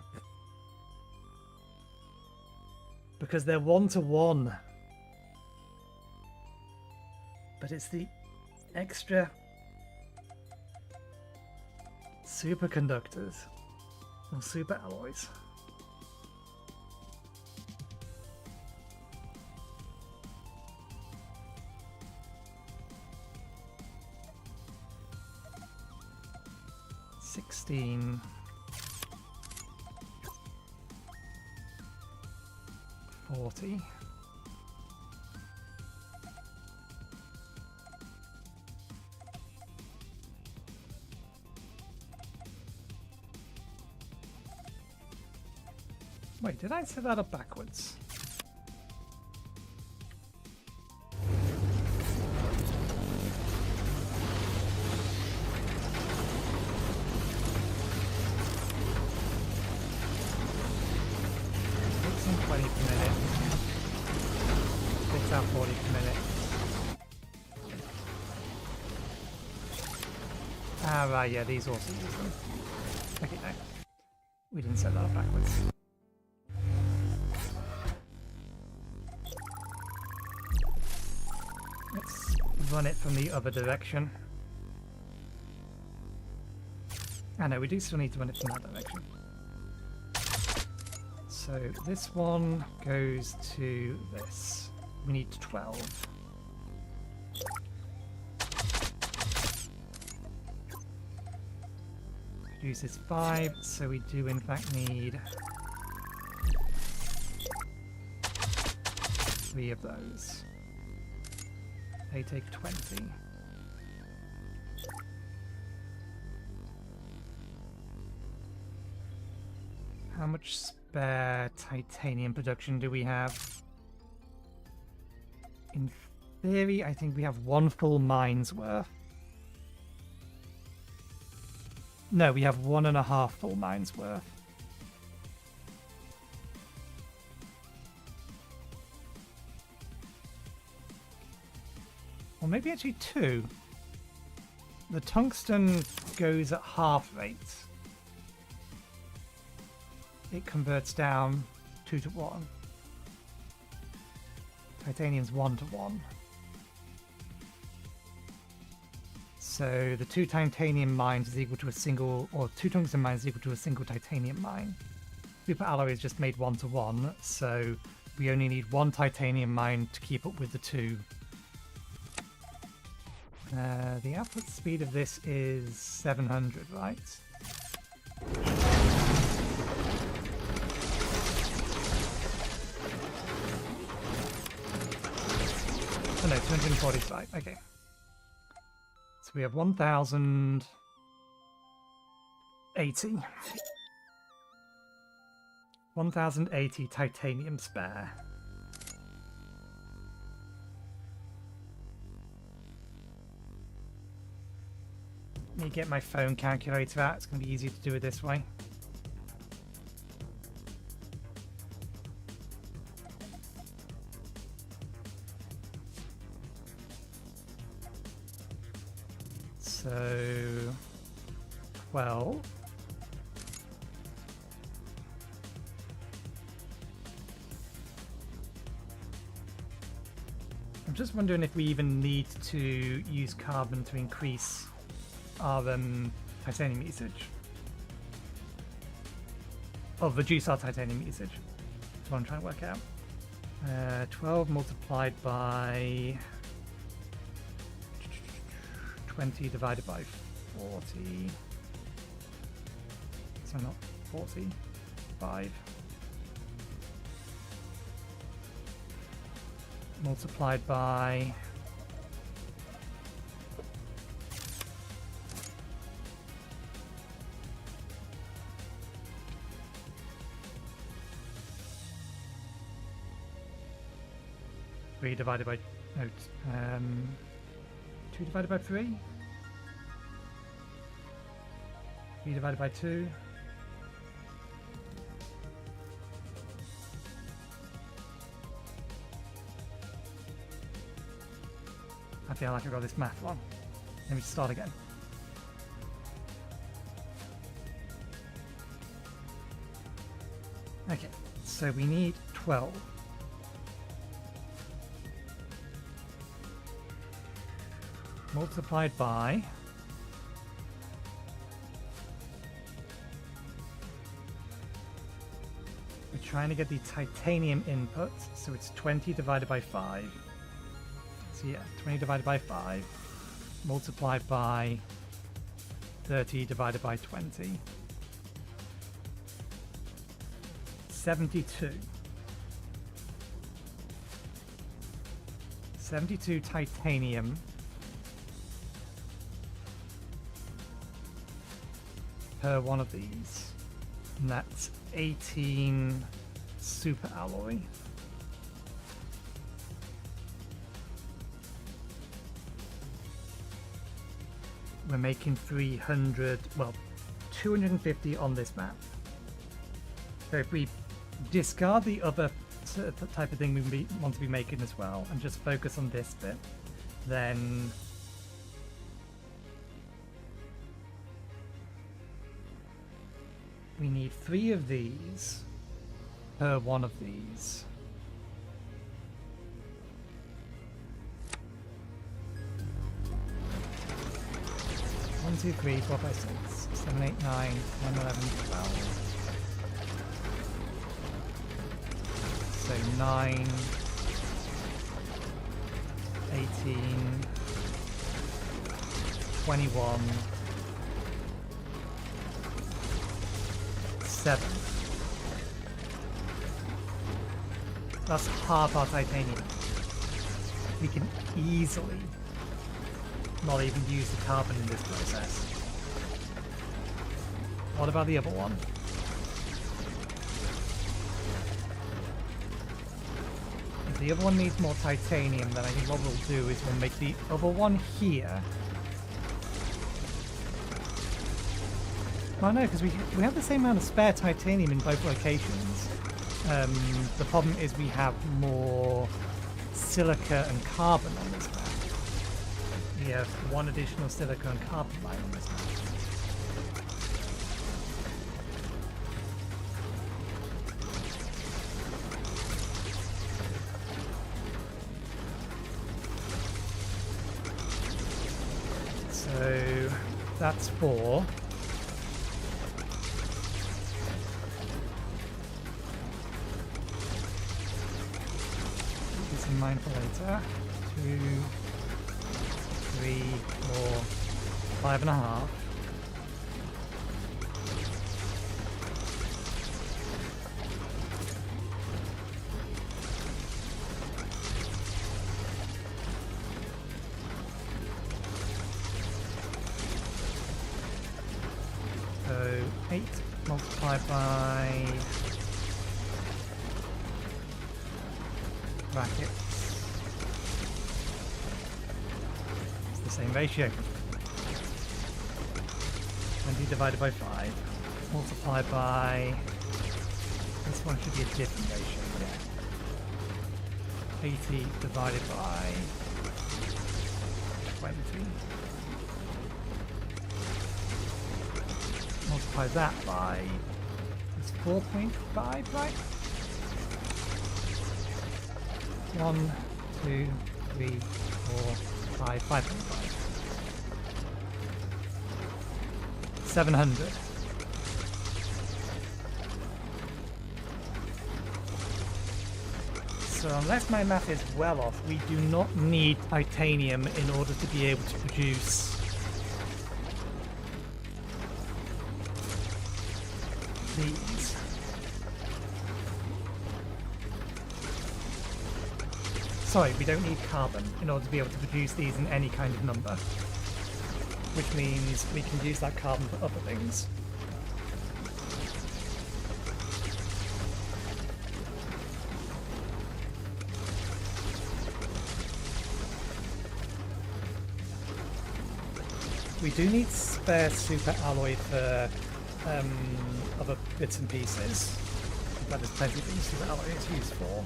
because they're one-to-one. But it's the extra superconductors or super alloys. $16. $40. Wait, did I set that up backwards? Out 40 per minute. Ah, right, yeah, these also use them. Okay, no. We didn't set that up backwards. Let's run it from the other direction. Ah, no, we do still need to run it from that direction. So this one goes to this. We need 12. Produces 5, so we do in fact need 3 of those. They take 20. How much spare titanium production do we have? In theory, I think we have 1 full mine's worth. No, we have 1.5 full mine's worth. Or maybe actually 2. The tungsten goes at half rate. It converts down 2 to 1. Titanium's 1-to-1. So the 2 titanium mines is equal to a single, or 2 tungsten mines is equal to a single titanium mine. Super alloy is just made 1-to-1, so we only need 1 titanium mine to keep up with the 2. The output speed of this is 700, right? Oh no, 245, okay. So we have 1,000 80. 1080 titanium spare. Let me get my phone calculator out. It's going to be easier to do it this way. So 12. I'm just wondering if we even need to use carbon to increase our titanium usage. Or reduce our titanium usage. That's what I'm trying to work out. 12 multiplied by 20 divided by 40. So not 40. 5. Multiplied by 3 divided by 2 divided by 3. 3 divided by 2. I feel like I got this math wrong. Let me start again. Okay, so we need 12. Multiplied by we're trying to get the titanium input, so it's 20 divided by 5. So yeah, 20 divided by 5 multiplied by 30 divided by 20. 72. 72 titanium per one of these, and that's 18 super alloy. We're making 300, well, 250 on this map. So if we discard the other type of thing we want to be making as well and just focus on this bit, then we need 3 of these per one of these. One, 2, 3, 4, 5, 6, 7, 8, 9, 10, 11, 12. So 9, 18, 21, 7. That's half our titanium. We can easily not even use the carbon in this process. What about the other one? If the other one needs more titanium, then I think what we'll do is we'll make the other one here. Oh no, because we have the same amount of spare titanium in both locations. The problem is we have more silica and carbon on this map. We have 1 additional silica and carbon line on this map. So that's 4. Keep this in mind for later. 2, 3, 4, 5.5. So 8 multiplied by brackets. It's the same ratio. 20 divided by 5 multiplied by, this one should be a different ratio, yeah. 80 divided by 20. Multiply that by, it's 4.5, right? 1, 2, 3, 4, 5, 5.5. 700. So unless my math is well off, we do not need titanium in order to be able to produce these. Sorry, we don't need carbon in order to be able to produce these in any kind of number. Which means we can use that carbon for other things. We do need spare super alloy for other bits and pieces. But there's plenty of things super alloy is used for.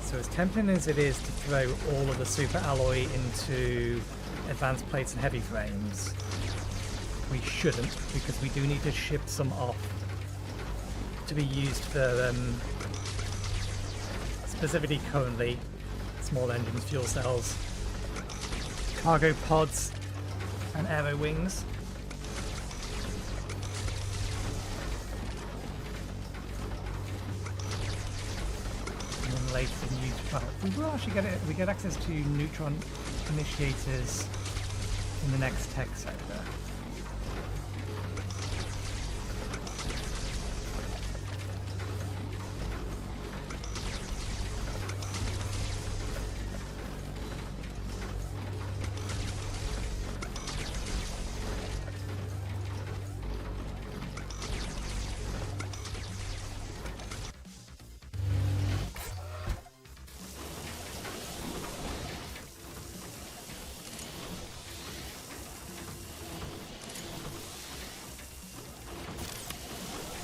So as tempting as it is to throw all of the super alloy into advanced plates and heavy frames, we shouldn't, because we do need to ship some off to be used for specifically currently small engines, fuel cells, cargo pods and aero wings. And then later we will actually we get access to neutron initiators in the next tech sector.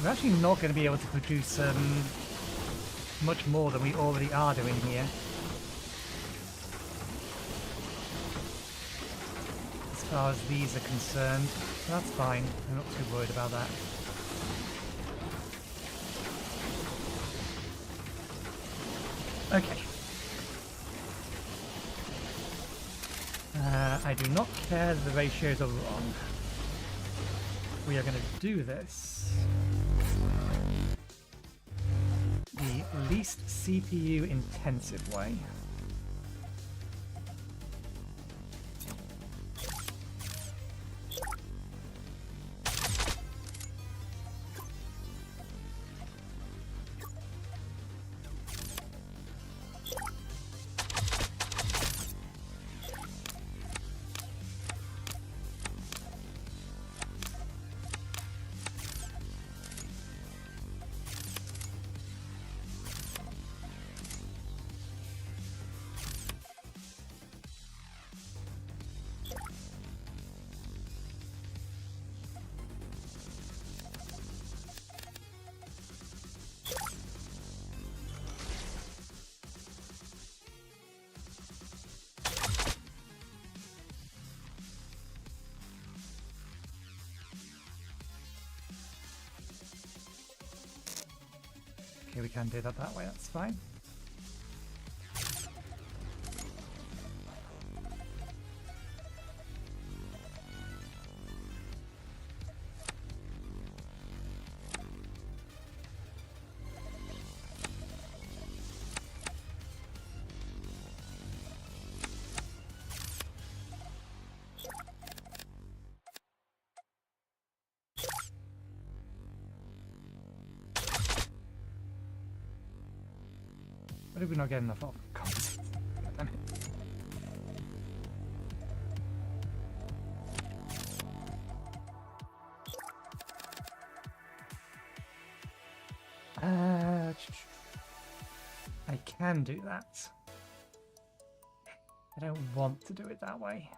We're actually not going to be able to produce much more than we already are doing here. As far as these are concerned, that's fine. I'm not too worried about that. Okay. I do not care that the ratios are wrong. We are going to do this the least CPU intensive way. Okay, we can do that way, that's fine. What did we not get enough of? Composites. Damn it. can do that. I don't want to do it that way.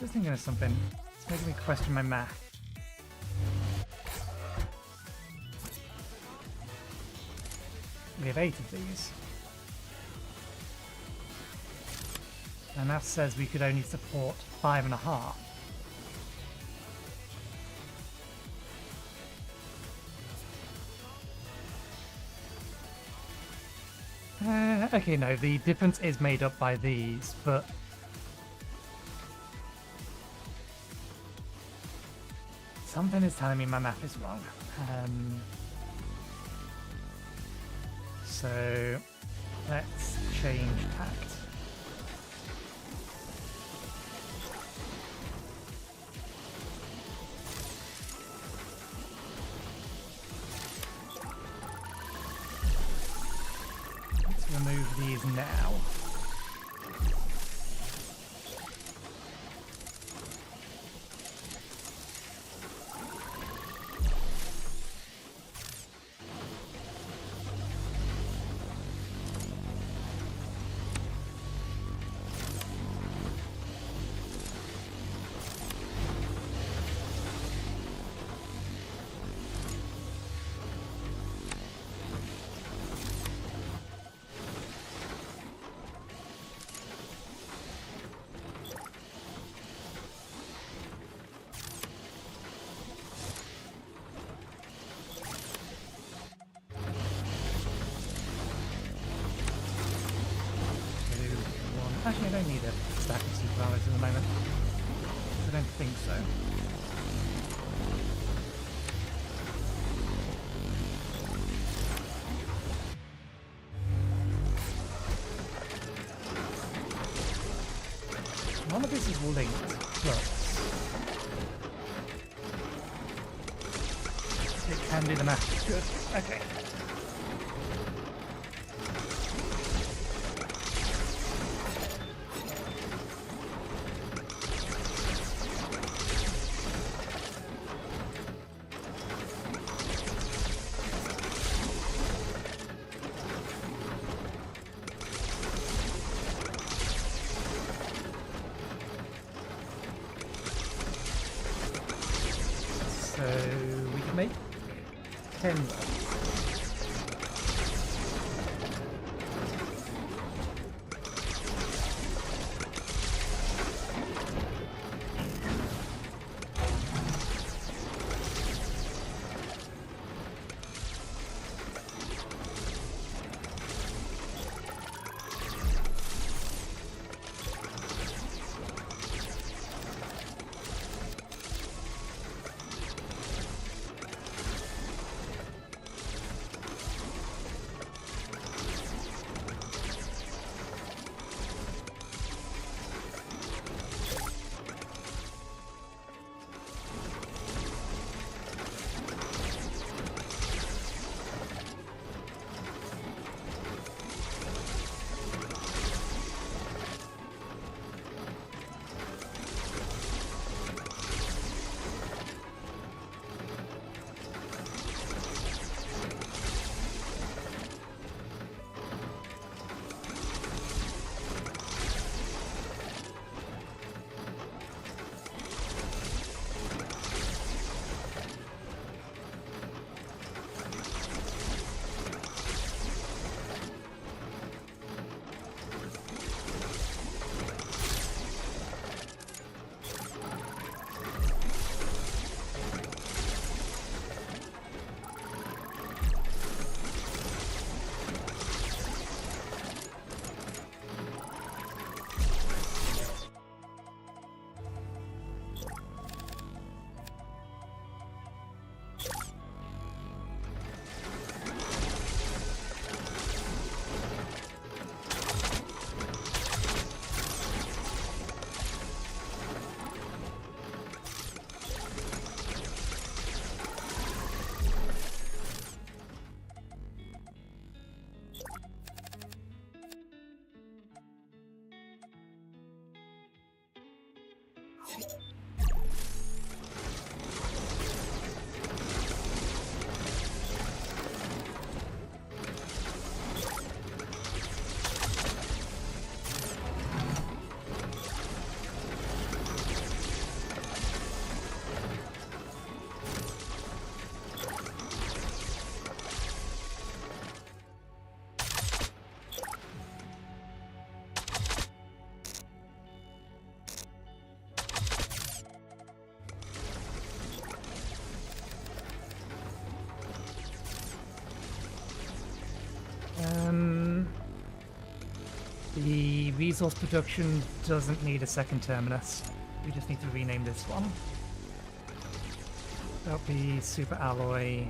Just thinking of something. It's making me question my math. We have 8 of these. My math says we could only support 5.5. Okay, no, the difference is made up by these, but something is telling me my math is wrong. So let's change tact. Let's remove these now. Actually, I don't need a stack of super alloys at the moment. I don't think so. None of this is linked, plus it can do the math. Good. Okay. So we can make 10 more. The resource production doesn't need a second terminus. We just need to rename this one. That'll be super alloy.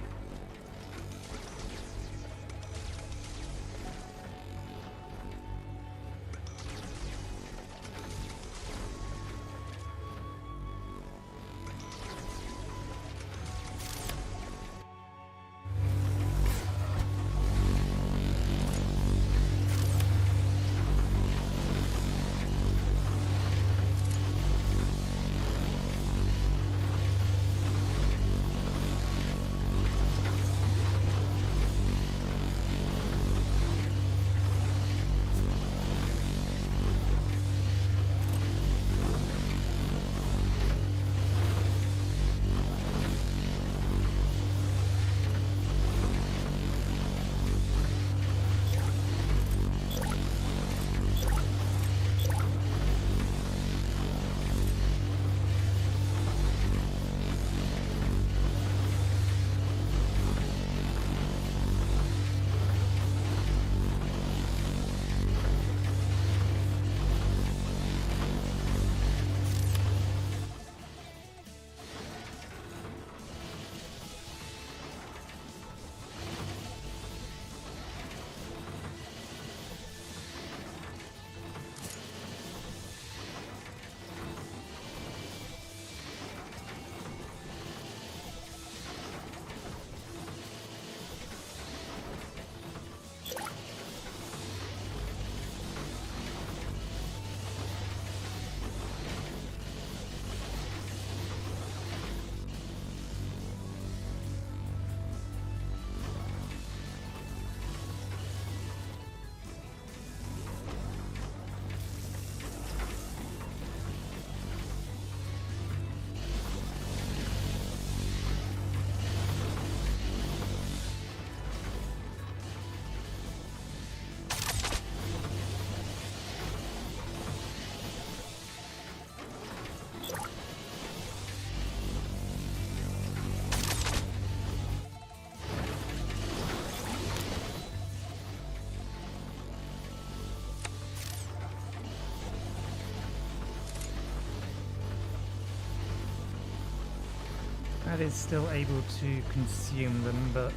That is still able to consume them, but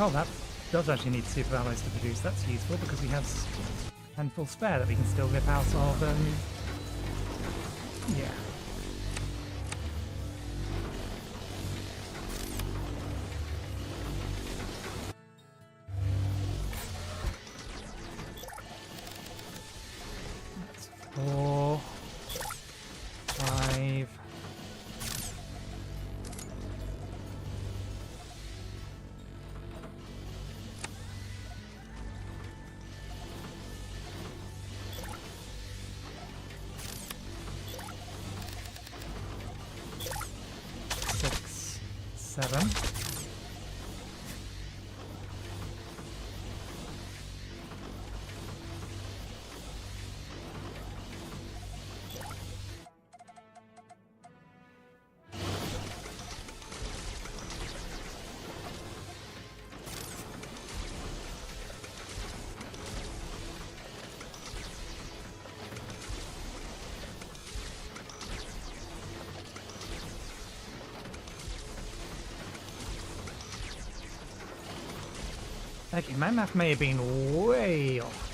oh, that does actually need super alloys to produce. That's useful because we have a handful spare that we can still rip out of. Yeah. That's 4. 7. Okay, my math may have been way off.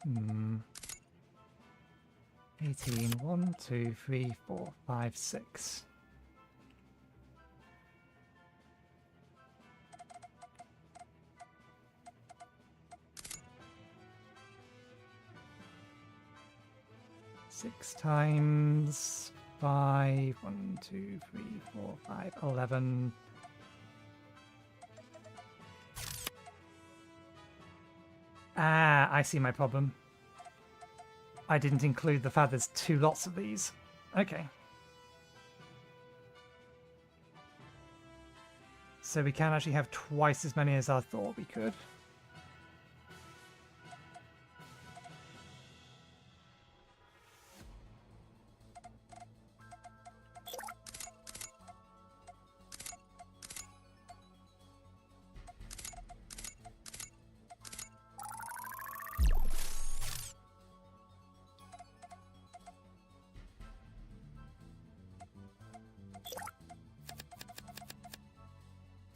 Hmm. 18. 1, 2, 3, 4, 5, 6. Six times 5. 1, 2, 3, 4, 5, 11. Ah, I see my problem. I didn't include the fact there's 2 lots of these. Okay. So we can actually have twice as many as I thought we could.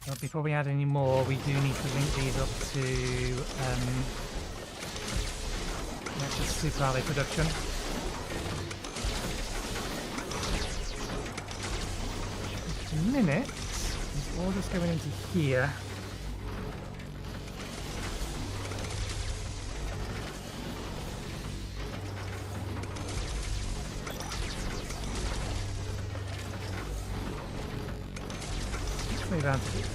But before we add any more, we do need to link these up to the actual Super Alley production. Just a minute, it's all just going into here. Move on to do this.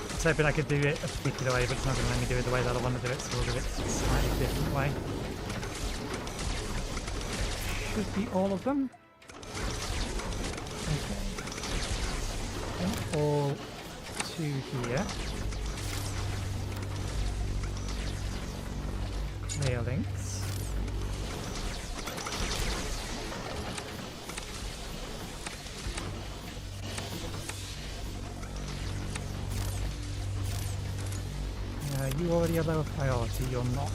I was hoping I could do it a particular way, but it's not going to let me do it the way that I want to do it, so we'll do it a slightly different way. Should be all of them. Okay. And all 2 here. Clear links. You already a lower priority, you're not.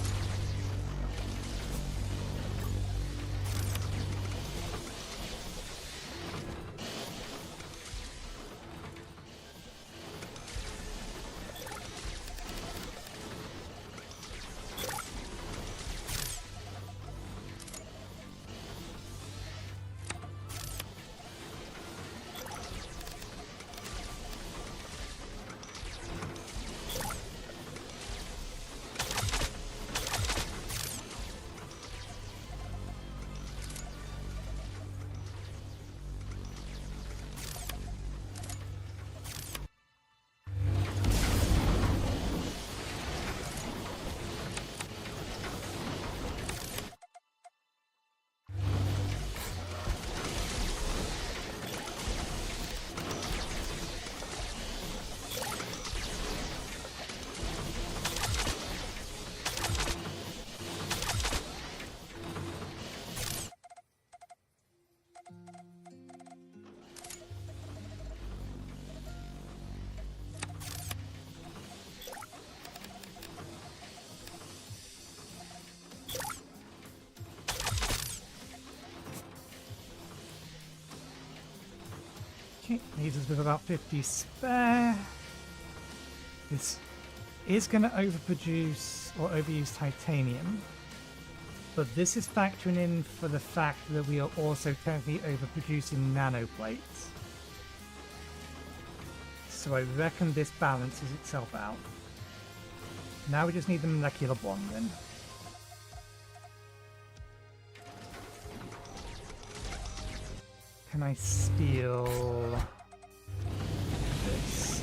Okay, leaves us with about 50 spare. This is going to overproduce or overuse titanium, but this is factoring in for the fact that we are also currently overproducing nanoplates. So I reckon this balances itself out. Now we just need the molecular bond then. Can I steal this?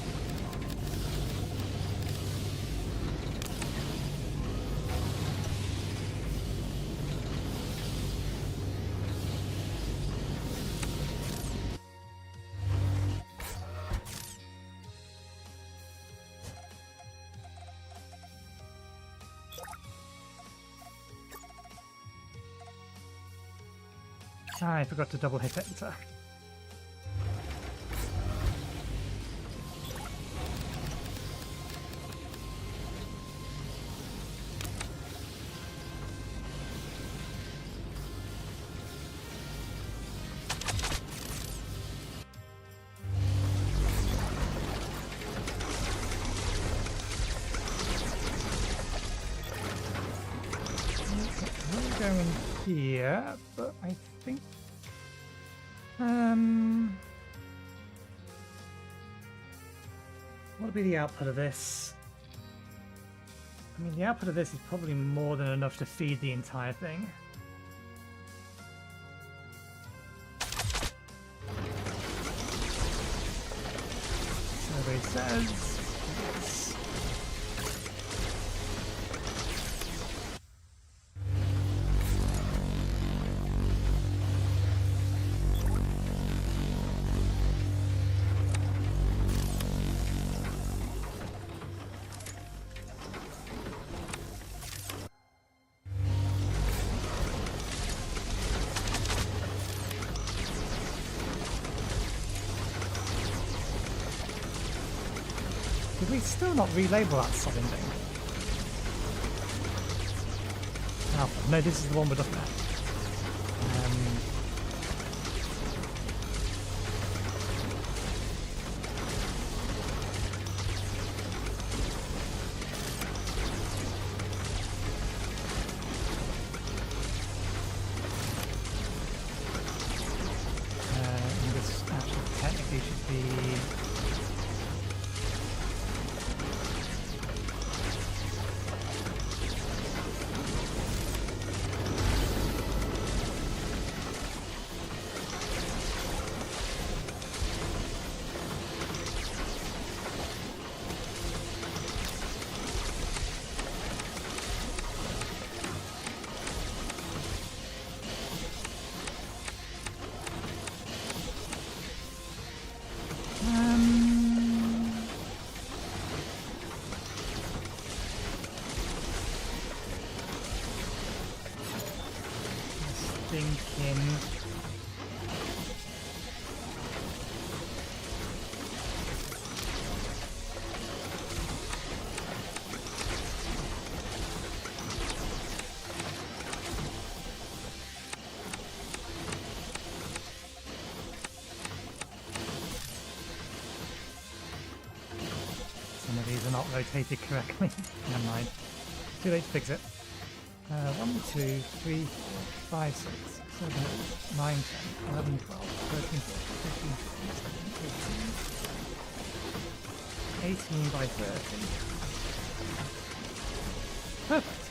I forgot to double hit enter. We're going here, but I think what'll be the output of this? I mean, the output of this is probably more than enough to feed the entire thing. Survey says yes. Did we still not relabel that sodding thing? Alpha. No, this is the one we're looking at. And this actually technically should be... thinking... Some of these are not rotated correctly. Never mind. Too late to fix it. 1, 2, 3, 4, 5, 6, 7, 8, 9, 10, 11, 12, 13, 14, 15, 16, 17, 18 by 30. Perfect.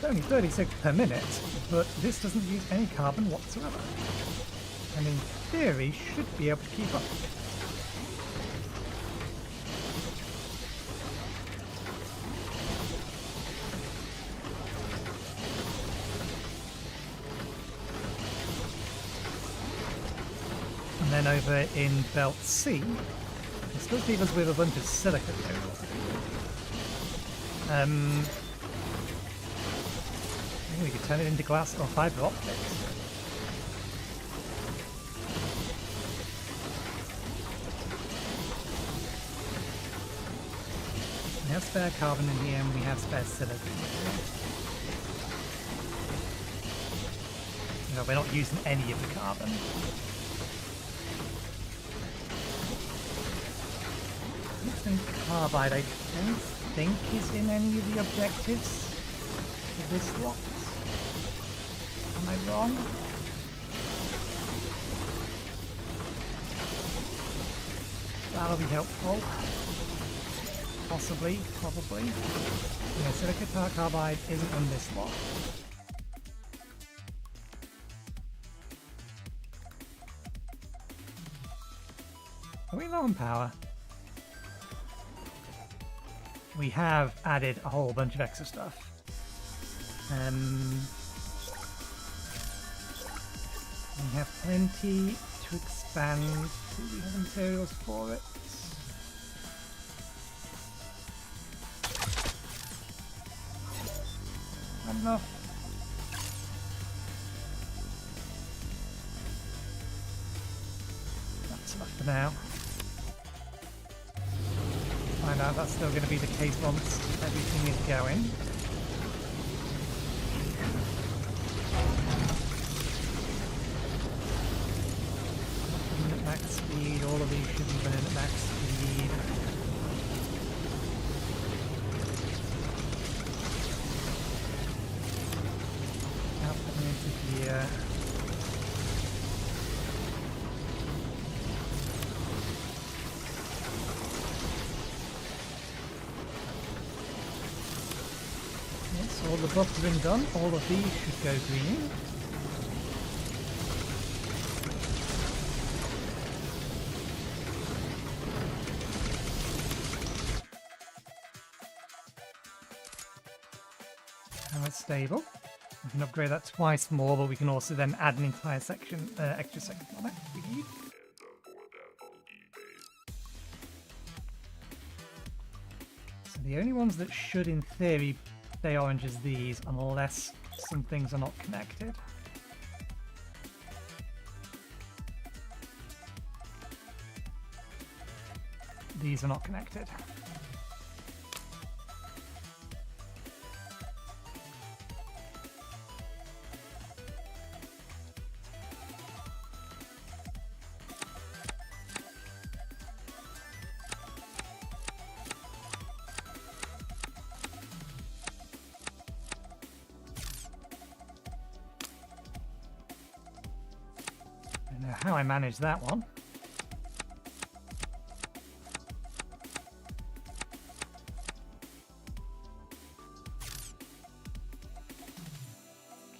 Only 36 per minute, but this doesn't use any carbon whatsoever. And in theory, should be able to keep up. And then over in Belt C, it's supposed to leave us with a bunch of silica. I think we could turn it into glass or fiber optics. We have spare carbon in here and we have spare silica in here. No, we're not using any of the carbon. Tungsten carbide, I don't think is in any of the objectives for this lot. Am I wrong? That'll be helpful. Possibly, probably. Yeah, silica carbide isn't on this lot. Are we low on power? We have added a whole bunch of extra stuff. We have plenty to expand. Do we have the materials for it? Not enough. That's enough for now. Find out that's still going to be the case once everything is going. Running at max speed, all of these should be running at max speed. Now coming into here. So all the buffs have been done, all of these should go green. Now it's stable. We can upgrade that twice more, but we can also then add an entire section, extra section on it if we need. So the only ones that should, in theory, stay orange is these, unless some things are not connected. These are not connected. How I manage that one.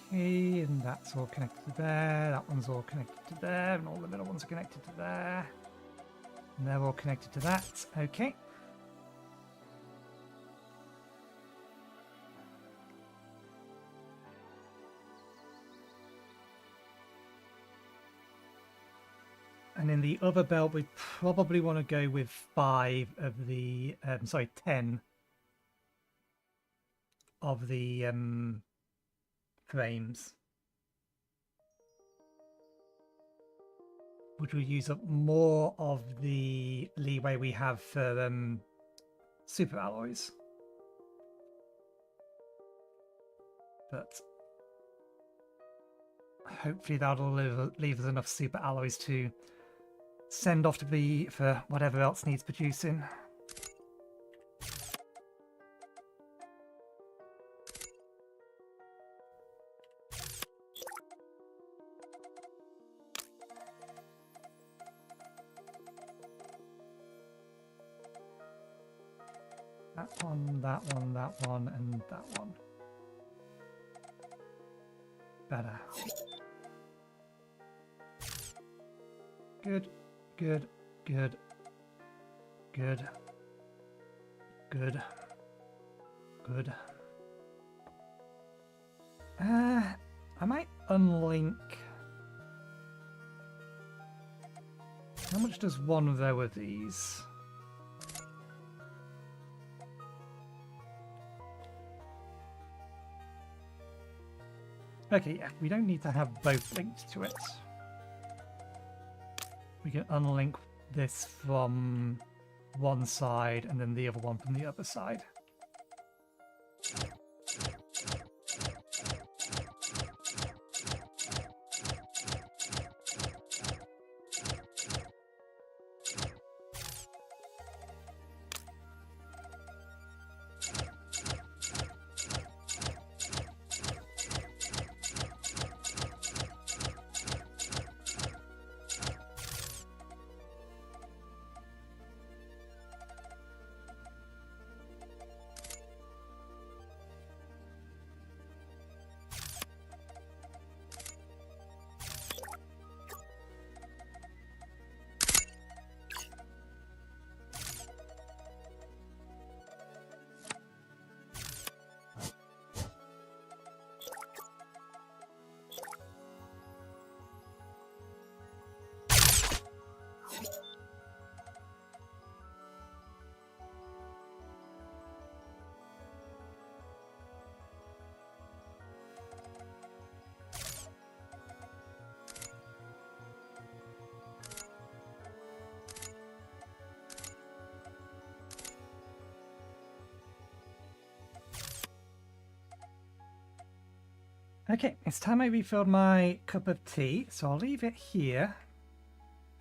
Okay, and that's all connected to there, that one's all connected to there, and all the middle ones are connected to there. And they're all connected to that, okay. And in the other belt, we probably want to go with 5 of the, 10 of the frames, which will use up more of the leeway we have for super alloys. But hopefully that'll leave us enough super alloys to send off to be for whatever else needs producing. That one, that one, that one, and that one. Better. Good. Good, good, good, good, good. I might unlink How much does one row of these? Okay, yeah, we don't need to have both linked to it. We can unlink this from one side and then the other one from the other side. Okay, it's time I refilled my cup of tea, so I'll leave it here,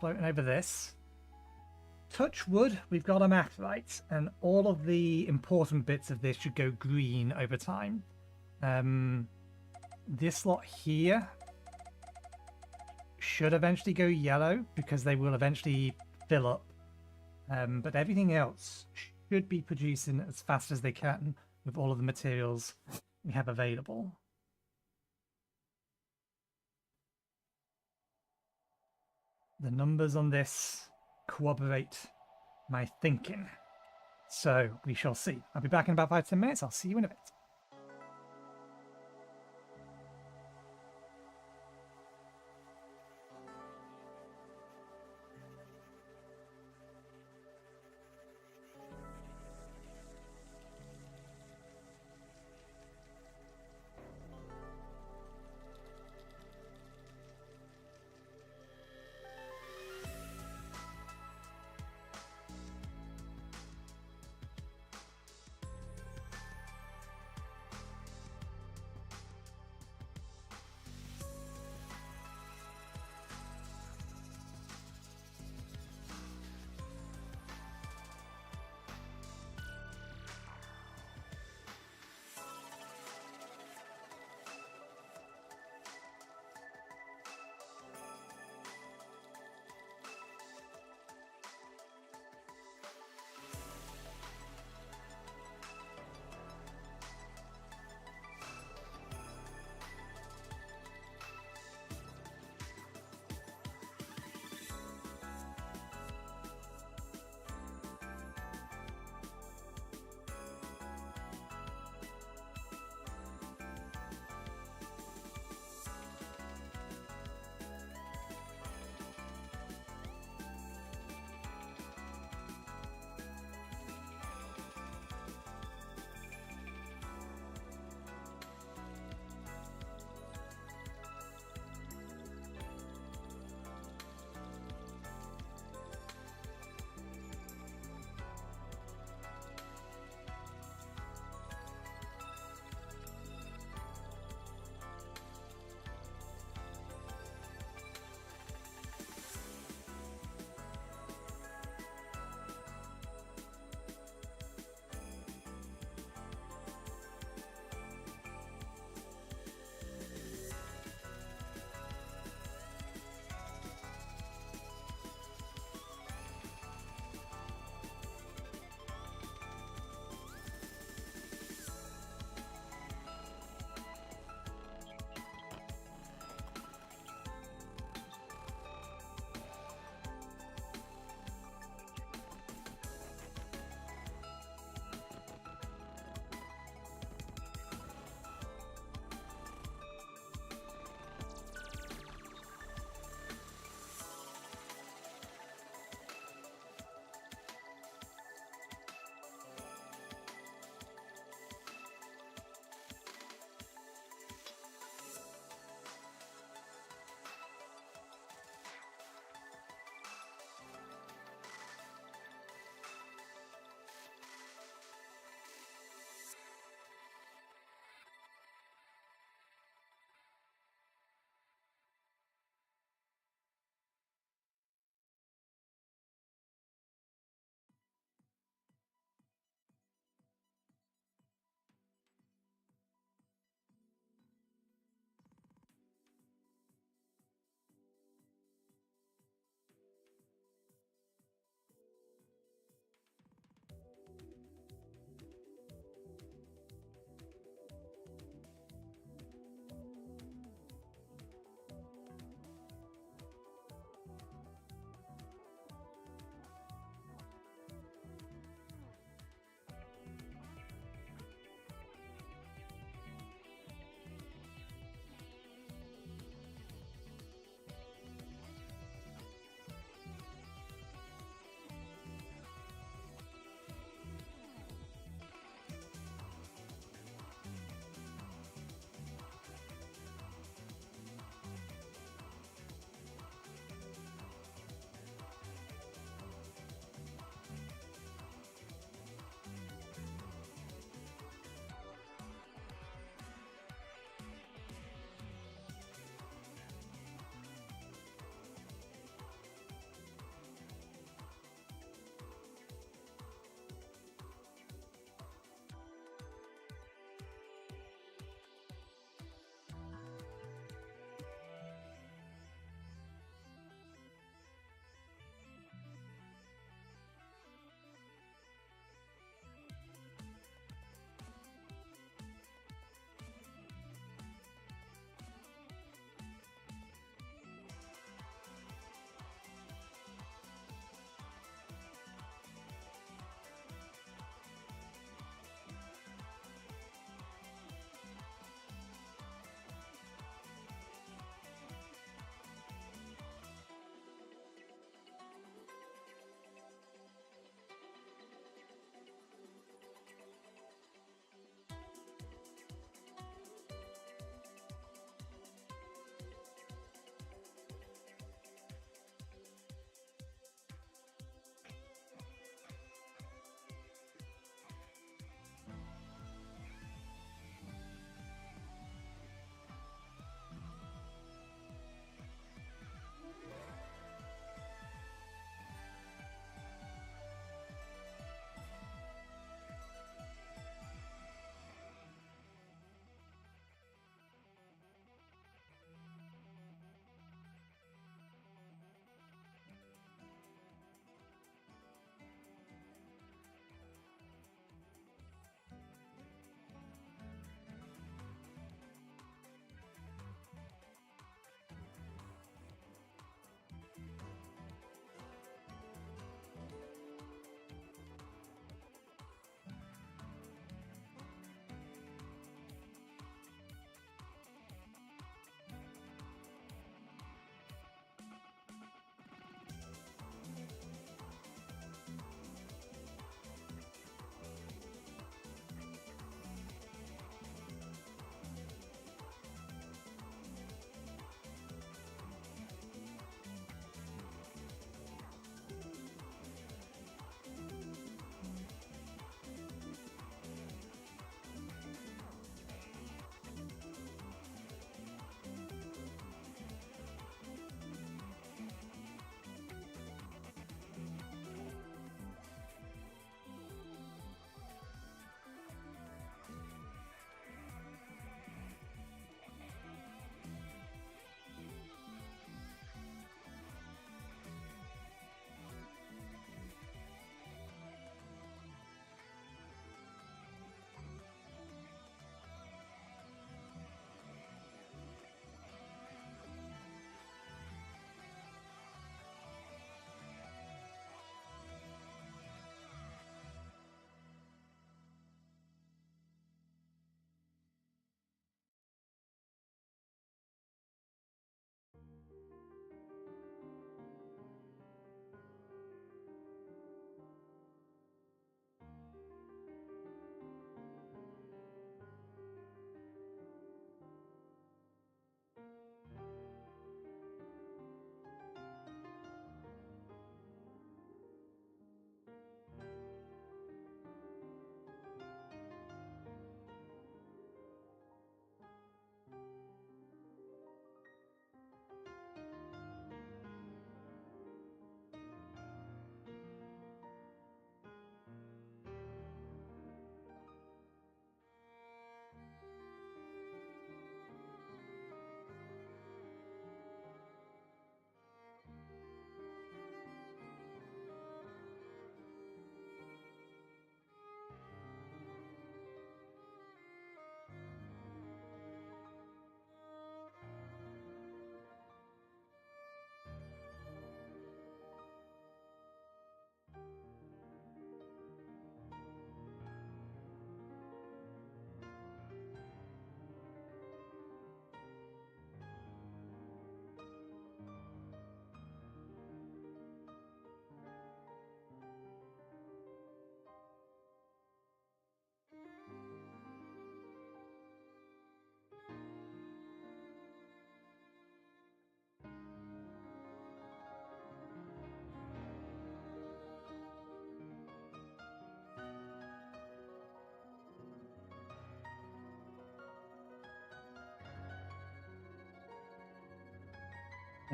floating over this. Touch wood, we've got a math right, and all of the important bits of this should go green over time. This lot here should eventually go yellow because they will eventually fill up. But everything else should be producing as fast as they can with all of the materials we have available. The numbers on this corroborate my thinking. So we shall see. I'll be back in about 5-10 minutes. I'll see you in a bit.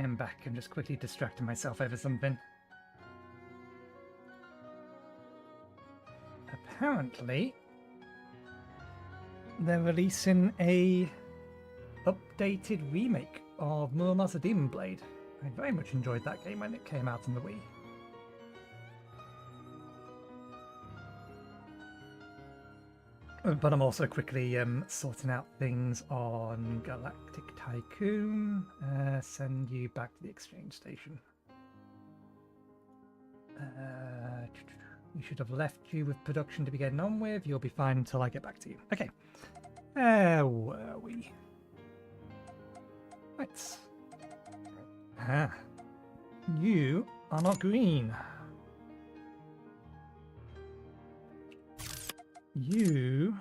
am back. I'm just quickly distracting myself over something. Apparently, they're releasing a updated remake of Muramasa Demon Blade. I very much enjoyed that game when it came out on the Wii. But I'm also quickly sorting out things on Galactic Tycoon. Send you back to the exchange station. We should have left you with production to be getting on with. You'll be fine until I get back to you. Okay. Where were we? Right. Ah. You are not green. You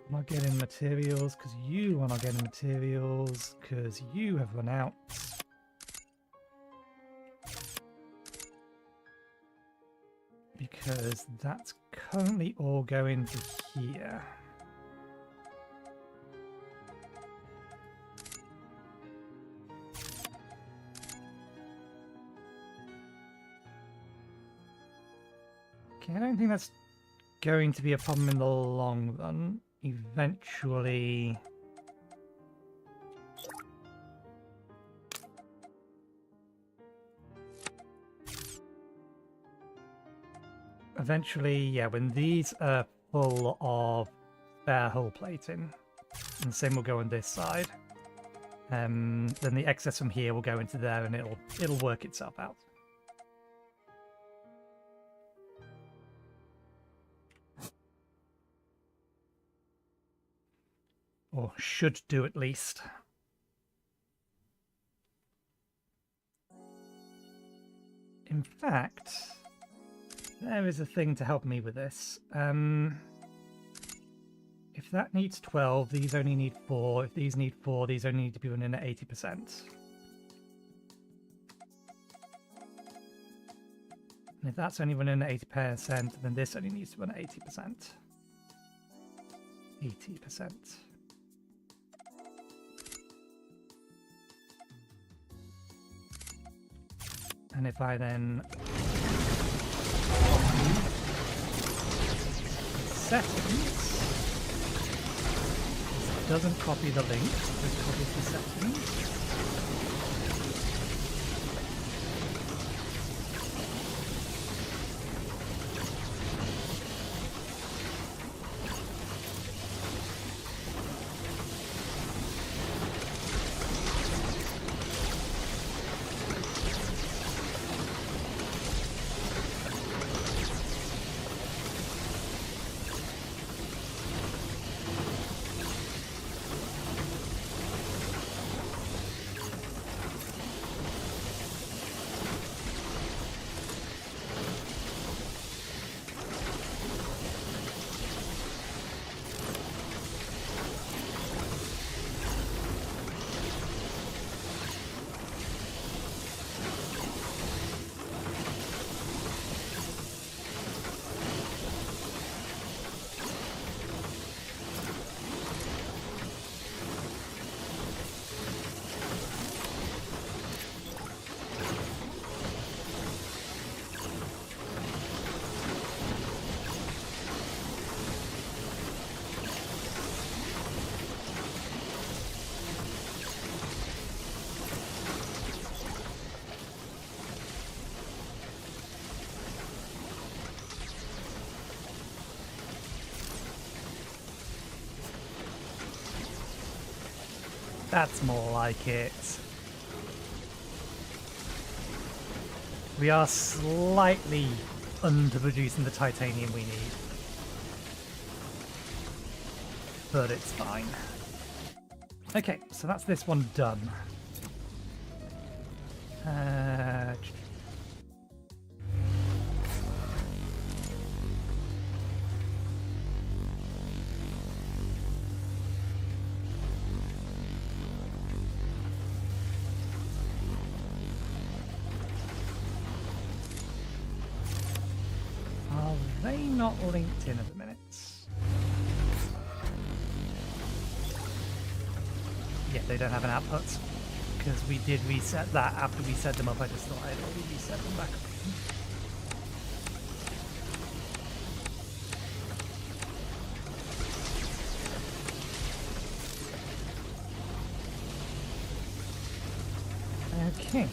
are not getting materials because you are not getting materials because you have run out. Because that's currently all going to here. Okay, I don't think that's going to be a problem in the long run. Eventually... yeah, when these are full of spare hull plating, and the same will go on this side, then the excess from here will go into there and it'll work itself out. Or should do at least. In fact, there is a thing to help me with this. If that needs 12, these only need 4. If these need 4, these only need to be running at 80%. And if that's only running at 80%, then this only needs to run at 80%. 80%. And if I then settings, this doesn't copy the link, it copies the settings. That's more like it. We are slightly underproducing the titanium we need. But it's fine. Okay, so that's this one done. Are they not linked in at the minute? Yeah, they don't have an output. because we did reset that after we set them up. I just thought I'd already reset them back up. Okay.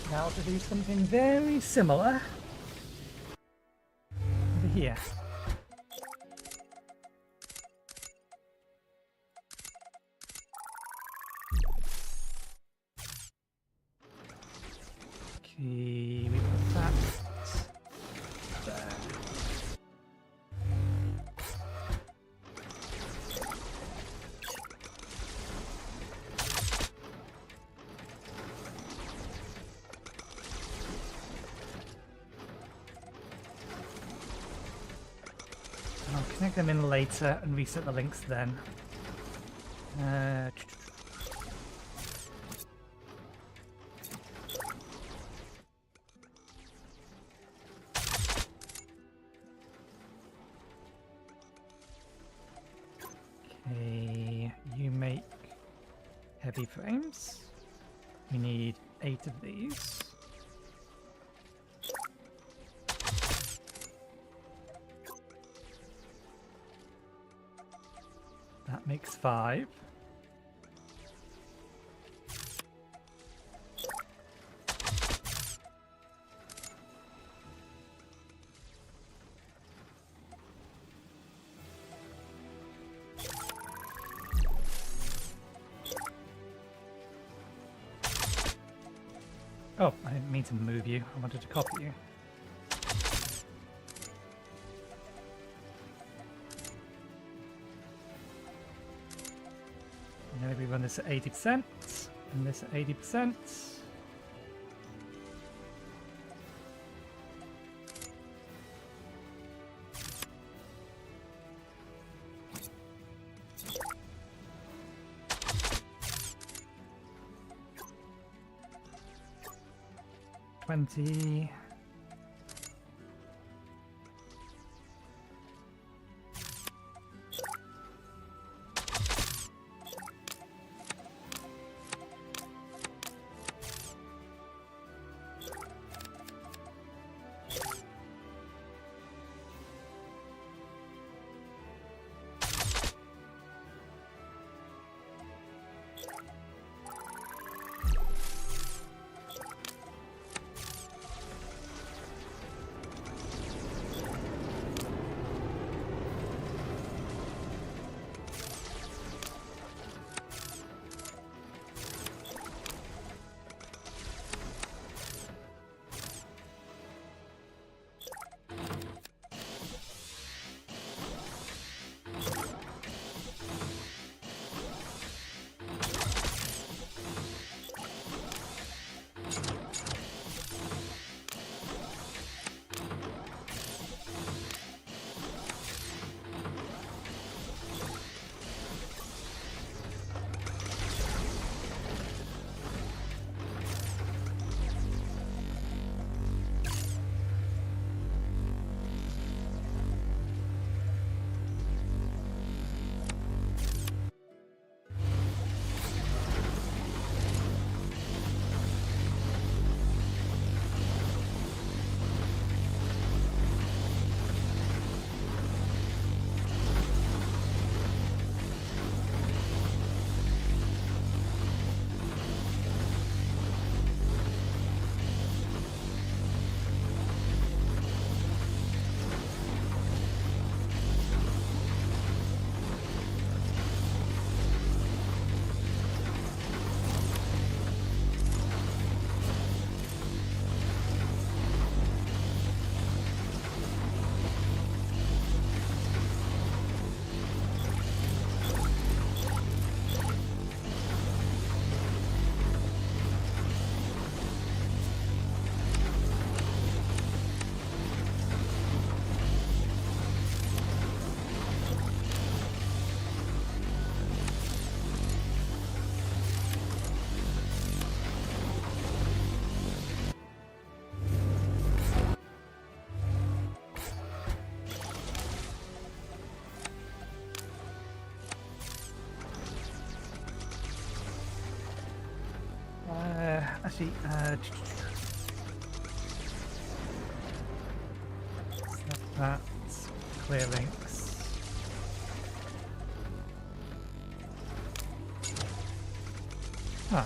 Now to do something very similar over here. Okay, we put that there. I'll connect them in later and reset the links then. Okay, you make heavy frames. We need 8 of these. That makes 5. Oh, I didn't mean to move you. I wanted to copy you. Now we run this at 80% and this at 80%. $20. actually, select that, clear links. Huh.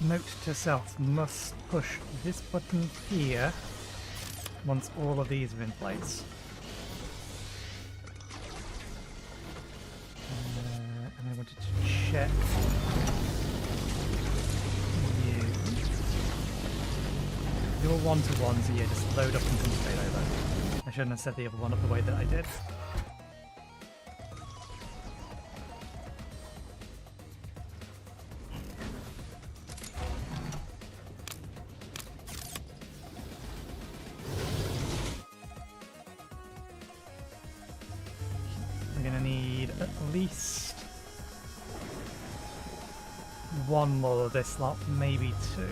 Note to self, must push this button here once all of these are in place. And I wanted to check you. Your one-to-ones here just load up and come straight over. I shouldn't have set the other one up the way that I did. One more of this lot, maybe two.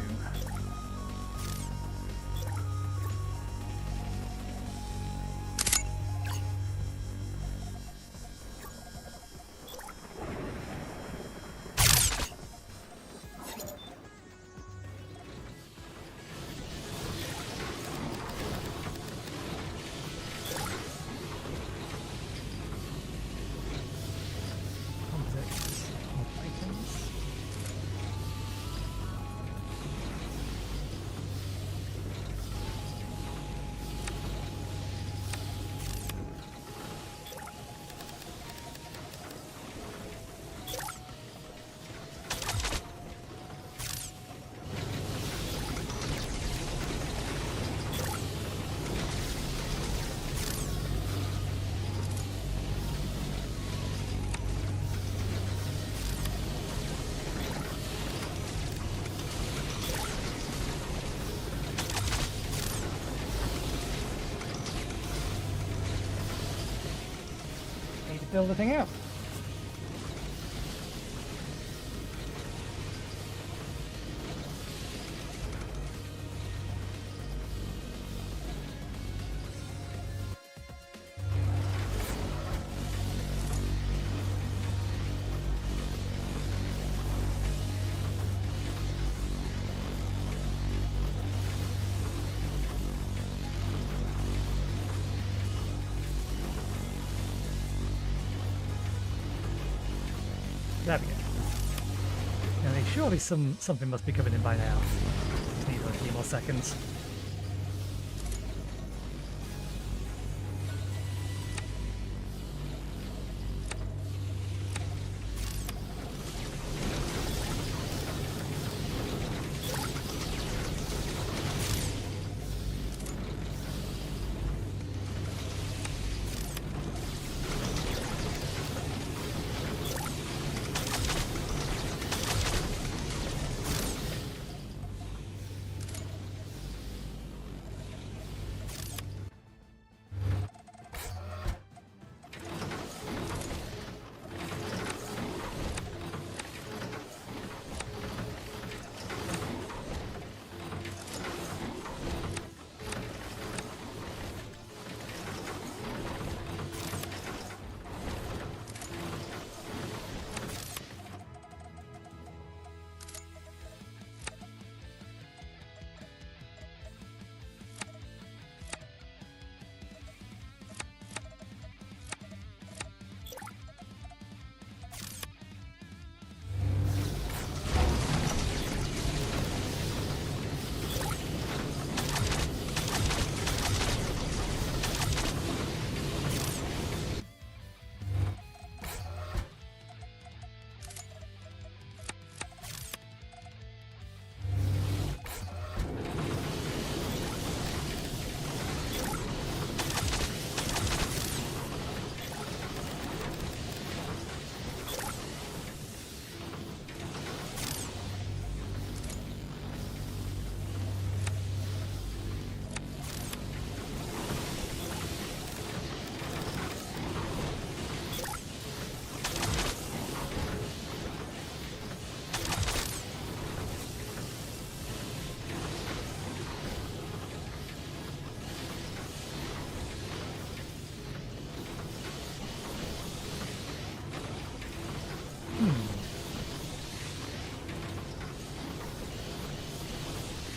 Build the thing out. There we go. Surely something must be coming in by now. Just need a few more seconds.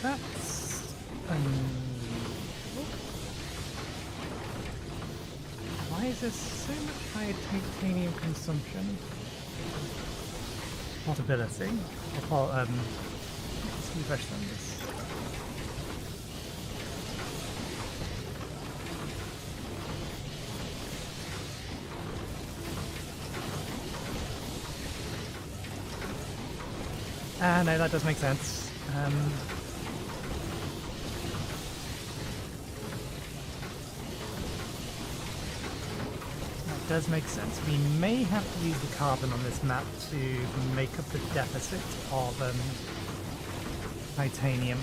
That's why is there so much higher titanium consumption? Portability. Let's refresh on this. No, that does make sense. That does make sense. We may have to use the carbon on this map to make up the deficit of titanium.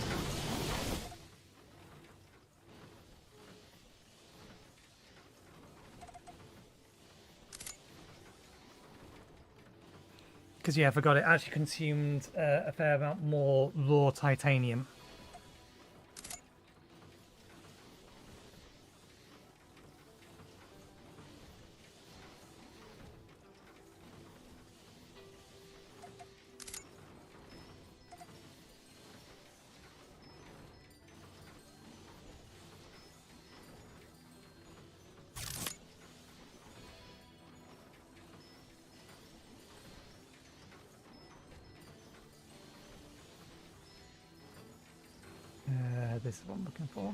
Because, yeah, I forgot it actually consumed a fair amount more raw titanium. This is what I'm looking for.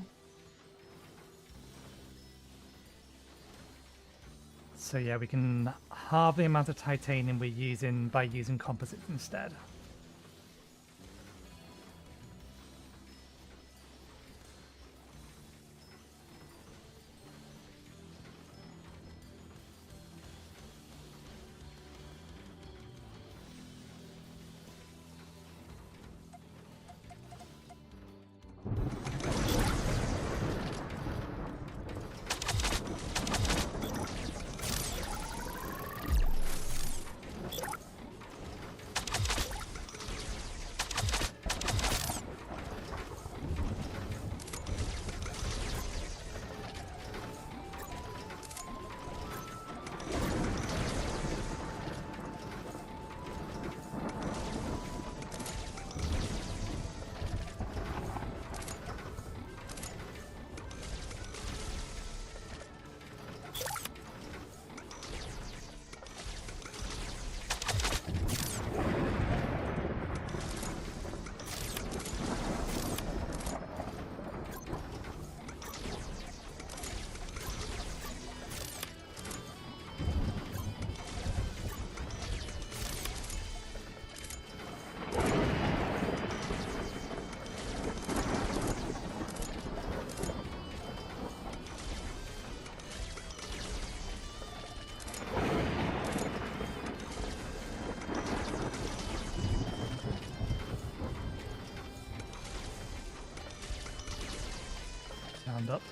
So yeah, we can halve the amount of titanium we're using by using composites instead. Round up.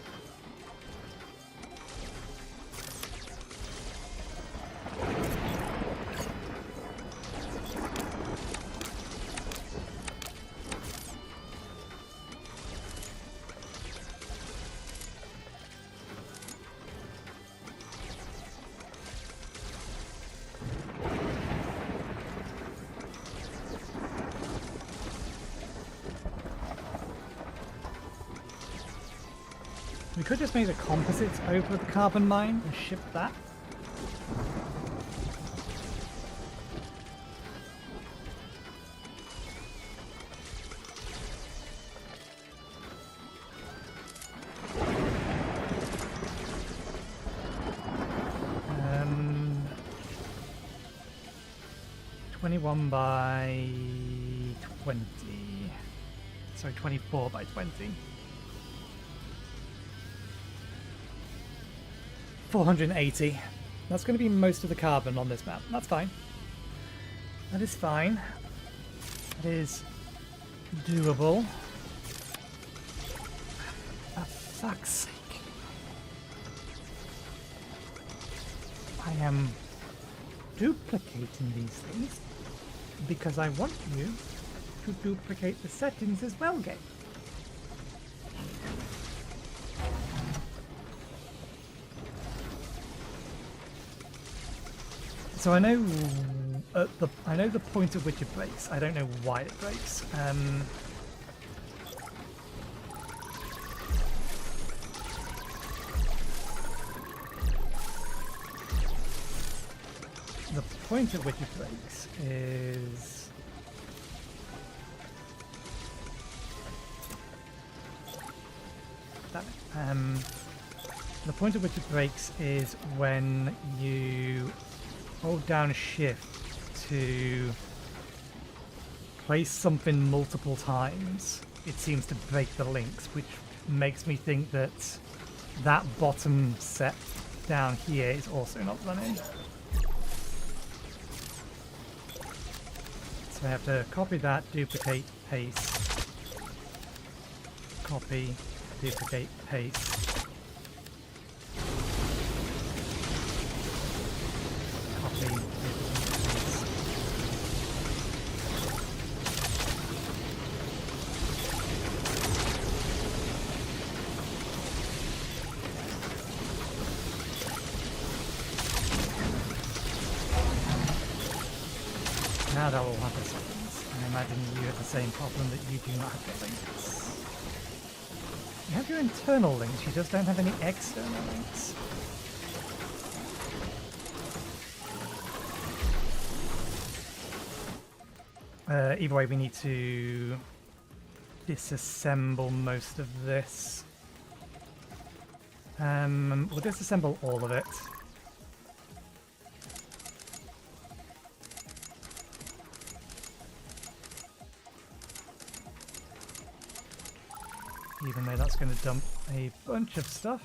We could just make the composites over the carbon mine and ship that. Um, 21 by 20. Sorry, 24 by 20. 480. That's going to be most of the carbon on this map. That's fine. That is fine. That is doable. For fuck's sake. I am duplicating these things because I want you to duplicate the settings as well, game. So I know the point at which it breaks. I don't know why it breaks. The point at which it breaks is that. The point at which it breaks is when you hold down shift to place something multiple times. It seems to break the links, which makes me think that that bottom set down here is also not running. So I have to copy that, duplicate, paste, copy, duplicate, paste. Now that will have the settings. I imagine you have the same problem that you do not have the links. You have your internal links, you just don't have any external links. Either way, we need to disassemble most of this. We'll disassemble all of it. Even though that's going to dump a bunch of stuff.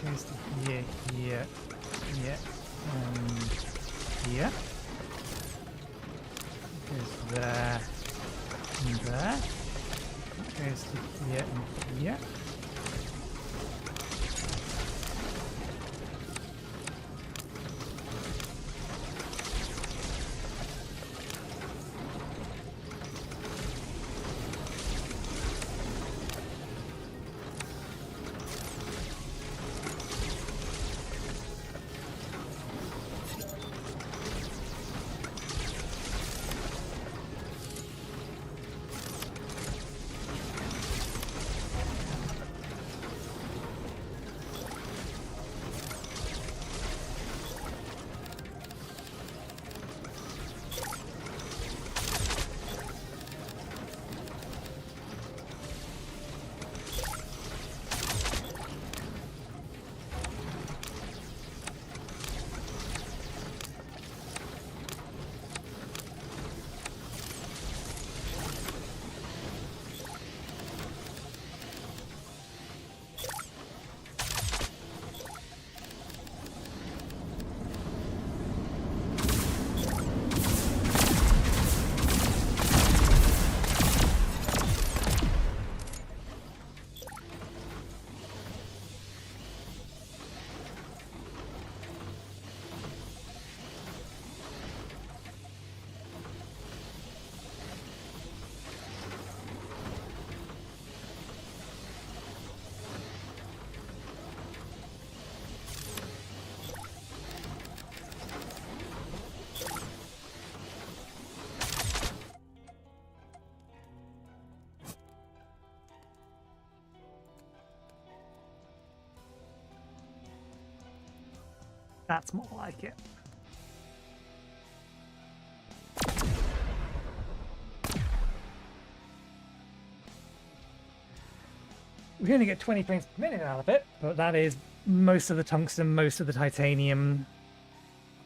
Goes to here, here, here, and here. Goes there, and there. Goes to here and here. That's more like it. We only get 20 frames per minute out of it, but that is most of the tungsten, most of the titanium,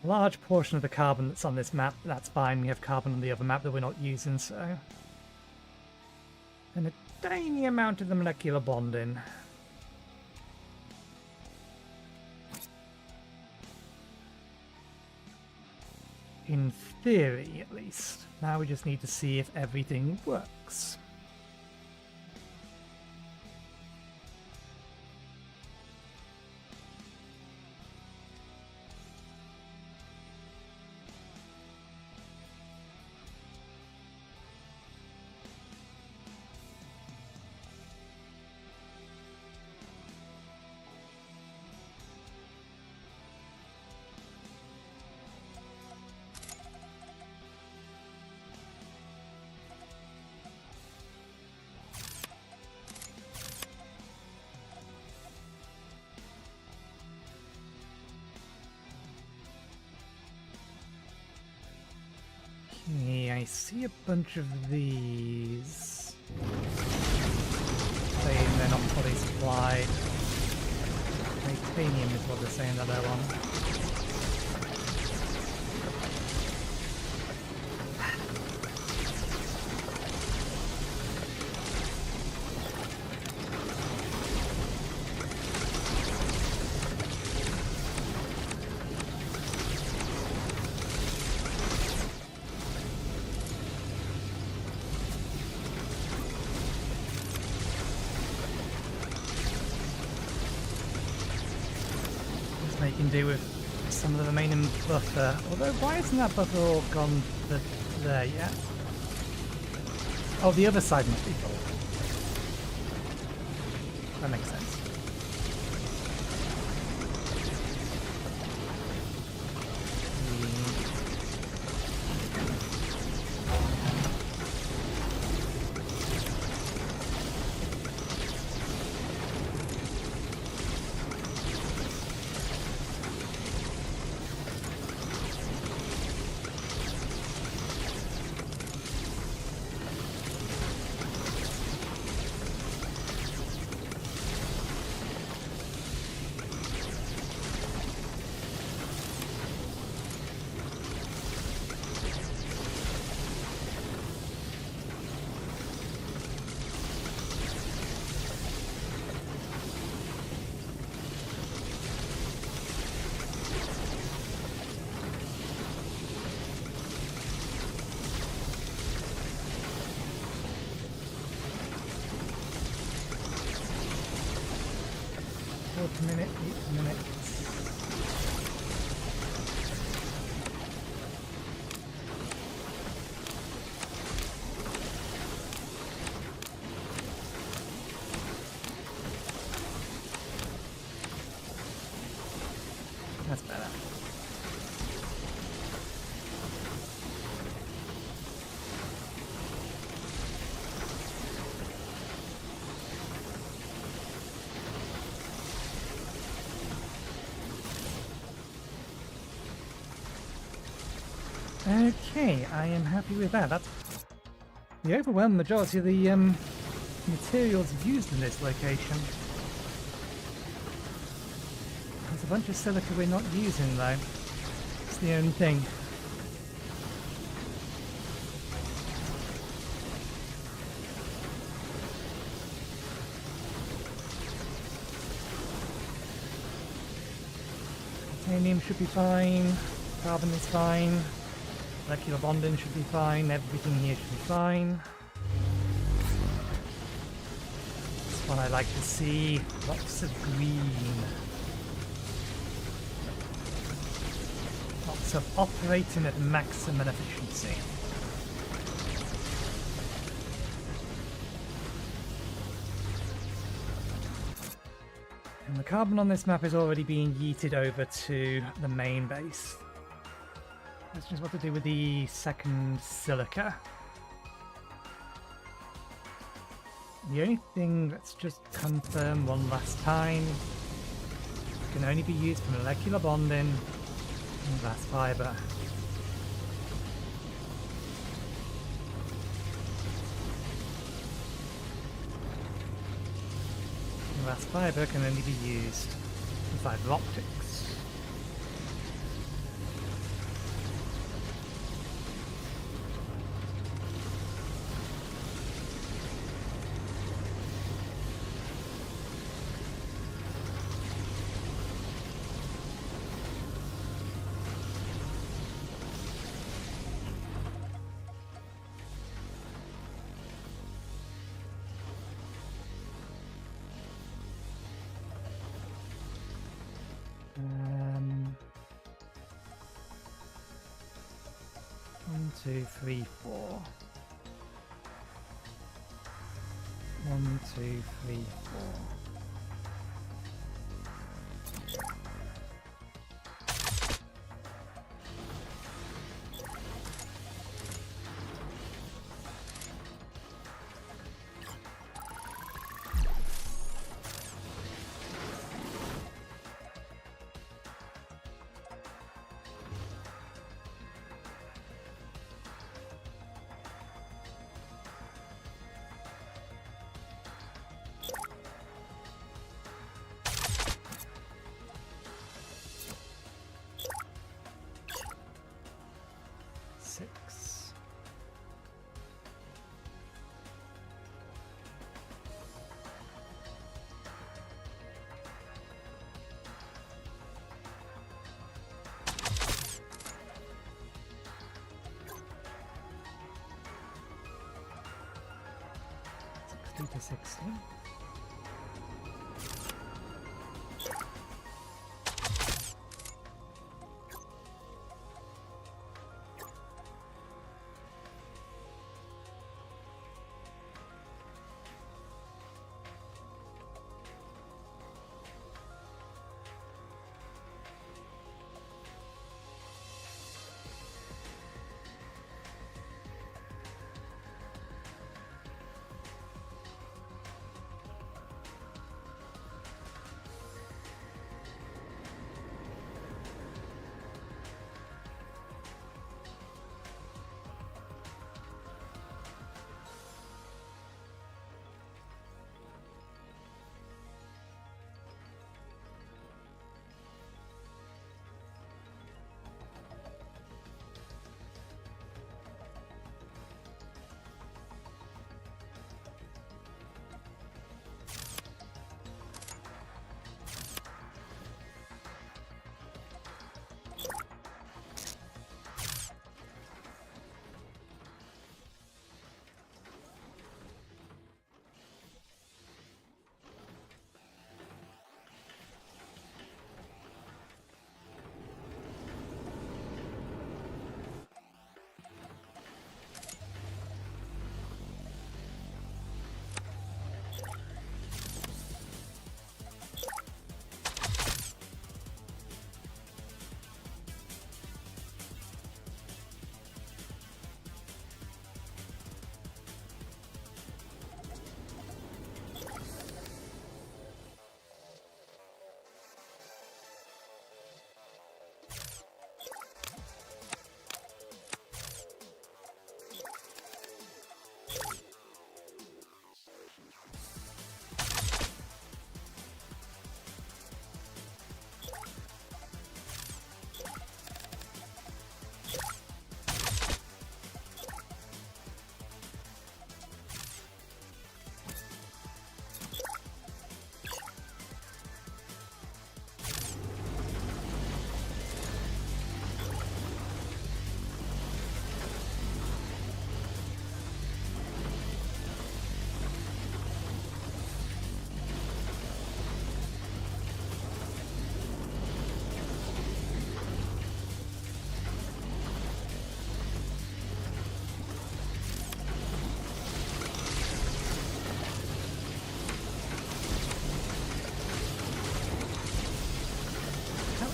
a large portion of the carbon that's on this map. That's fine, we have carbon on the other map that we're not using, so... And a tiny amount of the molecular bonding. In theory, at least. Now we just need to see if everything works. Okay, I see a bunch of these. Saying they're not fully supplied. Titanium is what they're saying that they're on. Making do with some of the remaining buffer. Although, why isn't that buffer all gone there yet? Oh, the other side must be full. That makes sense. Fourth minute, 8 minutes. That's better. Okay, I am happy with that. That's the overwhelming majority of the materials used in this location. There's a bunch of silica we're not using though. It's the only thing. Titanium should be fine. Carbon is fine. Molecular bonding should be fine. Everything here should be fine. That's what I like to see. Lots of green. Lots of operating at maximum efficiency. And the carbon on this map is already being yeeted over to the main base. Question is what to do with the second silica. The only thing, let's just confirm one last time, can only be used for molecular bonding and glass fiber. Glass fiber can only be used for fiber optics. One, two, three, four. 1, 2, 3, 4. Six. To 60.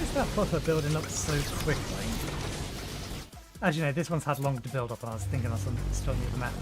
is that buffer building up so quickly? As you know, this one's had longer to build up, and I was thinking of something still near the map.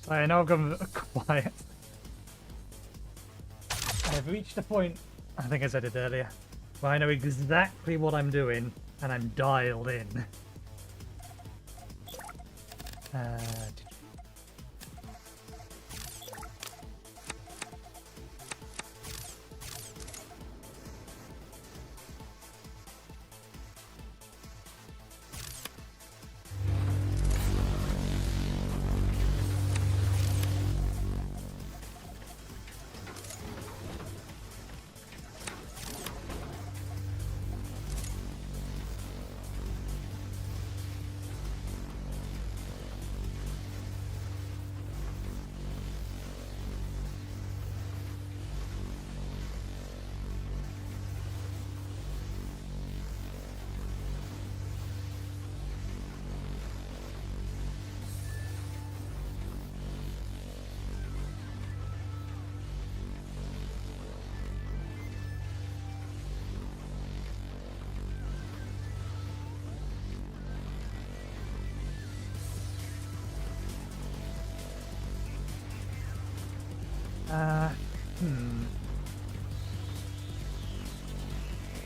I know I've gone quiet. I've reached a point, I think I said it earlier, where I know exactly what I'm doing and I'm dialed in.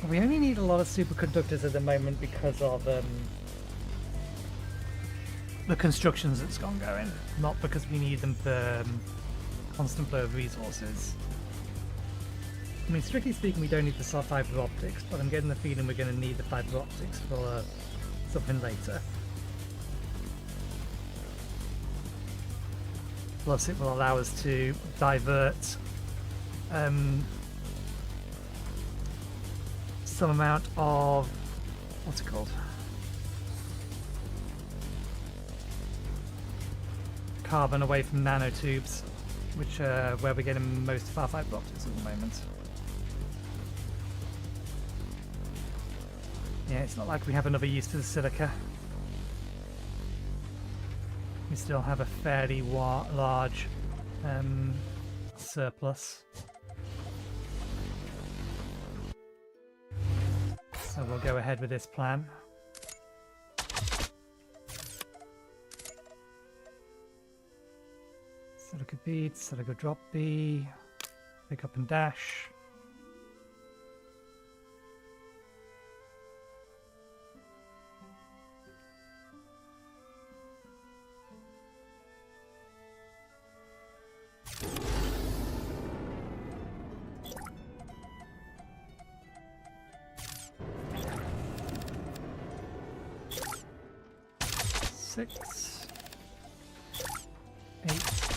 We only need a lot of superconductors at the moment because of the constructions that's going, not because we need them for constant flow of resources. I mean, strictly speaking, we don't need the fiber optics, but I'm getting the feeling we're going to need the fiber optics for something later. Plus, it will allow us to divert some amount of, what's it called? Carbon away from nanotubes, which are where we're getting most of our fiber optics at the moment. Yeah, it's not like we have another use for the silica. We still have a fairly large surplus. So we'll go ahead with this plan. Silica bead, silica drop B, pick up and dash. Six, 8.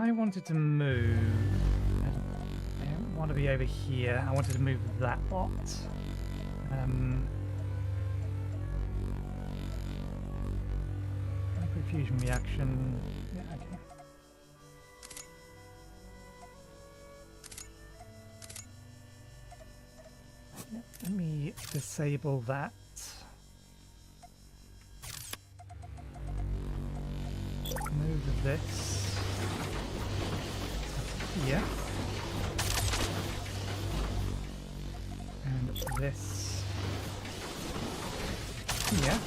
I wanted to move, I don't want to be over here. I wanted to move that lot. Microfusion reaction. Yeah, okay. Yeah, let me disable that. Move this here. And this here.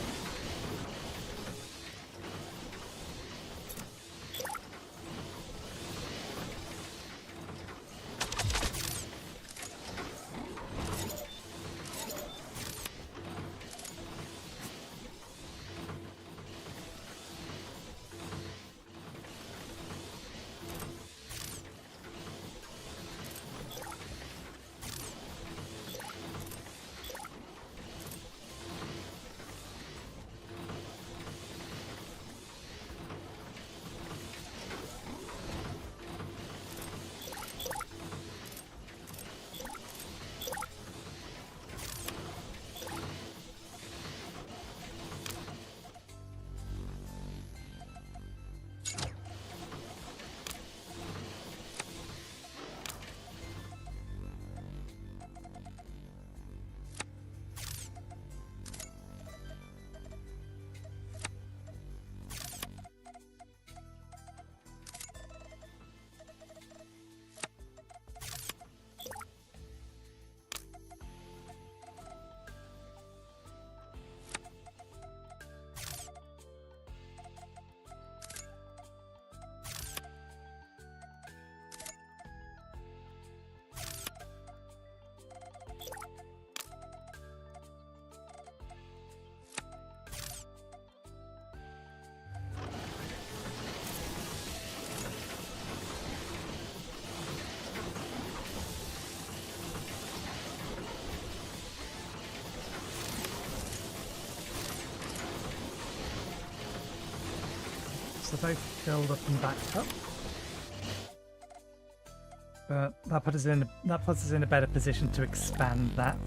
So both filled up and backed up. But that puts us in a better position to expand that.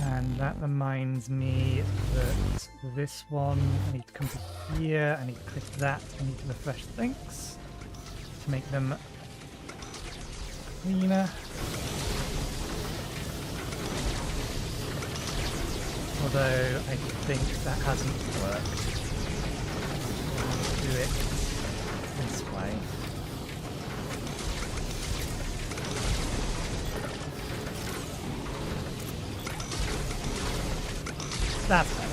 And that reminds me that this one, I need to come to here, I need to click that, I need to refresh things to make them cleaner. Although I think that hasn't worked. I'll do it this way. That's better.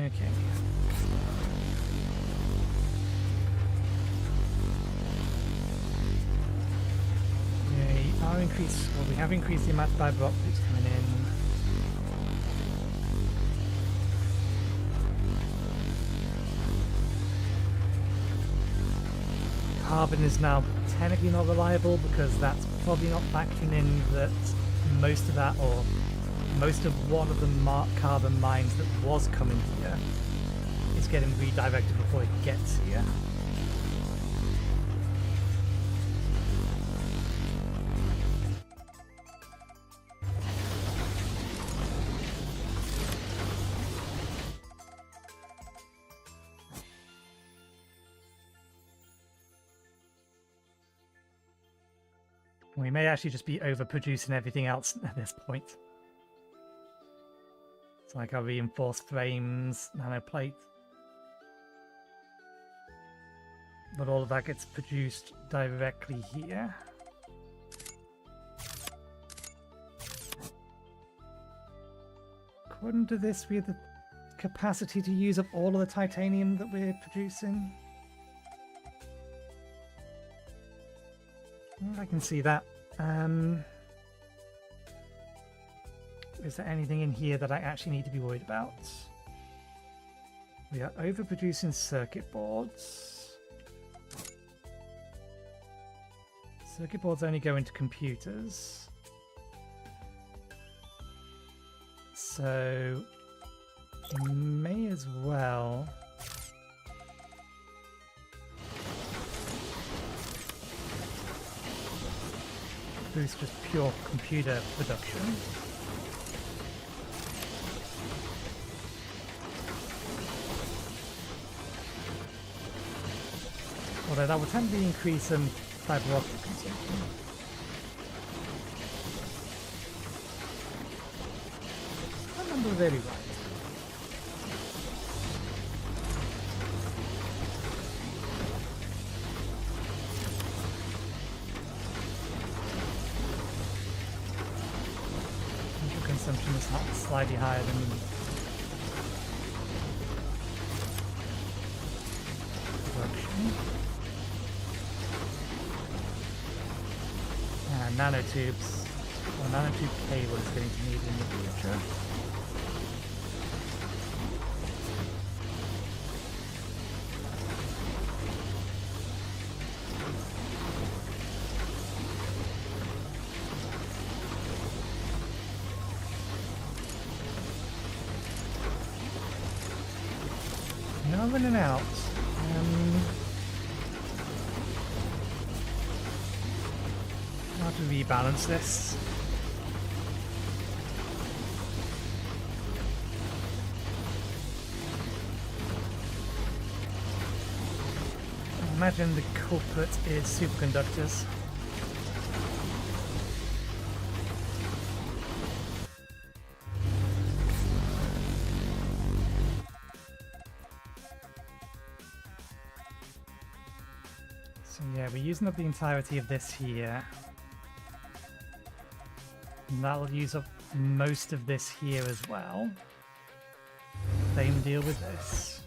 Okay. We have increased the amount of fiber optics coming in. Carbon is now technically not reliable because that's probably not factoring in that most of that, or most of one of the carbon mines that was coming here is getting redirected before it gets here. We may actually just be overproducing everything else at this point. It's like our reinforced frames, nanoplate. But all of that gets produced directly here. According to this, we have the capacity to use up all of the titanium that we're producing. I can see that. Is there anything in here that I actually need to be worried about? We are overproducing circuit boards. Circuit boards only go into computers. So we may as well boost just pure computer production. Although that would temporarily increase some fiber optic consumption. I remember very right. Consumption is not slightly higher than production. And nanotubes, or nanotube cable is going to need in the future. Now running out. How to rebalance this? I imagine the culprit is superconductors. So yeah, we're using up the entirety of this here. And that'll use up most of this here as well. Same deal with this.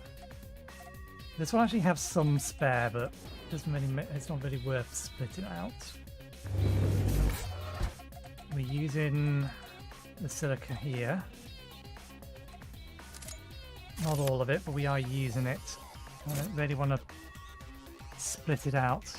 This will actually have some spare, but doesn't really. It's not really worth splitting out. We're using the silica here. Not all of it, but we are using it. I don't really want to split it out.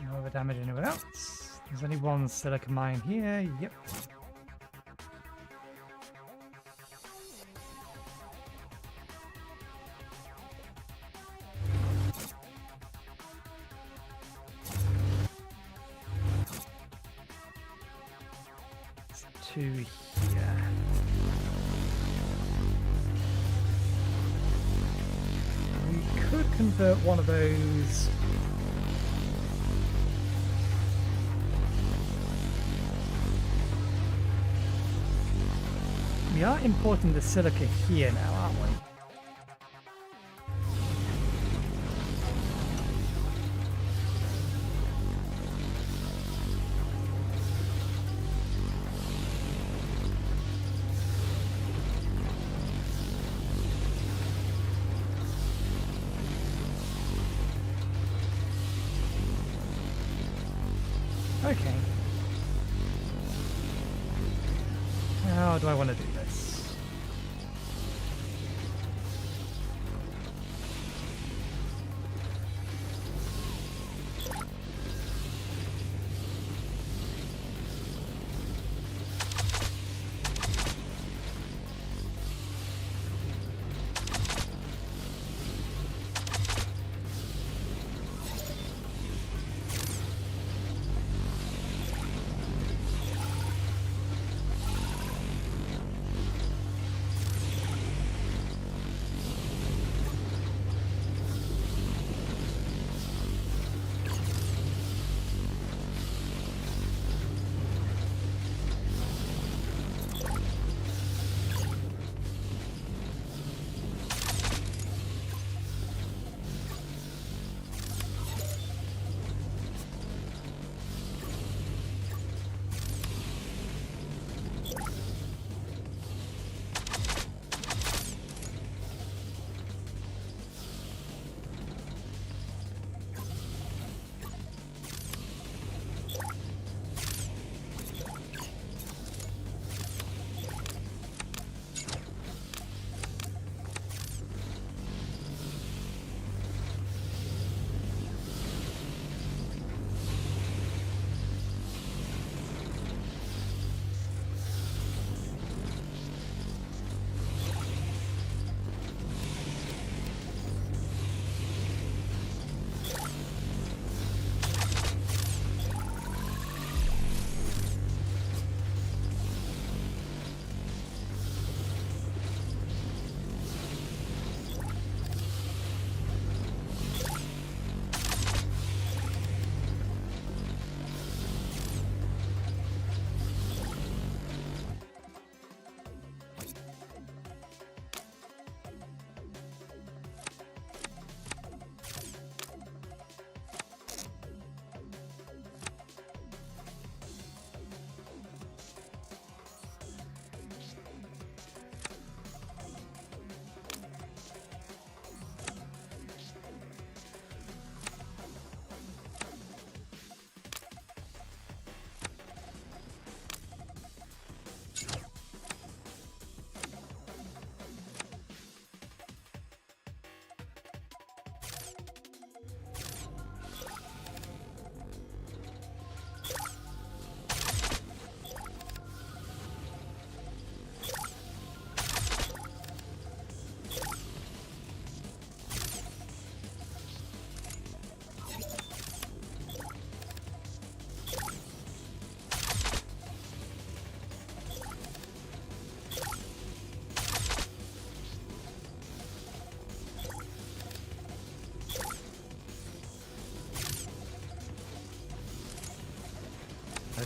No other damage anywhere else. There's only one silica mine here. Yep. There's two here. We could convert one of those. We are importing the silica here now, aren't we? Okay. How do I want to do this?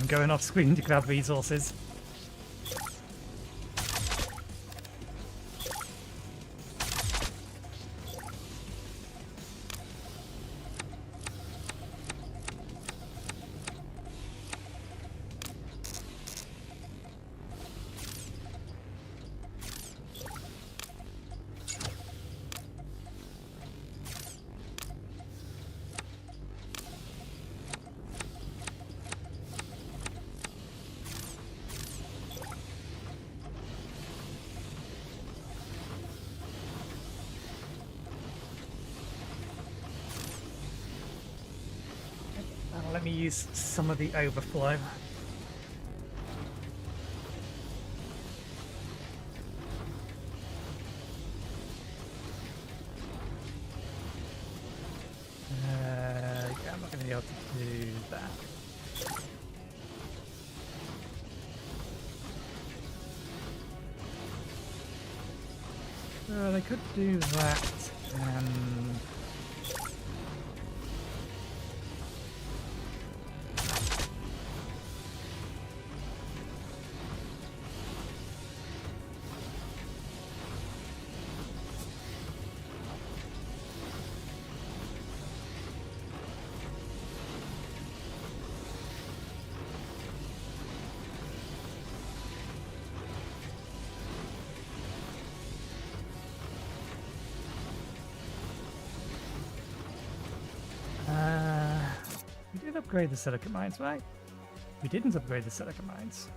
I'm going off screen to grab resources. Let me use some of the overflow. Yeah, I'm not going to be able to do that. I could do that and... we did upgrade the silicate mines, right? We didn't upgrade the silicate mines.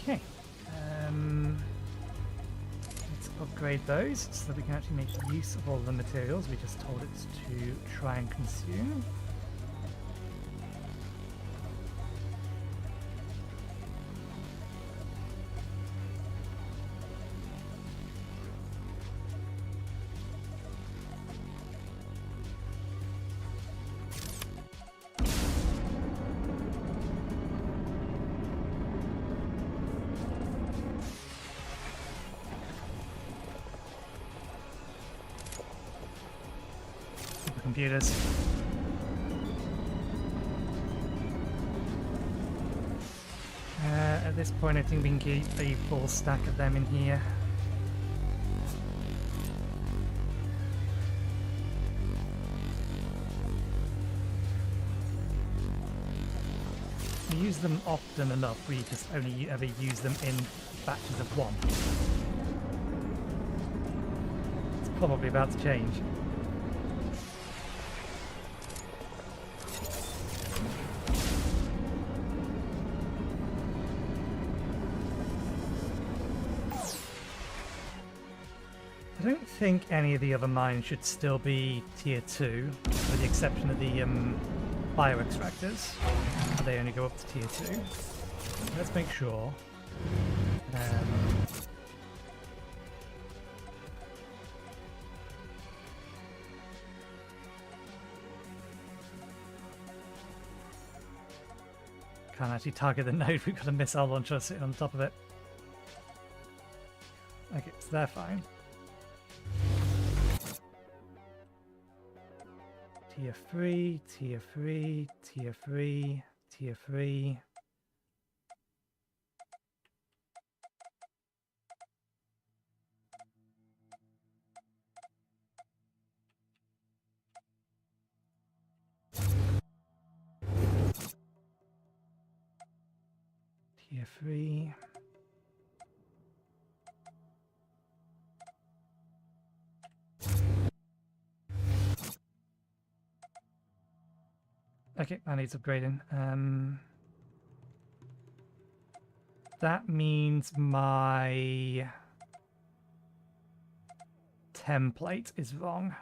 Okay. Let's upgrade those so that we can actually make use of all the materials we just told it to try and consume. Computers. At this point, I think we can keep a full stack of them in here. We use them often enough, we just only ever use them in batches of one. It's probably about to change. I don't think any of the other mines should still be tier 2, with the exception of the bioextractors. They only go up to tier 2. Let's make sure. Can't actually target the node, we've got a missile launcher sitting on top of it. Okay, so they're fine. Tier 3, tier 3, tier 3, tier 3. Tier 3. Okay, that needs upgrading. That means my template is wrong.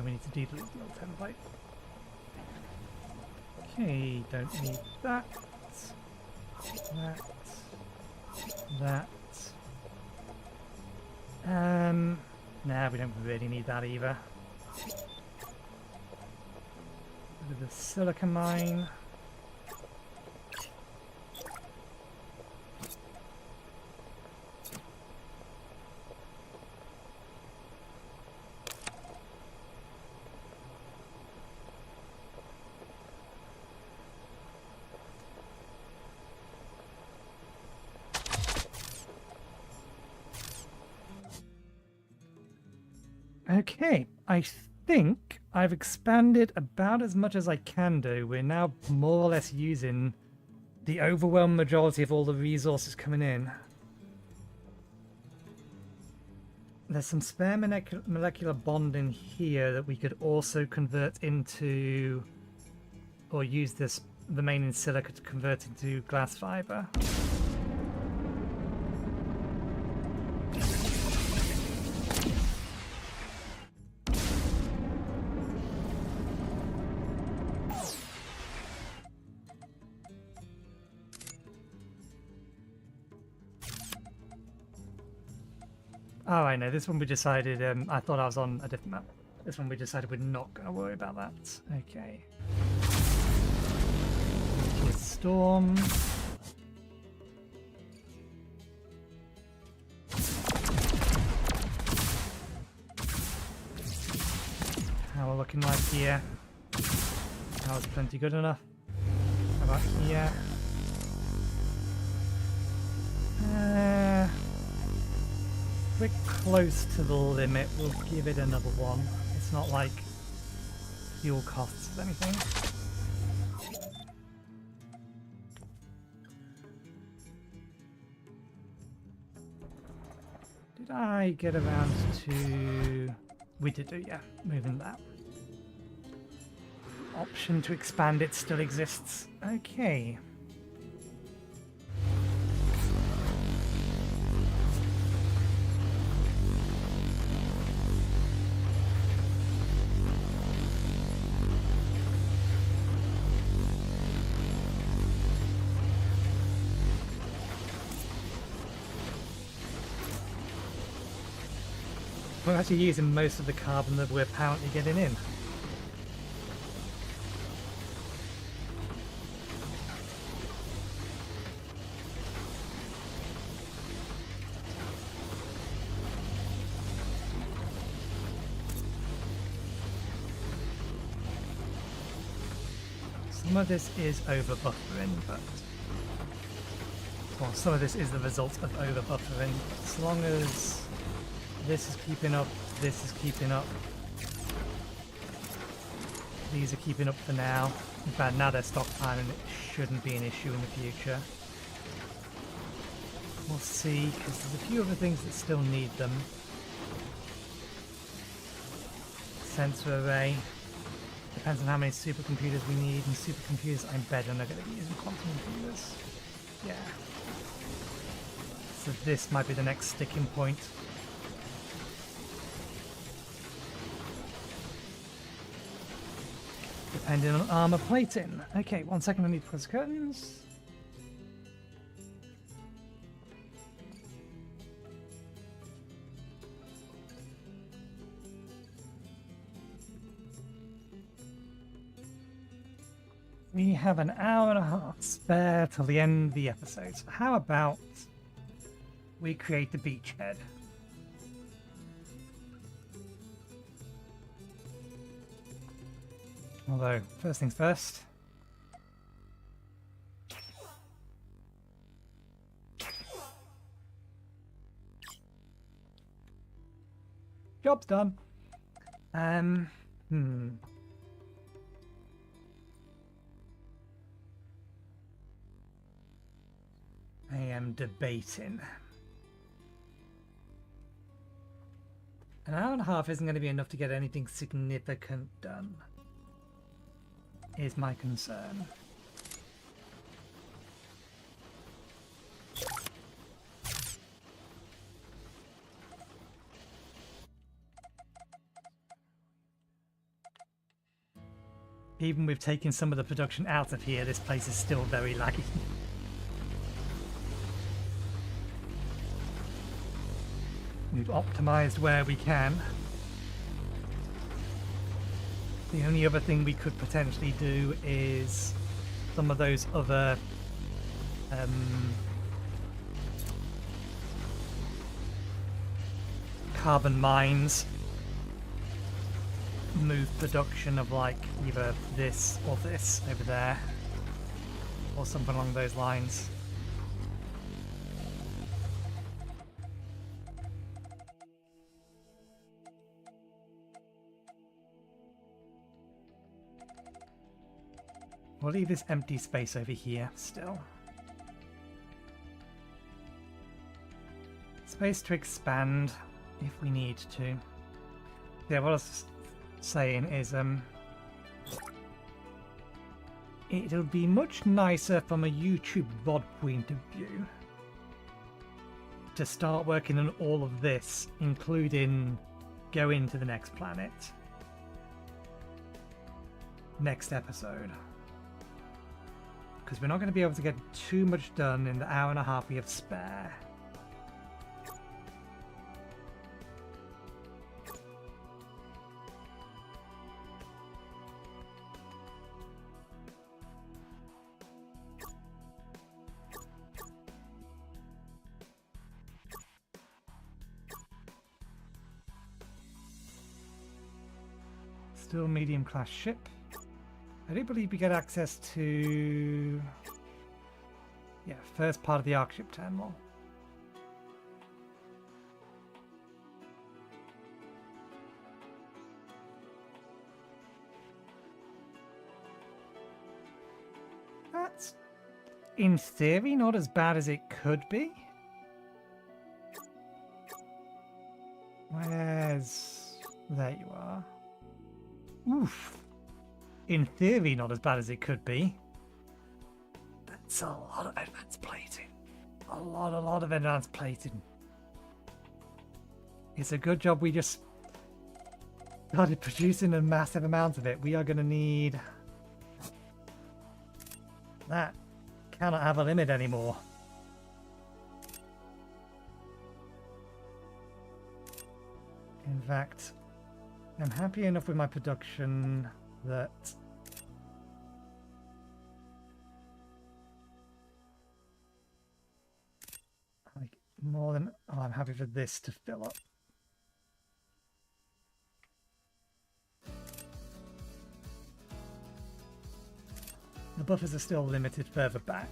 We need to delete the old template. Okay, don't need that. That. Nah, we don't really need that either. Bit of the silica mine. Okay, I think I've expanded about as much as I can do. We're now more or less using the overwhelming majority of all the resources coming in. There's some spare molecular bond in here that we could also convert into, or use this remaining silica to convert into glass fiber. Oh, I know. This one we decided, I thought I was on a different map. This one we decided we're not going to worry about that. Okay. Storm. How we're looking like here. That was plenty good enough. How about here? We're close to the limit. We'll give it another one. It's not like fuel costs or anything. Did I get around to... We did do, yeah. Moving that. Option to expand it still exists. Okay. We're actually using most of the carbon that we're apparently getting in. Some of this is over buffering, but... Well, some of this is the result of over buffering. As long as this is keeping up, this is keeping up. These are keeping up for now. In fact, now they're stockpiling, it shouldn't be an issue in the future. We'll see, because there's a few other things that still need them. Sensor array. Depends on how many supercomputers we need, and supercomputers I'm betting are going to be using quantum computers. Yeah. So this might be the next sticking point. Depending on armor plating. Okay, 1 second, I need to close curtains. We have an hour and a half spare till the end of the episode. So how about we create the beachhead? Although, first things first. Job's done. I am debating. An hour and a half isn't going to be enough to get anything significant done, is my concern. Even with taking some of the production out of here, this place is still very laggy. We've optimized where we can. The only other thing we could potentially do is some of those other carbon mines move production of like either this or this over there or something along those lines. We'll leave this empty space over here still. Space to expand if we need to. Yeah, what I was saying is it'll be much nicer from a YouTube VoD point of view to start working on all of this, including going to the next planet. Next episode. Because we're not going to be able to get too much done in the hour and a half we have spare. Still medium class ship. I do believe we get access to, yeah, first part of the Arc ship terminal. That's, in theory, not as bad as it could be. Where's... there you are. Oof. In theory, not as bad as it could be. That's a lot of advanced plating. A lot of advanced plating. It's a good job we just started producing a massive amount of it. We are going to need... that cannot have a limit anymore. In fact, I'm happy enough with my production that like more than I'm happy for this to fill up. The buffers are still limited further back.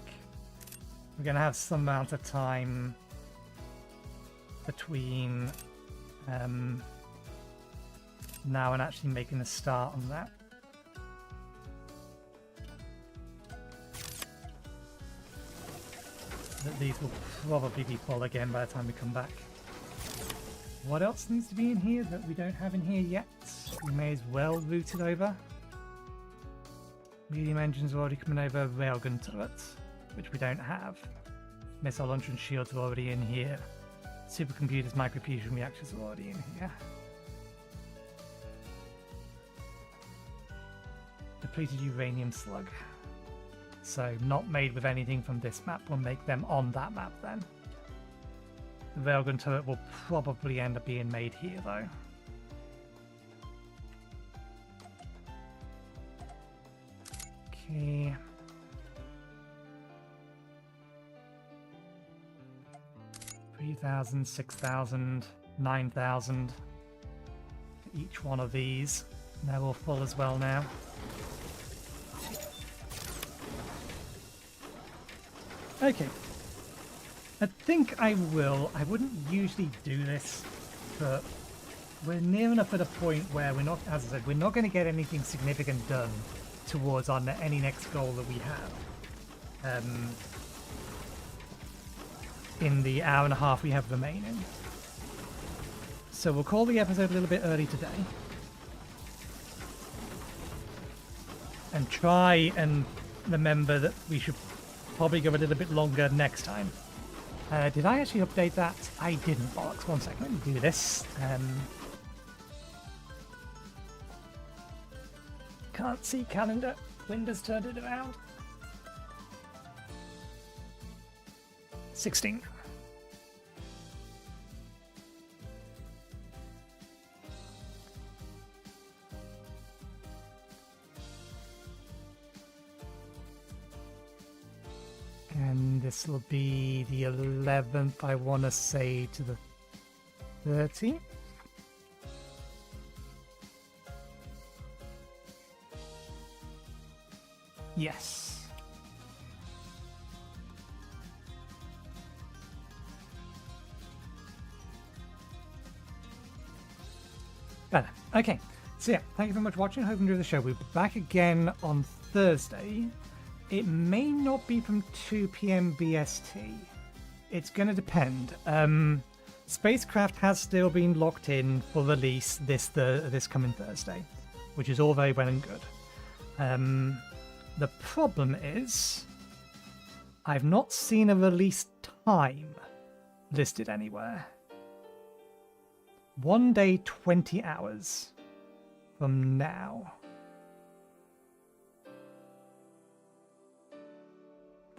We're going to have some amount of time between now and actually making a start on that. That these will probably be full again by the time we come back. What else needs to be in here that we don't have in here yet? We may as well route it over. Medium engines are already coming over, railgun turrets, which we don't have. Missile launcher and shields are already in here. Supercomputers, microfusion reactors are already in here. Depleted uranium slug. So not made with anything from this map, we'll make them on that map then. The railgun turret will probably end up being made here though. Okay. $3,000, $6,000, $9,000 for each one of these. They're all full as well now. Okay. I think I will. I wouldn't usually do this, but we're near enough at a point where we're not, as I said, we're not going to get anything significant done towards our any next goal that we have. In the hour and a half we have remaining. So we'll call the episode a little bit early today. And try and remember that we should probably go a little bit longer next time. Did I actually update that? I didn't, bollocks. One second, let me do this. can't see calendar. Windows turned it around. 16. And this will be the 11th, I want to say, to the 13th. Yes. Better. Okay. So yeah, thank you very much for watching. Hope you enjoyed the show. We'll be back again on Thursday. It may not be from 2 p.m. BST. It's going to depend. Spacecraft has still been locked in for release this coming Thursday, which is all very well and good. The problem is I've not seen a release time listed anywhere. 1 day, 20 hours from now.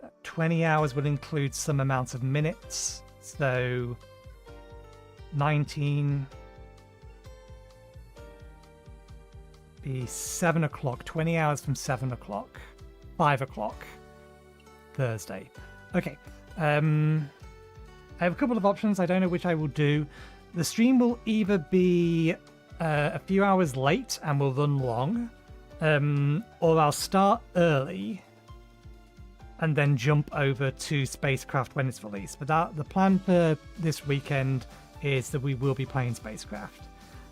That 20 hours will include some amounts of minutes, so 19 be 7 o'clock, 20 hours from 7 o'clock, 5 o'clock Thursday. Okay, I have a couple of options. I don't know which I will do. The stream will either be a few hours late and will run long, or I'll start early and then jump over to Spacecraft when it's released. But the plan for this weekend is that we will be playing Spacecraft.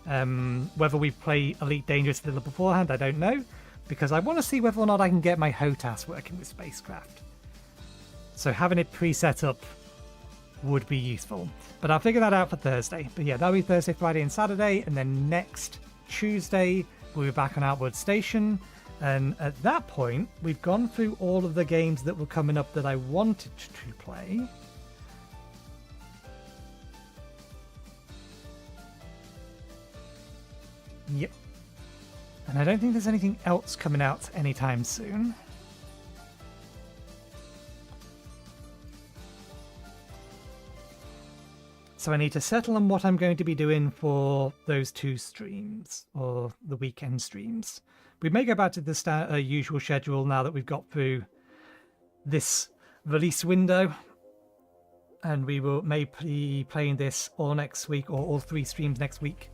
Whether we play Elite Dangerous still beforehand, I don't know, because I want to see whether or not I can get my HOTAS working with Spacecraft. So having it pre-set up would be useful. But I'll figure that out for Thursday. But yeah, that'll be Thursday, Friday, and Saturday, and then next Tuesday we'll be back on Outworld Station. And at that point, we've gone through all of the games that were coming up that I wanted to play. Yep. And I don't think there's anything else coming out anytime soon. So I need to settle on what I'm going to be doing for those 2 streams, or the weekend streams. We may go back to the usual schedule now that we've got through this release window. And we may be playing this all next week, or all 3 streams next week.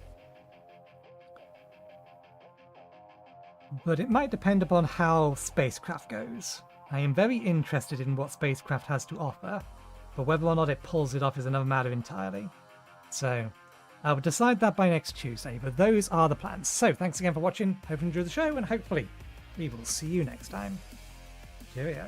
But it might depend upon how Spacecraft goes. I am very interested in what Spacecraft has to offer, but whether or not it pulls it off is another matter entirely. So I will decide that by next Tuesday, but those are the plans. So thanks again for watching, hope you enjoyed the show, and hopefully we will see you next time. Cheerio.